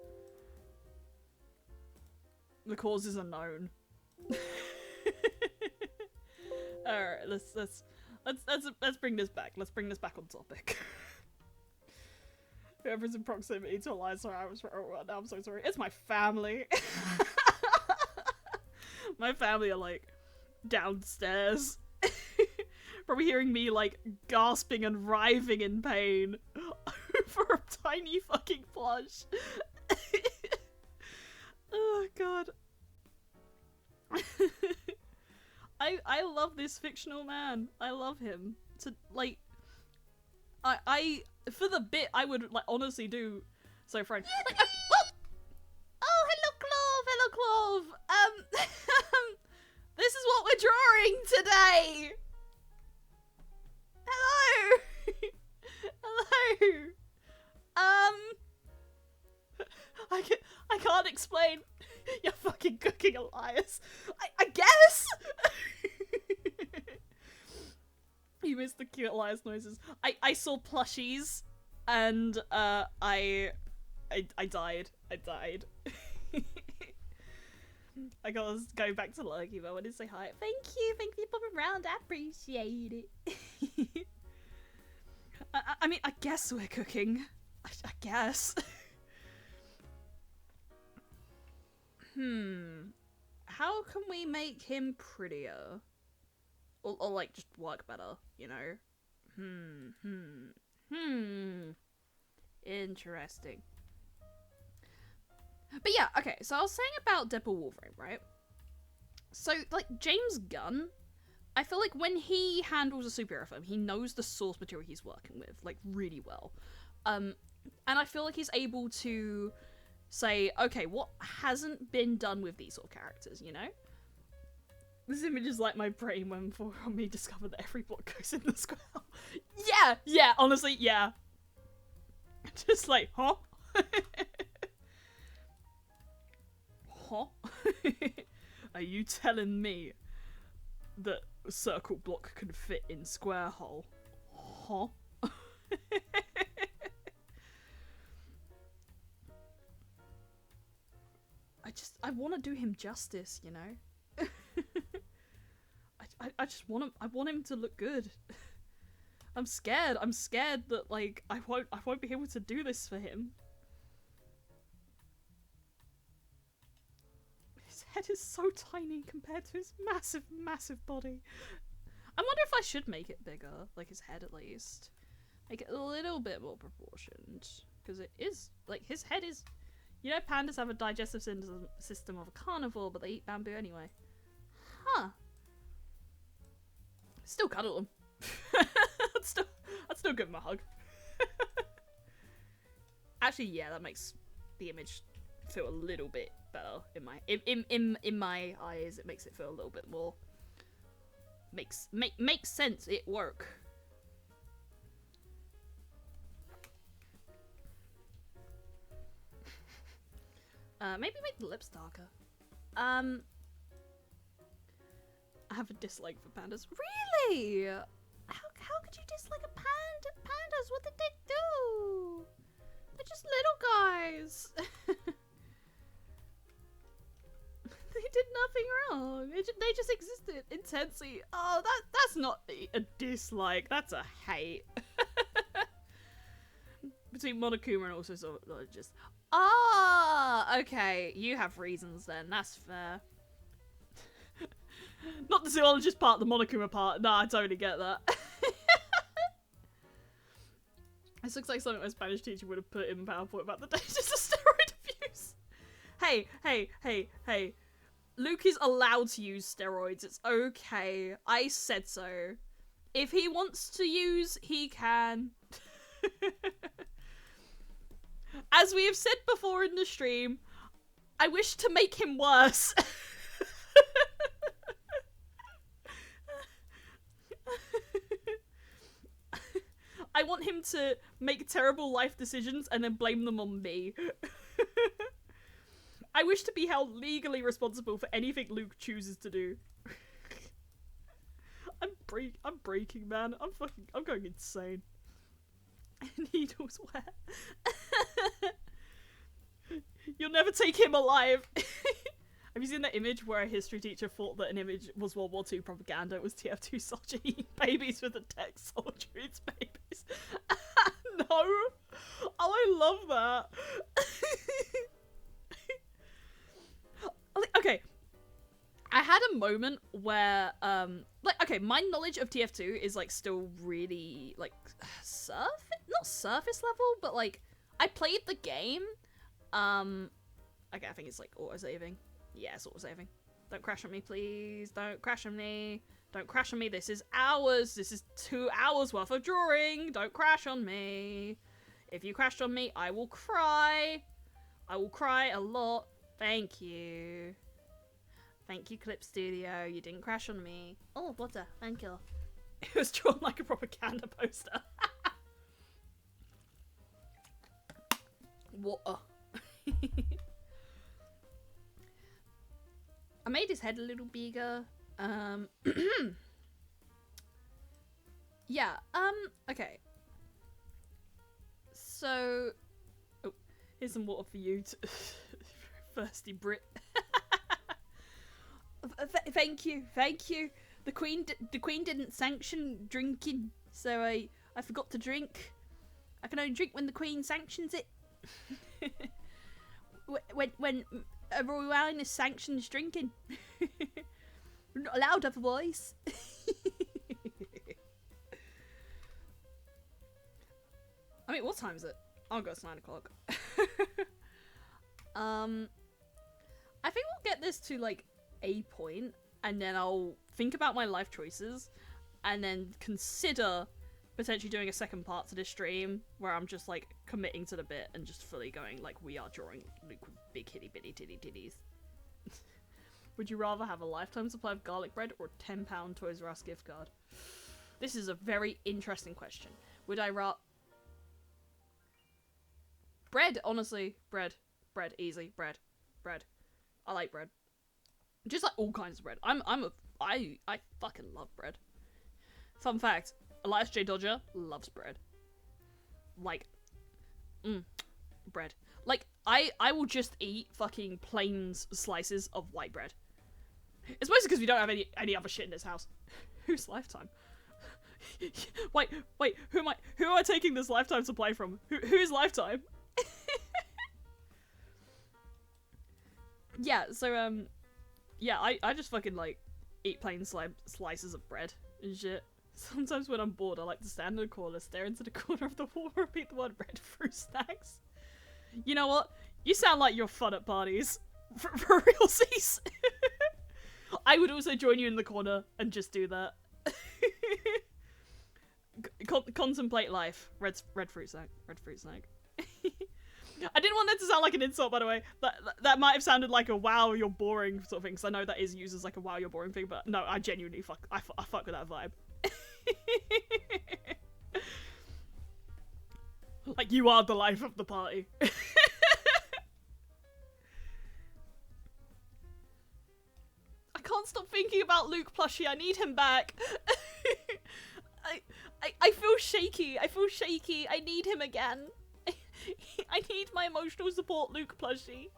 The cause is unknown. Alright, let's bring this back. Let's bring this back on topic. Whoever's in proximity to Elias, sorry, I'm so sorry. It's my family. My family are like downstairs. Probably hearing me like gasping and writhing in pain for a tiny fucking plush. Oh god. I love this fictional man. I love him. To like I for the bit I would like honestly do so friend. Like, oh hello Clove. This is what we're drawing today. Hello. Hello. I can't explain. You're fucking cooking, Elias. I guess. You missed the cute Elias noises. I saw plushies, and I died. I died. I gotta go back to Lucky, but I want to say hi. Thank you for popping around. I appreciate it. I mean, I guess we're cooking. I guess. How can we make him prettier? Or like, just work better, you know? Interesting. But yeah, okay, so I was saying about Deadpool Wolverine, right? So, like, James Gunn, I feel like when he handles a superhero film, he knows the source material he's working with, like, really well. And I feel like he's able to say, okay, what hasn't been done with these sort of characters, you know? This image is like my brain when me discovered that every block goes in the square. Yeah, honestly, yeah. Just like, huh? Huh? Are you telling me that a circle block can fit in square hole? Huh? I want to do him justice, you know? I just want him, I want him to look good. I'm scared that, like, I won't be able to do this for him. His head is so tiny compared to his massive, massive body. I wonder if I should make it bigger, like his head at least. Make it a little bit more proportioned. Because it is, like, his head is... You know, pandas have a digestive system of a carnivore, but they eat bamboo anyway. Huh. Still cuddle him. I'd still give him a hug. Actually, yeah, that makes the image feel a little bit better in my eyes. It makes it feel a little bit more makes sense. It work. Maybe make the lips darker. I have a dislike for pandas. Really? How could you dislike a pandas? What did they do? They're just little guys. They did nothing wrong. They just existed intensely. Oh, that's not a dislike. That's a hate. Between Monokuma and also zoologist. Ah, okay. You have reasons then. That's fair. Not the zoologist part, the Monokuma part. Nah, I totally get that. This looks like something my Spanish teacher would have put in PowerPoint about the dangers of steroid abuse. Hey. Luke is allowed to use steroids. It's okay. I said so. If he wants to use, he can. As we have said before in the stream, I wish to make him worse. I want him to make terrible life decisions and then blame them on me. I wish to be held legally responsible for anything Luke chooses to do. I'm breaking, man. I'm going insane. Needles wet. You'll never take him alive. Have you seen that image where a history teacher thought that an image was World War II propaganda? It was TF2 soldier eating babies with a text, soldier eats babies. No. Oh, I love that. Okay. I had a moment where, like, okay, my knowledge of TF2 is, like, still really, like, not surface level, but, like, I played the game. Okay, I think it's, like, auto-saving. Yeah, it's auto-saving. Don't crash on me, please. Don't crash on me. Don't crash on me. This is hours. This is 2 hours worth of drawing. Don't crash on me. If you crashed on me, I will cry. I will cry a lot. Thank you. Thank you, Clip Studio. You didn't crash on me. Oh, water. Thank you. It was drawn like a propaganda poster. Water. I made his head a little bigger. Yeah, okay. So, oh, here's some water for you, thirsty Brit. Thank you. The Queen didn't sanction drinking, so I forgot to drink. I can only drink when the Queen sanctions it. when a Royal Highness sanctions drinking. We're not allowed otherwise. I mean, what time is it? Oh god, it's 9 o'clock. I think we'll get this to, like, a point, and then I'll think about my life choices, and then consider potentially doing a second part to this stream, where I'm just, like, committing to the bit and just fully going, like, we are drawing Luke with big hitty bitty titty titties. Would you rather have a lifetime supply of garlic bread or a £10 Toys R Us gift card? This is a very interesting question. Would I rather... Bread, honestly. Bread. Bread, easy. Bread. I like bread. Just like all kinds of bread. I fucking love bread. Fun fact, Elias J. Dodger loves bread. Like, bread. Like, I will just eat fucking plain slices of white bread. It's mostly because we don't have any other shit in this house. Whose lifetime? wait, who am I taking this lifetime supply from? Whose lifetime? Yeah, so, yeah, I just fucking, like, eat plain slices of bread and shit. Sometimes when I'm bored, I like to stand in a corner, stare into the corner of the wall, and repeat the word breadfruit snacks. You know what? You sound like you're fun at parties. For realsies. I would also join you in the corner and just do that. Contemplate life. Red fruit snack. Red fruit snack. I didn't want that to sound like an insult, by the way. That might have sounded like a wow, you're boring sort of thing, because I know that is used as like a wow, you're boring thing, but no, I genuinely fuck with that vibe. Like, you are the life of the party. I can't stop thinking about Luke plushie. I need him back. I feel shaky. I need him again. I need my emotional support Luke plushie.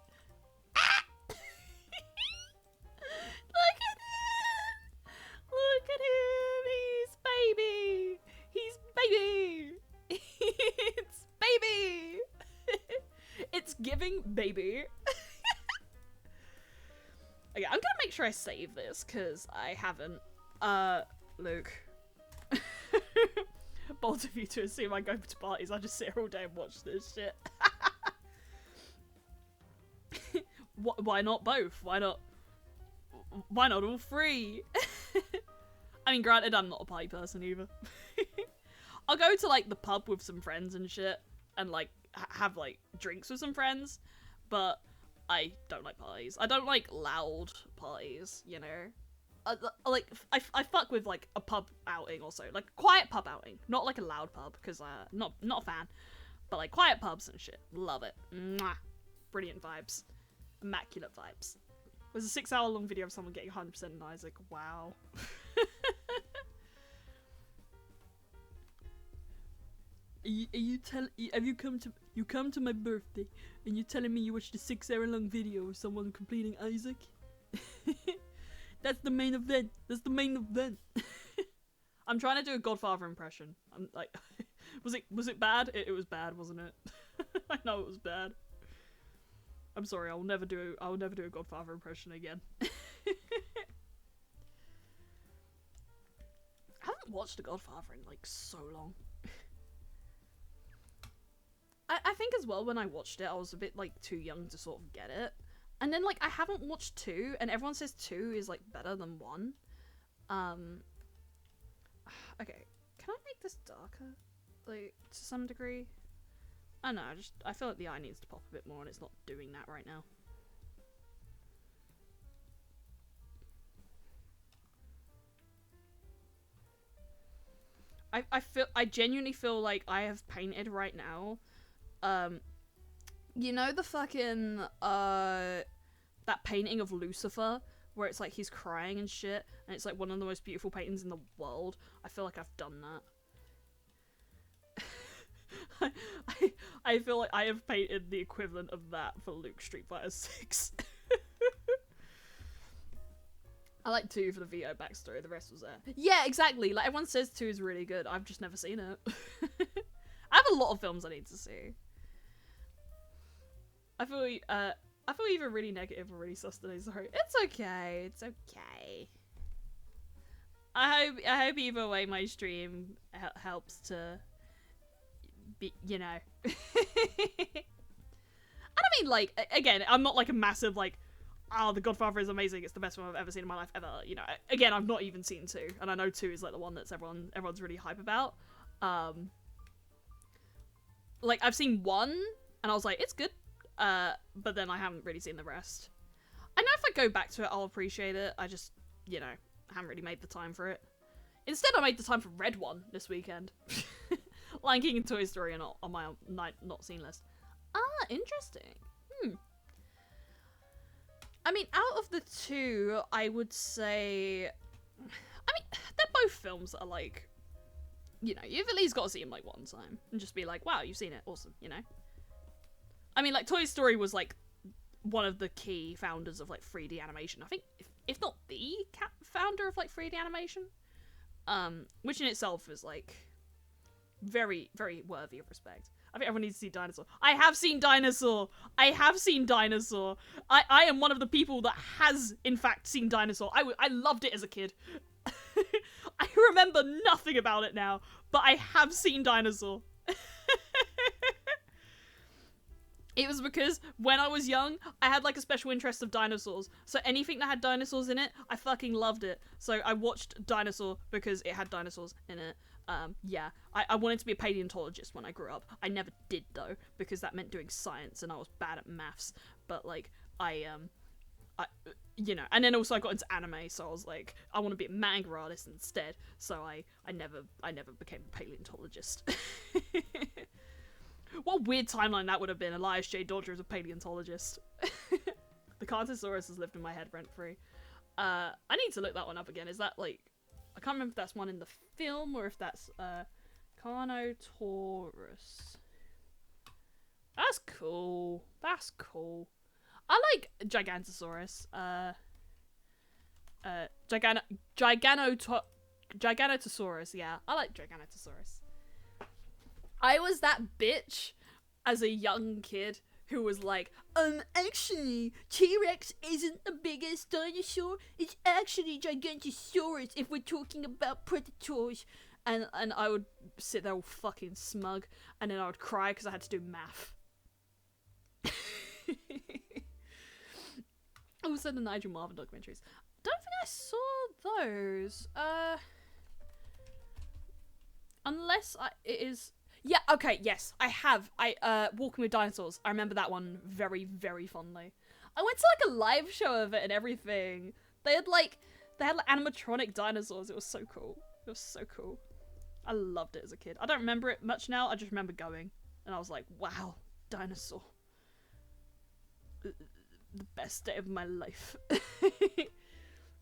Look at him. He's baby. It's baby. It's giving baby. Okay, I'm gonna make sure I save this because I haven't. Luke. bold of you to assume I go to parties. I just sit here all day and watch this shit. Why not both? Why not all three? I mean, granted, I'm not a party person either. I'll go to, like, the pub with some friends and shit, and, like, have, like, drinks with some friends, but I don't like parties. I don't like loud parties, you know? I fuck with, like, a pub outing also. Like, quiet pub outing. Not, like, a loud pub, because, not a fan. But, like, quiet pubs and shit. Love it. Mwah. Brilliant vibes. Immaculate vibes. It was a 6-hour-long video of someone getting 100% in Isaac. Wow. Have you come to my birthday and you're telling me you watched a 6-hour-long video of someone completing Isaac? That's the main event. That's the main event. I'm trying to do a Godfather impression. I'm like, was it bad? It was bad, wasn't it? I know it was bad. I'm sorry. I will never do a Godfather impression again. I haven't watched a Godfather in like so long. I think as well when I watched it, I was a bit like too young to sort of get it. And then like I haven't watched 2, and everyone says 2 is like better than 1. Okay, can I make this darker? Like, to some degree? I don't know, I feel like the eye needs to pop a bit more and it's not doing that right now. I genuinely feel like I have painted right now, you know the fucking, that painting of Lucifer, where it's like he's crying and shit, and it's like one of the most beautiful paintings in the world? I feel like I've done that. I feel like I have painted the equivalent of that for Luke Street Fighter 6. I like 2 for the VO backstory, the rest was there. Yeah, exactly, like everyone says 2 is really good, I've just never seen it. I have a lot of films I need to see. I feel either really negative or really sus today, sorry. It's okay, it's okay. I hope either way my stream helps to be, you know. And I mean, like, again, I'm not like a massive, like, oh, The Godfather is amazing, it's the best one I've ever seen in my life, ever, you know. Again, I've not even seen 2, and I know 2 is, like, the one that's everyone's really hype about. Like, I've seen 1, and I was like, it's good, but then I haven't really seen the rest. I know if I go back to it, I'll appreciate it, I just, you know, haven't really made the time for it. Instead, I made the time for Red One this weekend. Lion King and Toy Story are not on my not seen list. Ah, interesting. I mean, out of the 2, I would say... I mean, they're both films that are like... You know, you've at least got to see them like one time. And just be like, wow, you've seen it. Awesome, you know? I mean, like, Toy Story was like one of the key founders of like 3D animation. I think, if not the founder of like 3D animation. Which in itself is like very, very worthy of respect. I think everyone needs to see Dinosaur. I have seen Dinosaur! I have seen Dinosaur! I am one of the people that has, in fact, seen Dinosaur. I loved it as a kid. I remember nothing about it now, but I have seen Dinosaur. It was because when I was young, I had like a special interest of dinosaurs. So anything that had dinosaurs in it, I fucking loved it. So I watched Dinosaur because it had dinosaurs in it. Yeah, I wanted to be a paleontologist when I grew up. I never did though, because that meant doing science and I was bad at maths. But like, you know, and then also I got into anime, so I was like, I want to be a manga artist instead. So I never became a paleontologist. What a weird timeline that would have been. Elias J. Dodger as a paleontologist. The Carnosaurus has lived in my head rent free. I need to look that one up again. Is that like, I can't remember if that's one in the film or if that's Carnotaurus. That's cool. That's cool. I like Gigantosaurus. Giganotosaurus, yeah. I like Giganotosaurus. I was that bitch as a young kid who was like, actually, T-Rex isn't the biggest dinosaur. It's actually Gigantosaurus if we're talking about predators. and I would sit there all fucking smug, and then I would cry because I had to do math. Also, the Nigel Marven documentaries. Don't think I saw those. Unless it is. Yeah. Okay. Yes, I have. Walking with Dinosaurs. I remember that one very, very fondly. I went to like a live show of it and everything. They had like animatronic dinosaurs. It was so cool. It was so cool. I loved it as a kid. I don't remember it much now. I just remember going, and I was like, wow, dinosaur. The best day of my life.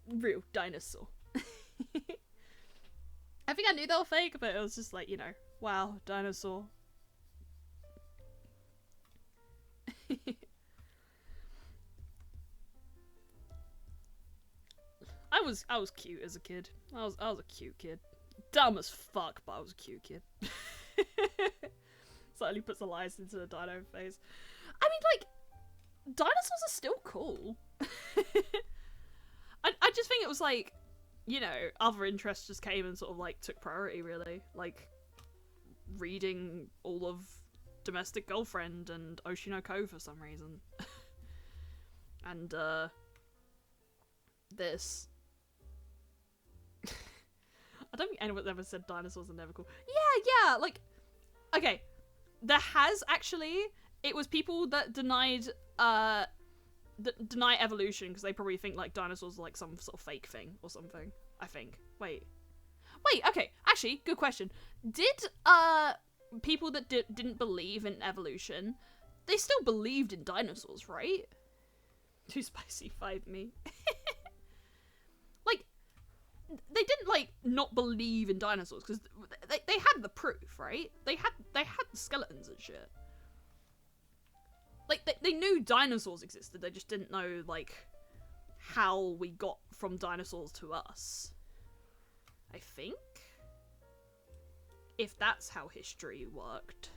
Real dinosaur. I think I knew they were fake, but it was just like, you know, wow, dinosaur. I was cute as a kid. I was a cute kid. Dumb as fuck, but I was a cute kid. Slightly puts the lies into the dino phase. I mean, like, dinosaurs are still cool. I just think it was like, you know, other interests just came and sort of like took priority, really. Like reading all of Domestic Girlfriend and Oshinoko for some reason. And this. I don't think anyone's ever said dinosaurs are never cool. Yeah, like, okay, there has actually. It was people that denied deny evolution because they probably think like dinosaurs are like some sort of fake thing or something. I think. Wait, okay, actually, good question. Did people that didn't believe in evolution, they still believed in dinosaurs, right? Too spicy, 5 me. Like, they didn't like not believe in dinosaurs because they had the proof, right? They had the skeletons and shit. Like, they knew dinosaurs existed, they just didn't know, like, how we got from dinosaurs to us. I think? If that's how history worked.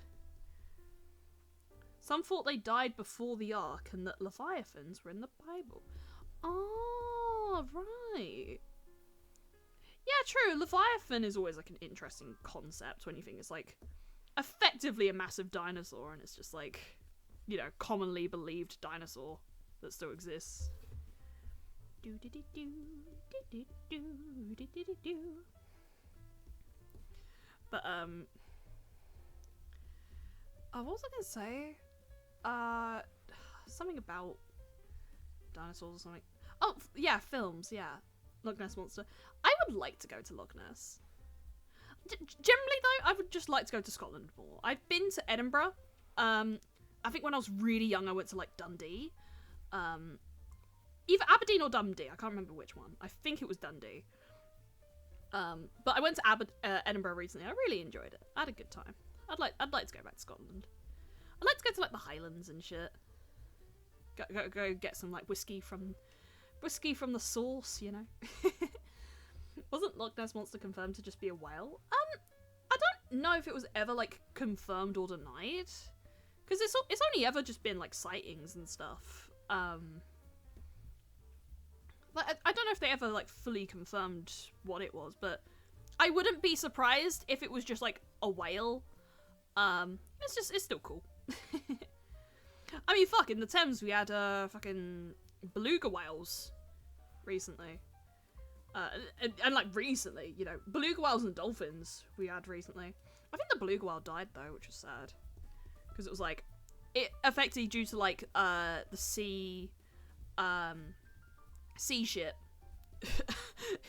Some thought they died before the Ark and that Leviathans were in the Bible. Oh, right. Yeah, true. Leviathan is always, like, an interesting concept when you think it's, like, effectively a massive dinosaur and it's just, like, you know, commonly believed dinosaur that still exists. But, what was I gonna say? Something about dinosaurs or something. Oh, yeah, films, yeah. Loch Ness Monster. I would like to go to Loch Ness. Generally, though, I would just like to go to Scotland more. I've been to Edinburgh. I think when I was really young, I went to, like, Dundee. Either Aberdeen or Dundee. I can't remember which one. I think it was Dundee. But I went to Edinburgh recently. I really enjoyed it. I had a good time. I'd like to go back to Scotland. I'd like to go to, like, the Highlands and shit. Go get some, like, whiskey from the source, you know. Wasn't Loch Ness Monster confirmed to just be a whale? I don't know if it was ever, like, confirmed or denied. Because it's only ever just been, like, sightings and stuff. Like, I don't know if they ever, like, fully confirmed what it was, but I wouldn't be surprised if it was just, like, a whale. It's still cool. I mean, fuck, in the Thames we had, fucking beluga whales recently. And like, recently, you know, beluga whales and dolphins we had recently. I think the beluga whale died, though, which was sad. Because it was, like, it effectively due to, like, the sea shit.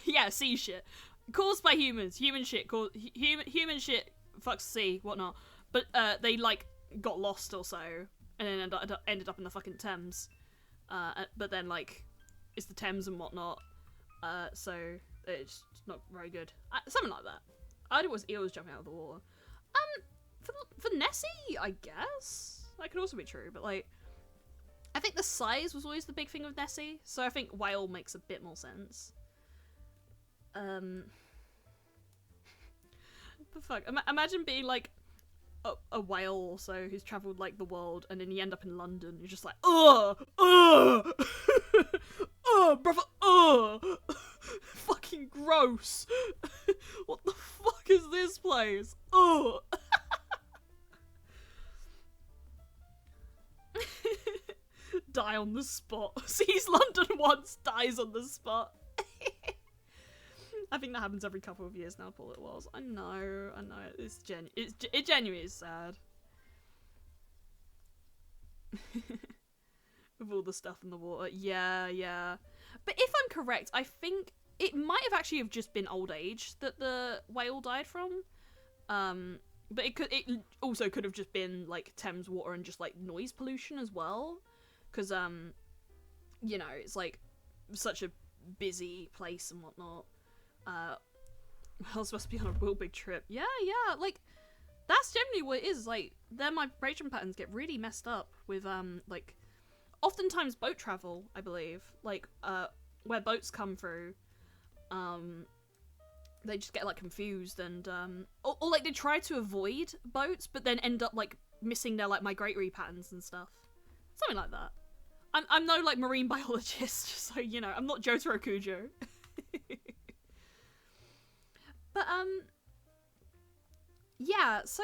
Yeah, sea shit. Caused by humans. Human shit. Human shit fucks sea, whatnot. But, they, like, got lost or so. And then ended up in the fucking Thames. But then, like, it's the Thames and whatnot. So, it's not very good. Something like that. I heard it was eels jumping out of the water. For Nessie, I guess? That could also be true, but, like, I think the size was always the big thing with Nessie, so I think whale makes a bit more sense. But fuck, imagine being, like, a whale or so who's travelled, like, the world, and then you end up in London, you're just like, brother, fucking gross. What the fuck is eyes. Oh. Die on the spot. Sees London once, dies on the spot. I think that happens every couple of years now, Paul. It was. I know. It genuinely is sad. With all the stuff in the water. Yeah. But if I'm correct, I think it might have actually have just been old age that the whale died from. But it also could have just been like Thames water and just like noise pollution as well. Because, you know, it's like such a busy place and whatnot. I was supposed to be on a real big trip. Yeah, like, that's generally what it is. Like, their migration patterns get really messed up with, like, oftentimes boat travel, I believe. Like, where boats come through, they just get, like, confused and, or like, they try to avoid boats, but then end up, like, missing their, like, migratory patterns and stuff. Something like that. I'm no, like, marine biologist, so, you know, I'm not Jotaro Kujo. But, yeah, so,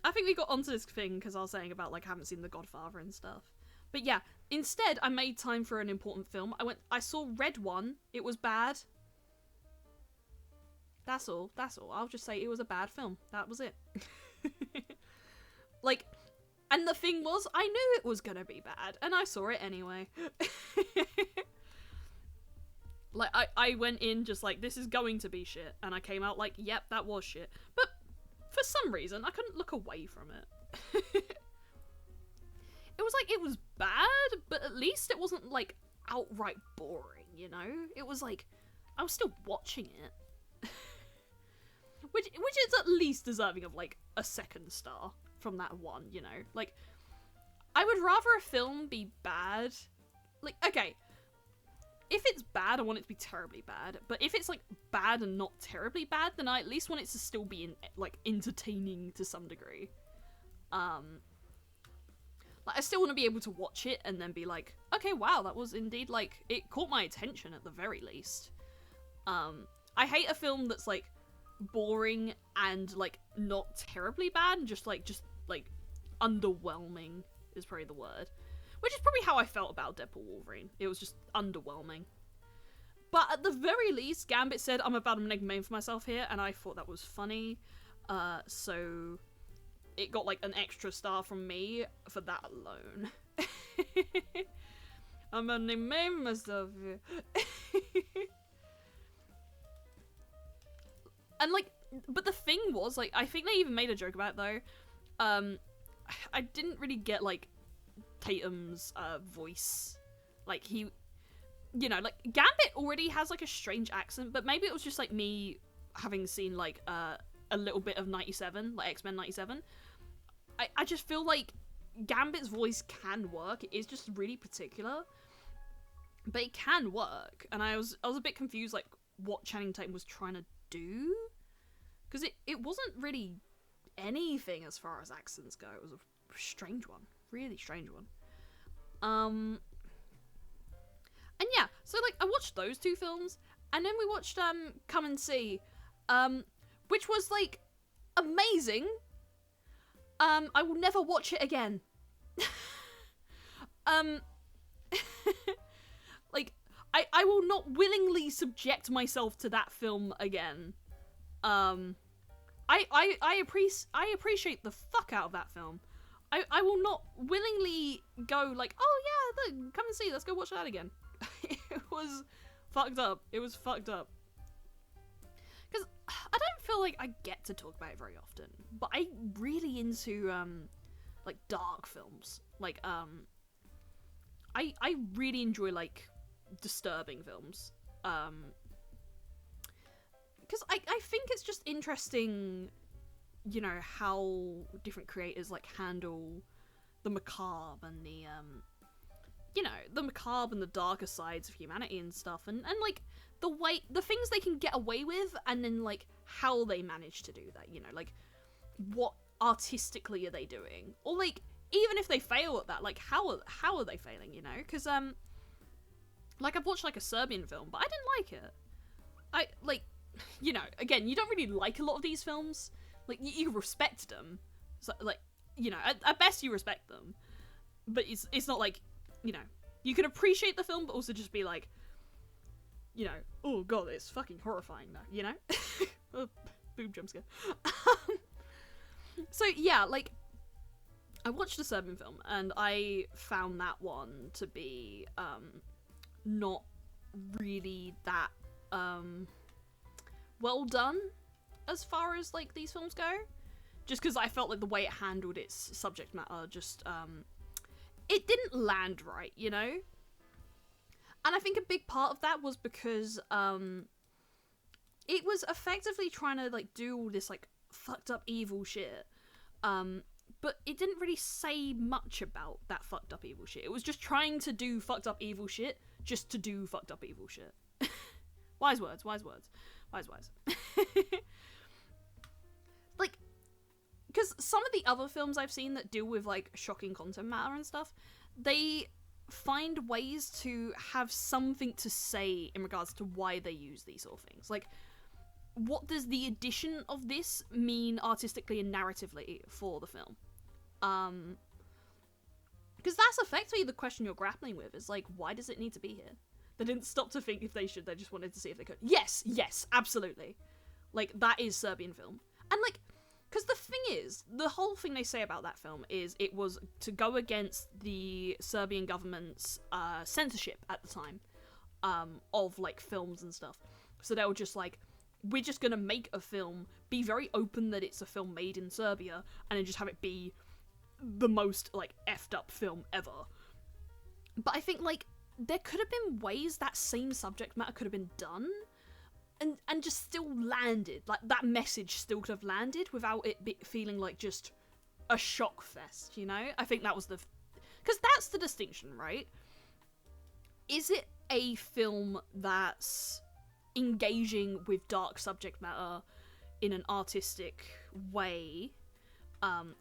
I think we got onto this thing because I was saying about, like, I haven't seen The Godfather and stuff. But yeah, instead, I made time for an important film. I saw Red One. It was bad. That's all. I'll just say it was a bad film. That was it. Like, and the thing was, I knew it was gonna be bad, and I saw it anyway. Like, I went in just like, this is going to be shit, and I came out like, yep, that was shit. But for some reason, I couldn't look away from it. It was like, it was bad, but at least it wasn't like outright boring, you know? It was like, I was still watching it. Which is at least deserving of like a 2 star from that one, you know? Like, I would rather a film be bad. Like, okay, if it's bad, I want it to be terribly bad. But if it's like bad and not terribly bad, then I at least want it to still be like entertaining to some degree. Like, I still want to be able to watch it and then be like, okay, wow, that was indeed like, it caught my attention at the very least. I hate a film that's like boring and like not terribly bad and just like underwhelming is probably the word. Which is probably how I felt about Deadpool Wolverine. It was just underwhelming. But at the very least, Gambit said, I'm about to make a name for myself here, and I thought that was funny. So it got like an extra star from me for that alone. I'm about to name myself here. And like, but the thing was, like, I think they even made a joke about it though. I didn't really get like Tatum's voice. Like, he, you know, like Gambit already has like a strange accent, but maybe it was just like me having seen like a little bit of 97, like X-Men 97. I just feel like Gambit's voice can work. It is just really particular, but it can work. And I was a bit confused like what Channing Tatum was trying to do, because it wasn't really anything as far as accents go. It was a strange one, really strange one. And yeah, so like I watched those 2 films, and then we watched Come and See, which was like amazing. I will never watch it again. Like, I will not willingly subject myself to that film again. I appreciate the fuck out of that film. I will not willingly go like, oh yeah, look, Come and See, let's go watch that again. It was fucked up. It was fucked up. Because I don't feel like I get to talk about it very often, but I'm really into, like, dark films. Like, I really enjoy, like, disturbing films. Because I think it's just interesting, you know, how different creators, like, handle the macabre and the, you know, the macabre and the darker sides of humanity and stuff, and like, the things they can get away with, and then, like, how they manage to do that, you know, like, what artistically are they doing? Or, like, even if they fail at that, like, how are they failing, you know? Because, like, I've watched, like, a Serbian film, but I didn't like it. Like, you know, again, you don't really like a lot of these films. Like, you respect them. So, like, you know, at best you respect them. But it's not like, you know, you can appreciate the film, but also just be like, you know, oh god, it's fucking horrifying now, you know? Oh, boob jump scare. So, yeah, like, I watched a Serbian film, and I found that one to be, not really that, well done, as far as, like, these films go. Just because I felt like the way it handled its subject matter just, it didn't land right, you know? And I think a big part of that was because, it was effectively trying to, like, do all this, like, fucked up evil shit. But it didn't really say much about that fucked up evil shit. It was just trying to do fucked up evil shit just to do fucked up evil shit. Wise words, wise words. Wise. Like, because some of the other films I've seen that deal with, like, shocking content matter and stuff, they find ways to have something to say in regards to why they use these sort of things. Like, what does the addition of this mean artistically and narratively for the film? Because that's effectively the question you're grappling with, is like, why does it need to be here? They didn't stop to think if they should, they just wanted to see if they could. Yes, absolutely. Like, that is Serbian film. And, like, because the thing is, the whole thing they say about that film is it was to go against the Serbian government's censorship at the time of, like, films and stuff. So they were just like, we're just gonna make a film, be very open that it's a film made in Serbia, and then just have it be the most, like, effed up film ever. But I think, like, there could have been ways that same subject matter could have been done, and just still landed. Like, that message still could have landed without it feeling like just a shock fest, you know? I think that was because that's the distinction, right? Is it a film that's engaging with dark subject matter in an artistic way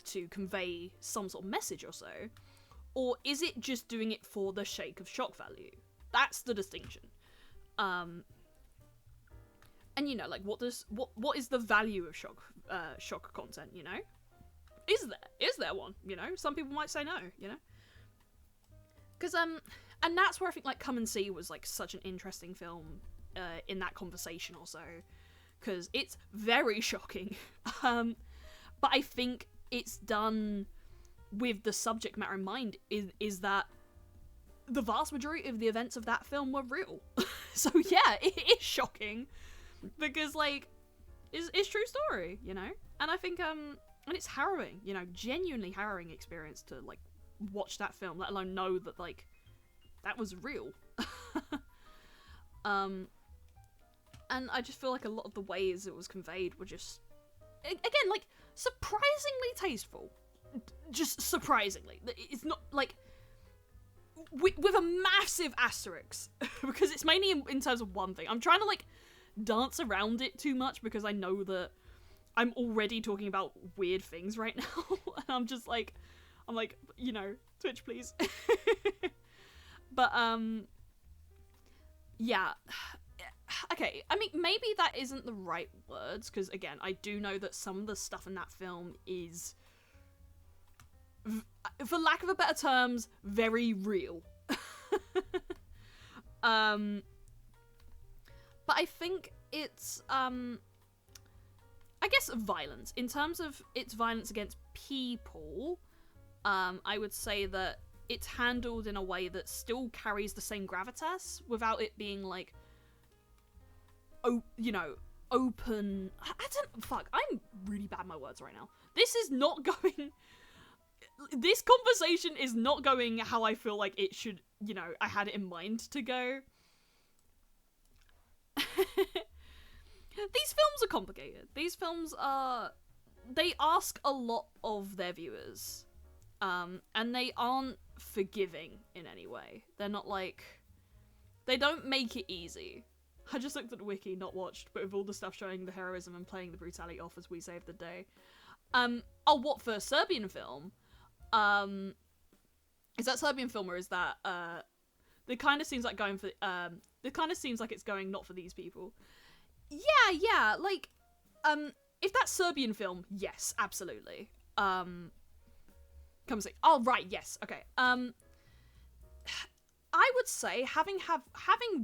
to convey some sort of message or so, or is it just doing it for the sake of shock value? That's the distinction. And you know, like, what is the value of shock content, you know? Is there one, you know? Some people might say no, you know? Because and that's where I think, like, Come and See was, like, such an interesting film in that conversation also, because it's very shocking, but I think it's done with the subject matter in mind, is that the vast majority of the events of that film were real. So yeah, it is shocking, because, like, it's true story, you know? And I think, and it's harrowing, you know, genuinely harrowing experience to, like, watch that film, let alone know that, like, that was real. And I just feel like a lot of the ways it was conveyed were just, again, like, surprisingly tasteful. Just surprisingly. It's not, like, with a massive asterisk, because it's mainly in terms of one thing. I'm trying to, like, dance around it too much, because I know that I'm already talking about weird things right now, and I'm like, you know, Twitch, please. But, yeah. Okay, I mean, maybe that isn't the right words, because, again, I do know that some of the stuff in that film is, for lack of a better terms, very real. But I think it's, I guess violence. In terms of its violence against people, I would say that it's handled in a way that still carries the same gravitas, without it being, like, you know, open. I'm really bad at my words right now. This conversation is not going how I feel like it should, you know, I had it in mind to go. These films are complicated. These films they ask a lot of their viewers. And they aren't forgiving in any way. They're not, like, they don't make it easy. I just looked at the wiki, not watched, but with all the stuff showing the heroism and playing the brutality off as we save the day. Oh, what, for a Serbian film? Is that Serbian film, or is that, it kind of seems like going for, it kind of seems like it's going not for these people. Yeah, like, if that's Serbian film, yes, absolutely. Come see. Oh, right, yes, okay. I would say, having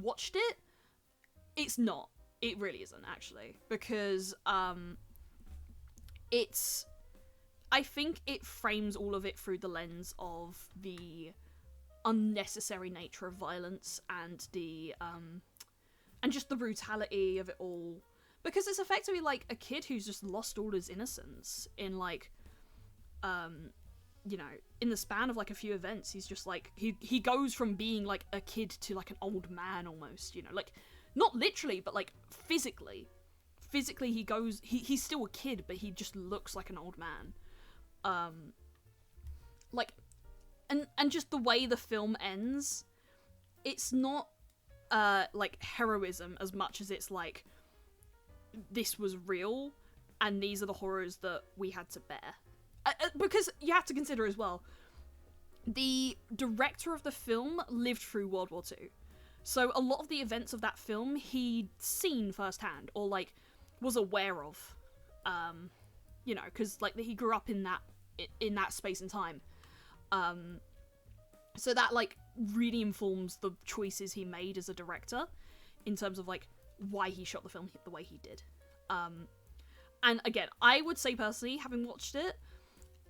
watched it, it's not. It really isn't, actually. Because, it's... I think it frames all of it through the lens of the unnecessary nature of violence and the, and just the brutality of it all. Because it's effectively, like, a kid who's just lost all his innocence in, like, you know, in the span of, like, a few events. He's just, like, he goes from being, like, a kid to, like, an old man, almost, you know? Like, not literally, but, like, physically. Physically, he's still a kid, but he just looks like an old man. Like, and just the way the film ends, it's not, like, heroism as much as it's, like, this was real, and these are the horrors that we had to bear. Because you have to consider as well, the director of the film lived through World War II. So a lot of the events of that film he'd seen firsthand, or, like, was aware of. You know, because, like, he grew up in that space and time. So that, like, really informs the choices he made as a director, in terms of, like, why he shot the film the way he did. And again, I would say personally, having watched it,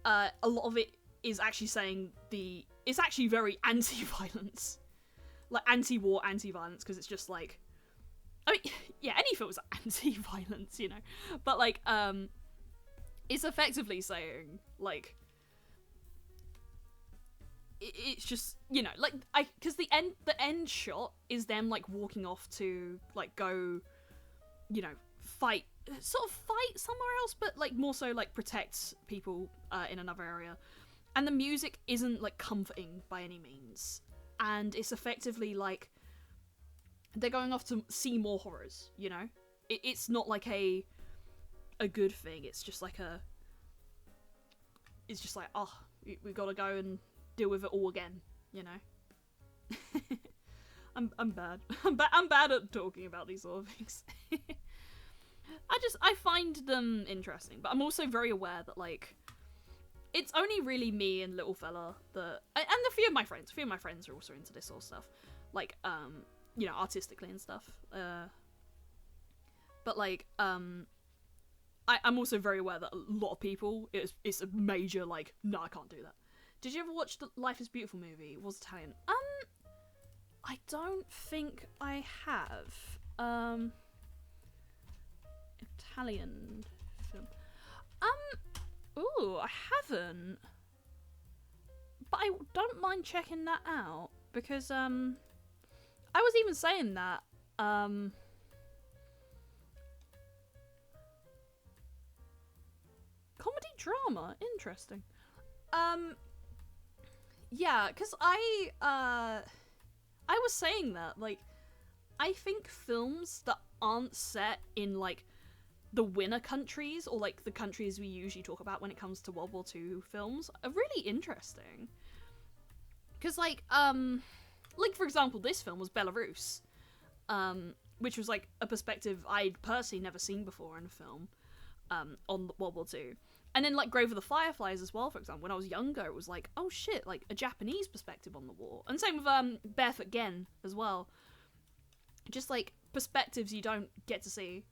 a lot of it is actually saying it's actually very anti-violence. Like, anti-war, anti-violence, because it's just like, I mean, yeah, any film is anti-violence, you know? But, like, it's effectively saying, like, it's just, you know, like, because the end shot is them, like, walking off to, like, go, you know, fight somewhere else, but, like, more so, like, protect people in another area. And the music isn't, like, comforting by any means. And it's effectively, like, they're going off to see more horrors, you know? It's not, like, a good thing. It's just, like, it's just like, oh, we gotta go and deal with it all again, you know? I'm bad. I'm bad at talking about these sort of things. I find them interesting, but I'm also very aware that, like, it's only really me and little fella that, and a few of my friends are also into this sort of stuff, like, you know, artistically and stuff, but, like, I'm also very aware that a lot of people, it's a major, like, no, I can't do that. Did you ever watch the Life is Beautiful movie? It was Italian. I don't think I have. Italian film. Ooh, I haven't. But I don't mind checking that out, because, I was even saying that, comedy drama, interesting. Yeah, because I was saying that, like, I think films that aren't set in, like, the winner countries, or, like, the countries we usually talk about when it comes to World War II films, are really interesting. Because, like, for example, this film was Belarus, which was, like, a perspective I'd personally never seen before in a film, on World War II. And then, like, Grave of the Fireflies as well, for example, when I was younger, it was like, oh shit, like, a Japanese perspective on the war. And same with, Barefoot Gen as well. Just, like, perspectives you don't get to see.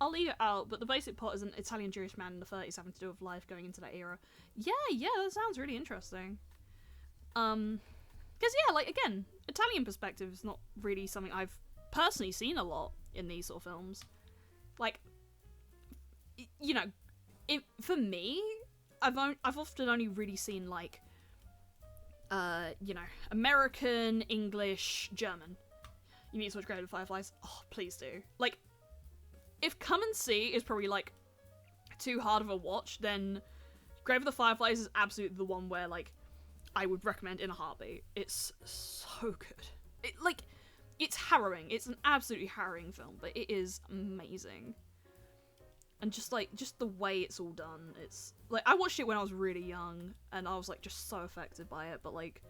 I'll leave it out, but the basic plot is an Italian Jewish man in the 30s having to do with life going into that era. Yeah, that sounds really interesting. Because, yeah, like, again, Italian perspective is not really something I've personally seen a lot in these sort of films. Like, you know, for me, I've often only really seen, like, you know, American, English, German. You need to watch Grave of the Fireflies? Oh, please do. Like, if Come and See is probably, like, too hard of a watch, then Grave of the Fireflies is absolutely the one where, like, I would recommend in a heartbeat. It's so good. It's harrowing. It's an absolutely harrowing film, but it is amazing. And just the way it's all done, it's, like, I watched it when I was really young, and I was, like, just so affected by it, but, like,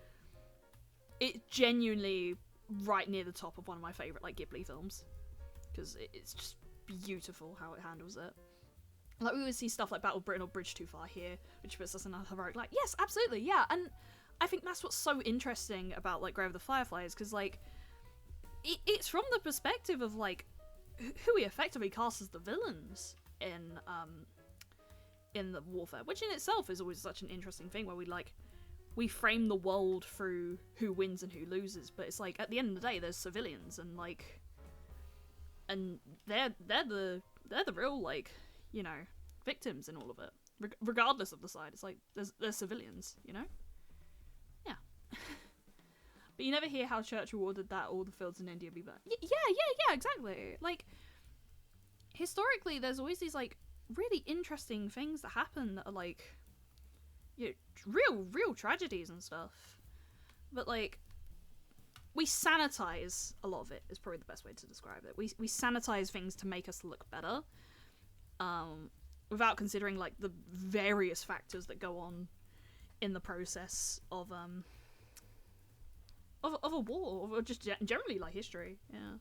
it's genuinely right near the top of one of my favourite, like, Ghibli films. Because it's just beautiful how it handles it. Like, we would see stuff like Battle of Britain or Bridge Too Far here, which puts us in a heroic light. Yes, absolutely, yeah. And I think that's what's so interesting about, like, Grave of the Fireflies, because, like, it's from the perspective of, like, who we effectively cast as the villains in the warfare, which in itself is always such an interesting thing, where we frame the world through who wins and who loses, but it's like, at the end of the day, there's civilians, and, like, and they're the real, like, you know, victims in all of it, regardless of the side. It's like, there's civilians, you know? Yeah. But you never hear how Churchill ordered that all the fields in India be burned. Yeah, exactly. Like, historically, there's always these, like, really interesting things that happen that are, like, you know, real tragedies and stuff. But, like, we sanitize a lot of it, is probably the best way to describe it. We sanitize things to make us look better, without considering, like, the various factors that go on in the process of a war, or just generally, like, history. Yeah.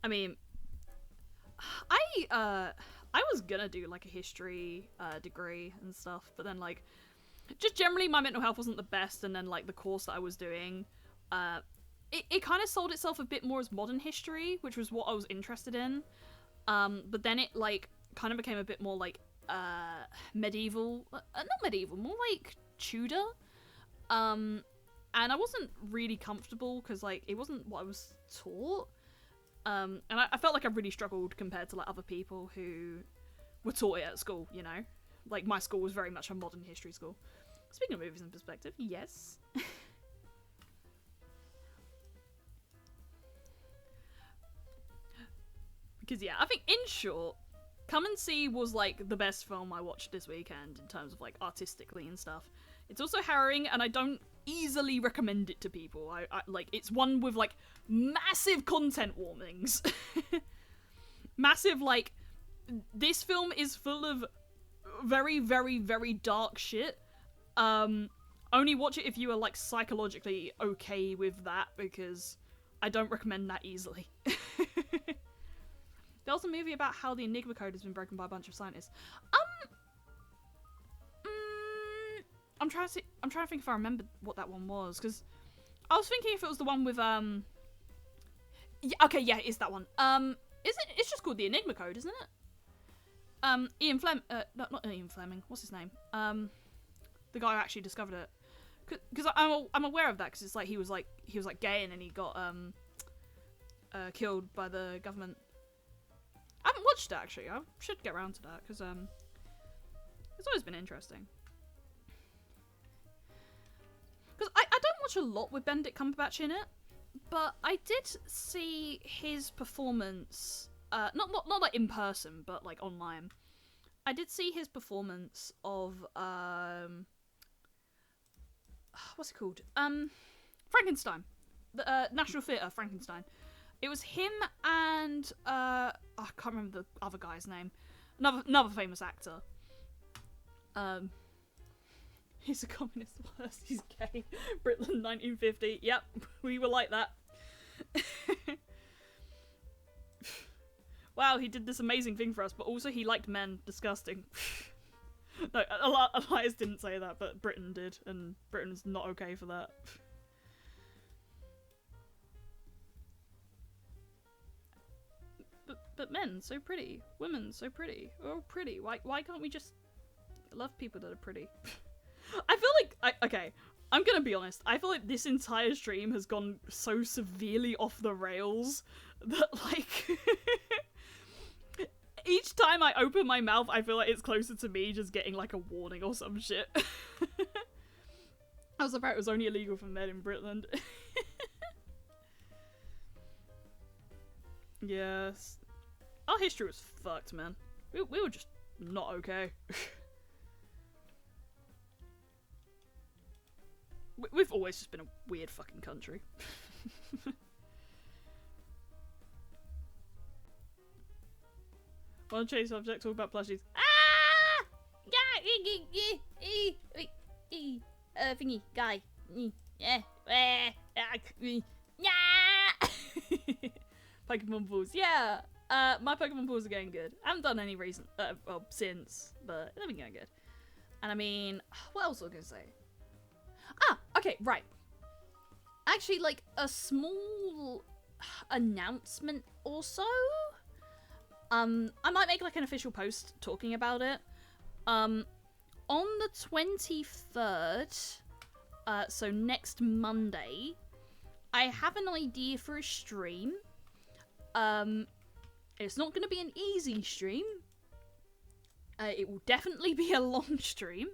I mean, I was gonna do, like, a history degree and stuff, but then, like, just generally my mental health wasn't the best, and then, like, the course that I was doing, it kind of sold itself a bit more as modern history, which was what I was interested in, but then it, like, kind of became a bit more, like, medieval, not medieval, more like Tudor, and I wasn't really comfortable, because, like, it wasn't what I was taught, and I felt like I really struggled compared to, like, other people who were taught it at school, you know? Like, my school was very much a modern history school. Speaking of movies in perspective, yes. Because, yeah, I think, in short, Come and See was, like, the best film I watched this weekend in terms of, like, artistically and stuff. It's also harrowing, and I don't easily recommend it to people. I like, it's one with, like, massive content warnings. Massive, like, this film is full of very, very, very dark shit. Only watch it if you are, like, psychologically okay with that, because I don't recommend that easily. There was a movie about how the Enigma code has been broken by a bunch of scientists. I'm trying to think if I remember what that one was, because I was thinking if it was the one with yeah, okay, yeah, it is that one. It's just called the Enigma code, isn't it? Ian Fleming, not Ian Fleming, what's his name? The guy who actually discovered it. Because I'm aware of that, because it's like he was like gay, and then he got killed by the government. I haven't watched it, actually. I should get around to that, because it's always been interesting. Because I don't watch a lot with Benedict Cumberbatch in it, but I did see his performance, not like in person, but like online. I did see his performance of what's it called? Frankenstein, the National Theatre Frankenstein. It was him and I can't remember the other guy's name. Another famous actor. He's a communist worse. He's gay. Britland 1950. Yep, we were like that. Wow, he did this amazing thing for us, but also he liked men. Disgusting. No, Elias didn't say that, but Britain did, and Britain's not okay for that. But men, so pretty. Women, so pretty. Oh, pretty. Why can't we just love people that are pretty? I feel like, okay, I'm gonna be honest, I feel like this entire stream has gone so severely off the rails that, like, each time I open my mouth, I feel like it's closer to me just getting, like, a warning or some shit. I was about it was only illegal for men in Britland. Yes. Our history was fucked, man. We were just not okay. We've always just been a weird fucking country. Wanna change subject, talk about plushies. Ah! Yeah! Thingy, guy. Yeah, Yeah. Pokemon pools. Yeah. My Pokemon pools are getting good. I haven't done any recent, since, but they've been going good. And I mean, what else was I gonna say? Okay, right. Actually, like, a small announcement also. I might make, like, an official post talking about it. On the 23rd, so next Monday, I have an idea for a stream. It's not gonna be an easy stream. It will definitely be a long stream.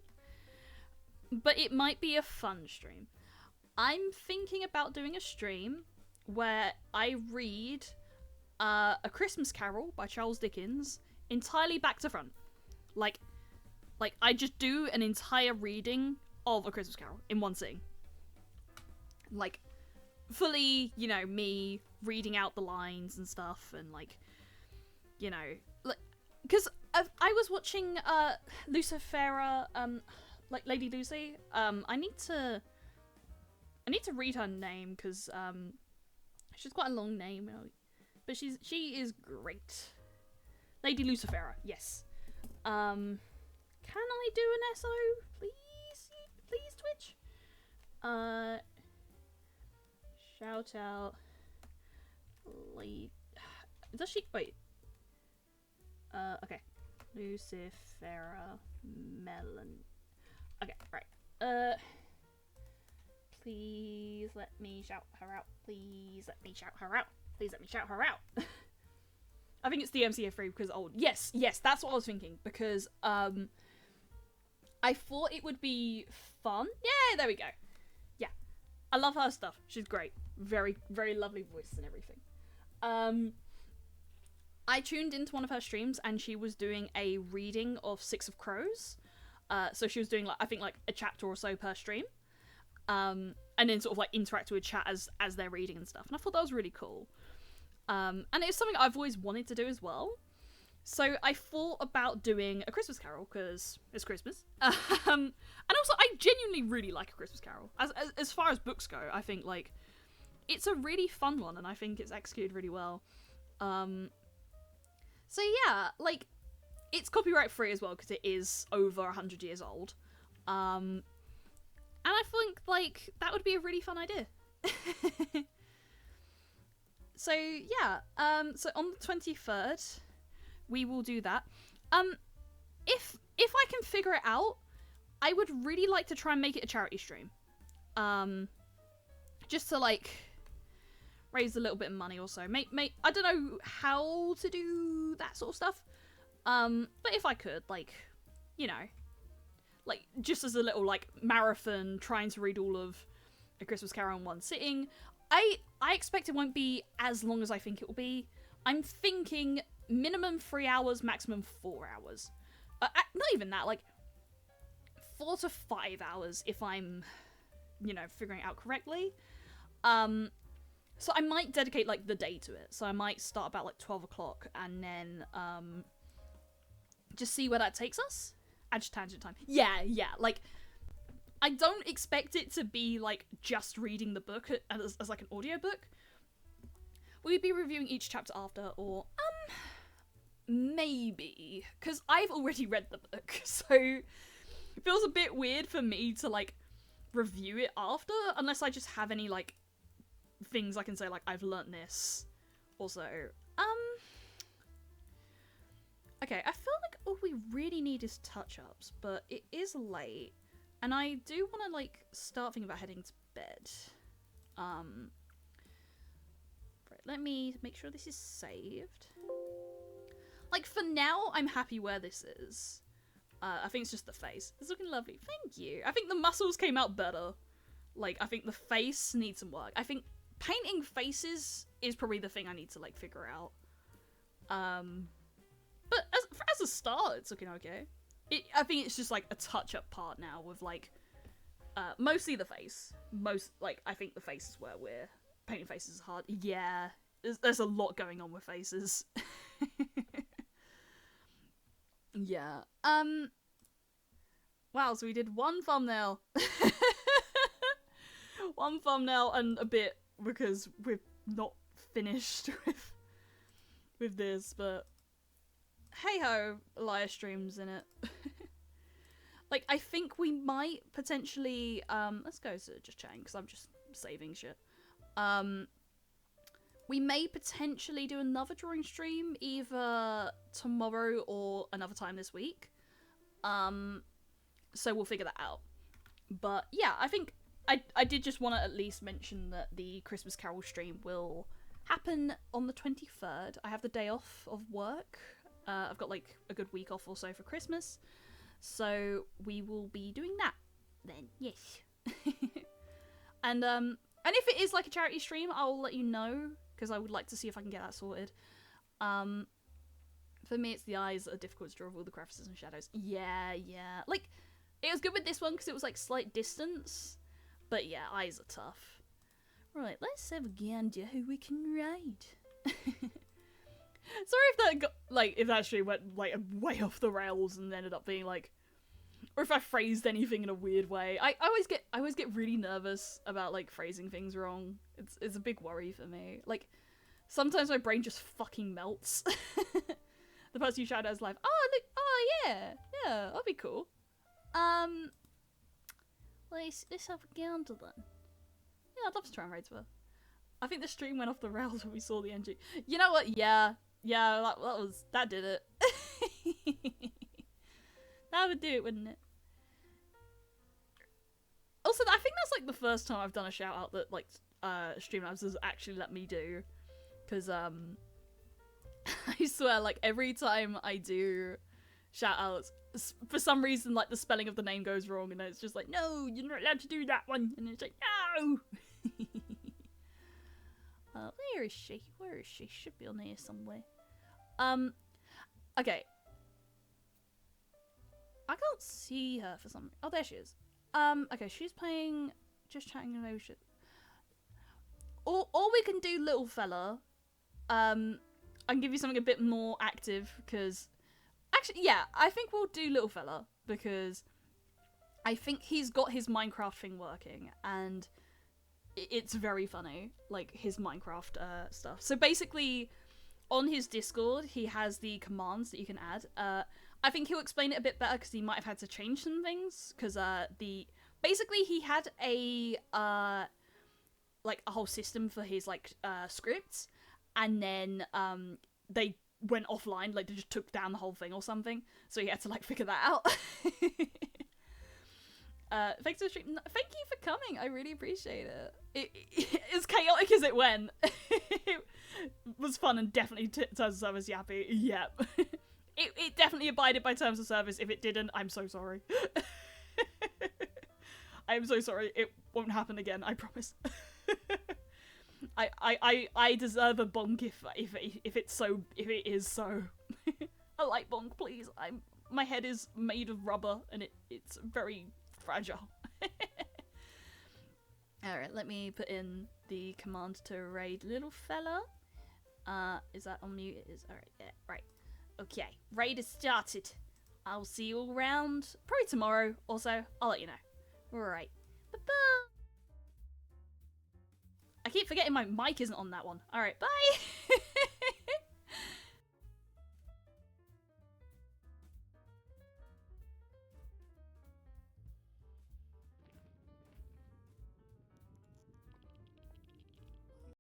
But it might be a fun stream. I'm thinking about doing a stream where I read A Christmas Carol by Charles Dickens entirely back to front. Like I just do an entire reading of A Christmas Carol in one sitting. Like, fully, you know, me reading out the lines and stuff, and like, you know, like, because I was watching Lucifera, like Lady Lucy. I need to read her name because she's quite a long name, but she is great. Lady Lucifera, yes. Can I do an SO, please, Twitch? Shout out, does she, wait, okay, Lucifera Melon, okay, right, please let me shout her out, please let me shout her out, please let me shout her out. I think it's DMCA3 because old, yes, that's what I was thinking, because, I thought it would be fun, yeah, there we go, yeah, I love her stuff, she's great. Very, very lovely voice and everything. I tuned into one of her streams and she was doing a reading of Six of Crows. So she was doing, like, I think, like, a chapter or so per stream. And then sort of, like, interact with chat as they're reading and stuff. And I thought that was really cool. And it's something I've always wanted to do as well. So I thought about doing A Christmas Carol, because it's Christmas. And also, I genuinely really like A Christmas Carol. As far as books go, I think, like, it's a really fun one, and I think it's executed really well. So yeah, like, it's copyright free as well, because it is over 100 years old. And I think, like, that would be a really fun idea. So yeah, so on the 23rd, we will do that. If I can figure it out, I would really like to try and make it a charity stream. Just to, like, raise a little bit of money or so. I don't know how to do that sort of stuff. But if I could, like, you know, like, just as a little, like, marathon, trying to read all of A Christmas Carol in one sitting. I expect it won't be as long as I think it will be. I'm thinking minimum 3 hours, maximum 4 hours. Not even that, like, 4 to 5 hours if I'm, you know, figuring it out correctly. So I might dedicate, like, the day to it. So I might start about, like, 12 o'clock and then, just see where that takes us. Just tangent time. Yeah, like, I don't expect it to be, like, just reading the book as like, an audiobook. We'd be reviewing each chapter after, or, maybe. Because I've already read the book, so it feels a bit weird for me to, like, review it after, unless I just have any, like, things I can say, like, I've learnt this. Also, okay, I feel like all we really need is touch-ups, but it is late, and I do want to, like, start thinking about heading to bed. Right, let me make sure this is saved. Like, for now, I'm happy where this is. I think it's just the face. It's looking lovely. Thank you. I think the muscles came out better. Like, I think the face needs some work. I think painting faces is probably the thing I need to, like, figure out. But as a start, it's looking okay. I think it's just, like, a touch-up part now with, like, mostly the face. I think the face is where we're... Painting faces is hard. Yeah, there's a lot going on with faces. Yeah. Wow, so we did one thumbnail. one thumbnail and a bit because we're not finished with this, but hey ho, live streams in it. Like, I think we might potentially, let's go to just chatting because I'm just saving shit. We may potentially do another drawing stream either tomorrow or another time this week. So we'll figure that out. But yeah, I think I did just want to at least mention that the Christmas Carol stream will happen on the 23rd. I have the day off of work. I've got like a good week off or so for Christmas. So we will be doing that then, yes. And if it is like a charity stream, I'll let you know, because I would like to see if I can get that sorted. For me, it's the eyes that are difficult to draw with all the crevices and shadows. Yeah. Like, it was good with this one because it was like slight distance. But yeah, eyes are tough. Right, let's have a gander who we can ride. Sorry if that got, like, if that stream went like way off the rails and ended up being like, or if I phrased anything in a weird way. I always get really nervous about like phrasing things wrong. It's a big worry for me. Like, sometimes my brain just fucking melts. The person you shout out is like, yeah, that'd be cool. Let's have a gander then. Yeah, I'd love to try and raid her. I think the stream went off the rails when we saw the NG. You know what? Yeah, that did it. That would do it, wouldn't it? Also, I think that's like the first time I've done a shout out that like Streamlabs has actually let me do, because I swear, like, every time I do shout outs, for some reason, like, the spelling of the name goes wrong, and then it's just like, no, you're not allowed to do that one, and it's like, no. Where is she? Where is she? Should be on here somewhere. Okay. I can't see her for some. Oh, there she is. Okay, she's playing. Just chatting in ocean. Or we can do little fella. I can give you something a bit more active because, actually, yeah, I think we'll do little fella because I think he's got his Minecraft thing working and it's very funny, like his Minecraft stuff. So basically, on his Discord, he has the commands that you can add. I think he'll explain it a bit better because he might have had to change some things because basically he had a like a whole system for his like scripts, and then they went offline, like they just took down the whole thing or something, so he had to like figure that out. Thanks for the stream. Thank you for coming. I really appreciate it. As chaotic as it went, it was fun and definitely terms of service yappy. Yep. It definitely abided by terms of service. If it didn't, I'm so sorry. I'm so sorry. It won't happen again. I promise. I deserve a bonk if it is so. A light bonk, please. My head is made of rubber and it's very fragile. Alright, let me put in the command to raid little fella. Is that on mute? It is. Alright, yeah, right. Okay, raid is started. I'll see you all around, probably tomorrow. Also, I'll let you know. Alright. Bye-bye. I keep forgetting my mic isn't on that one. Alright, bye!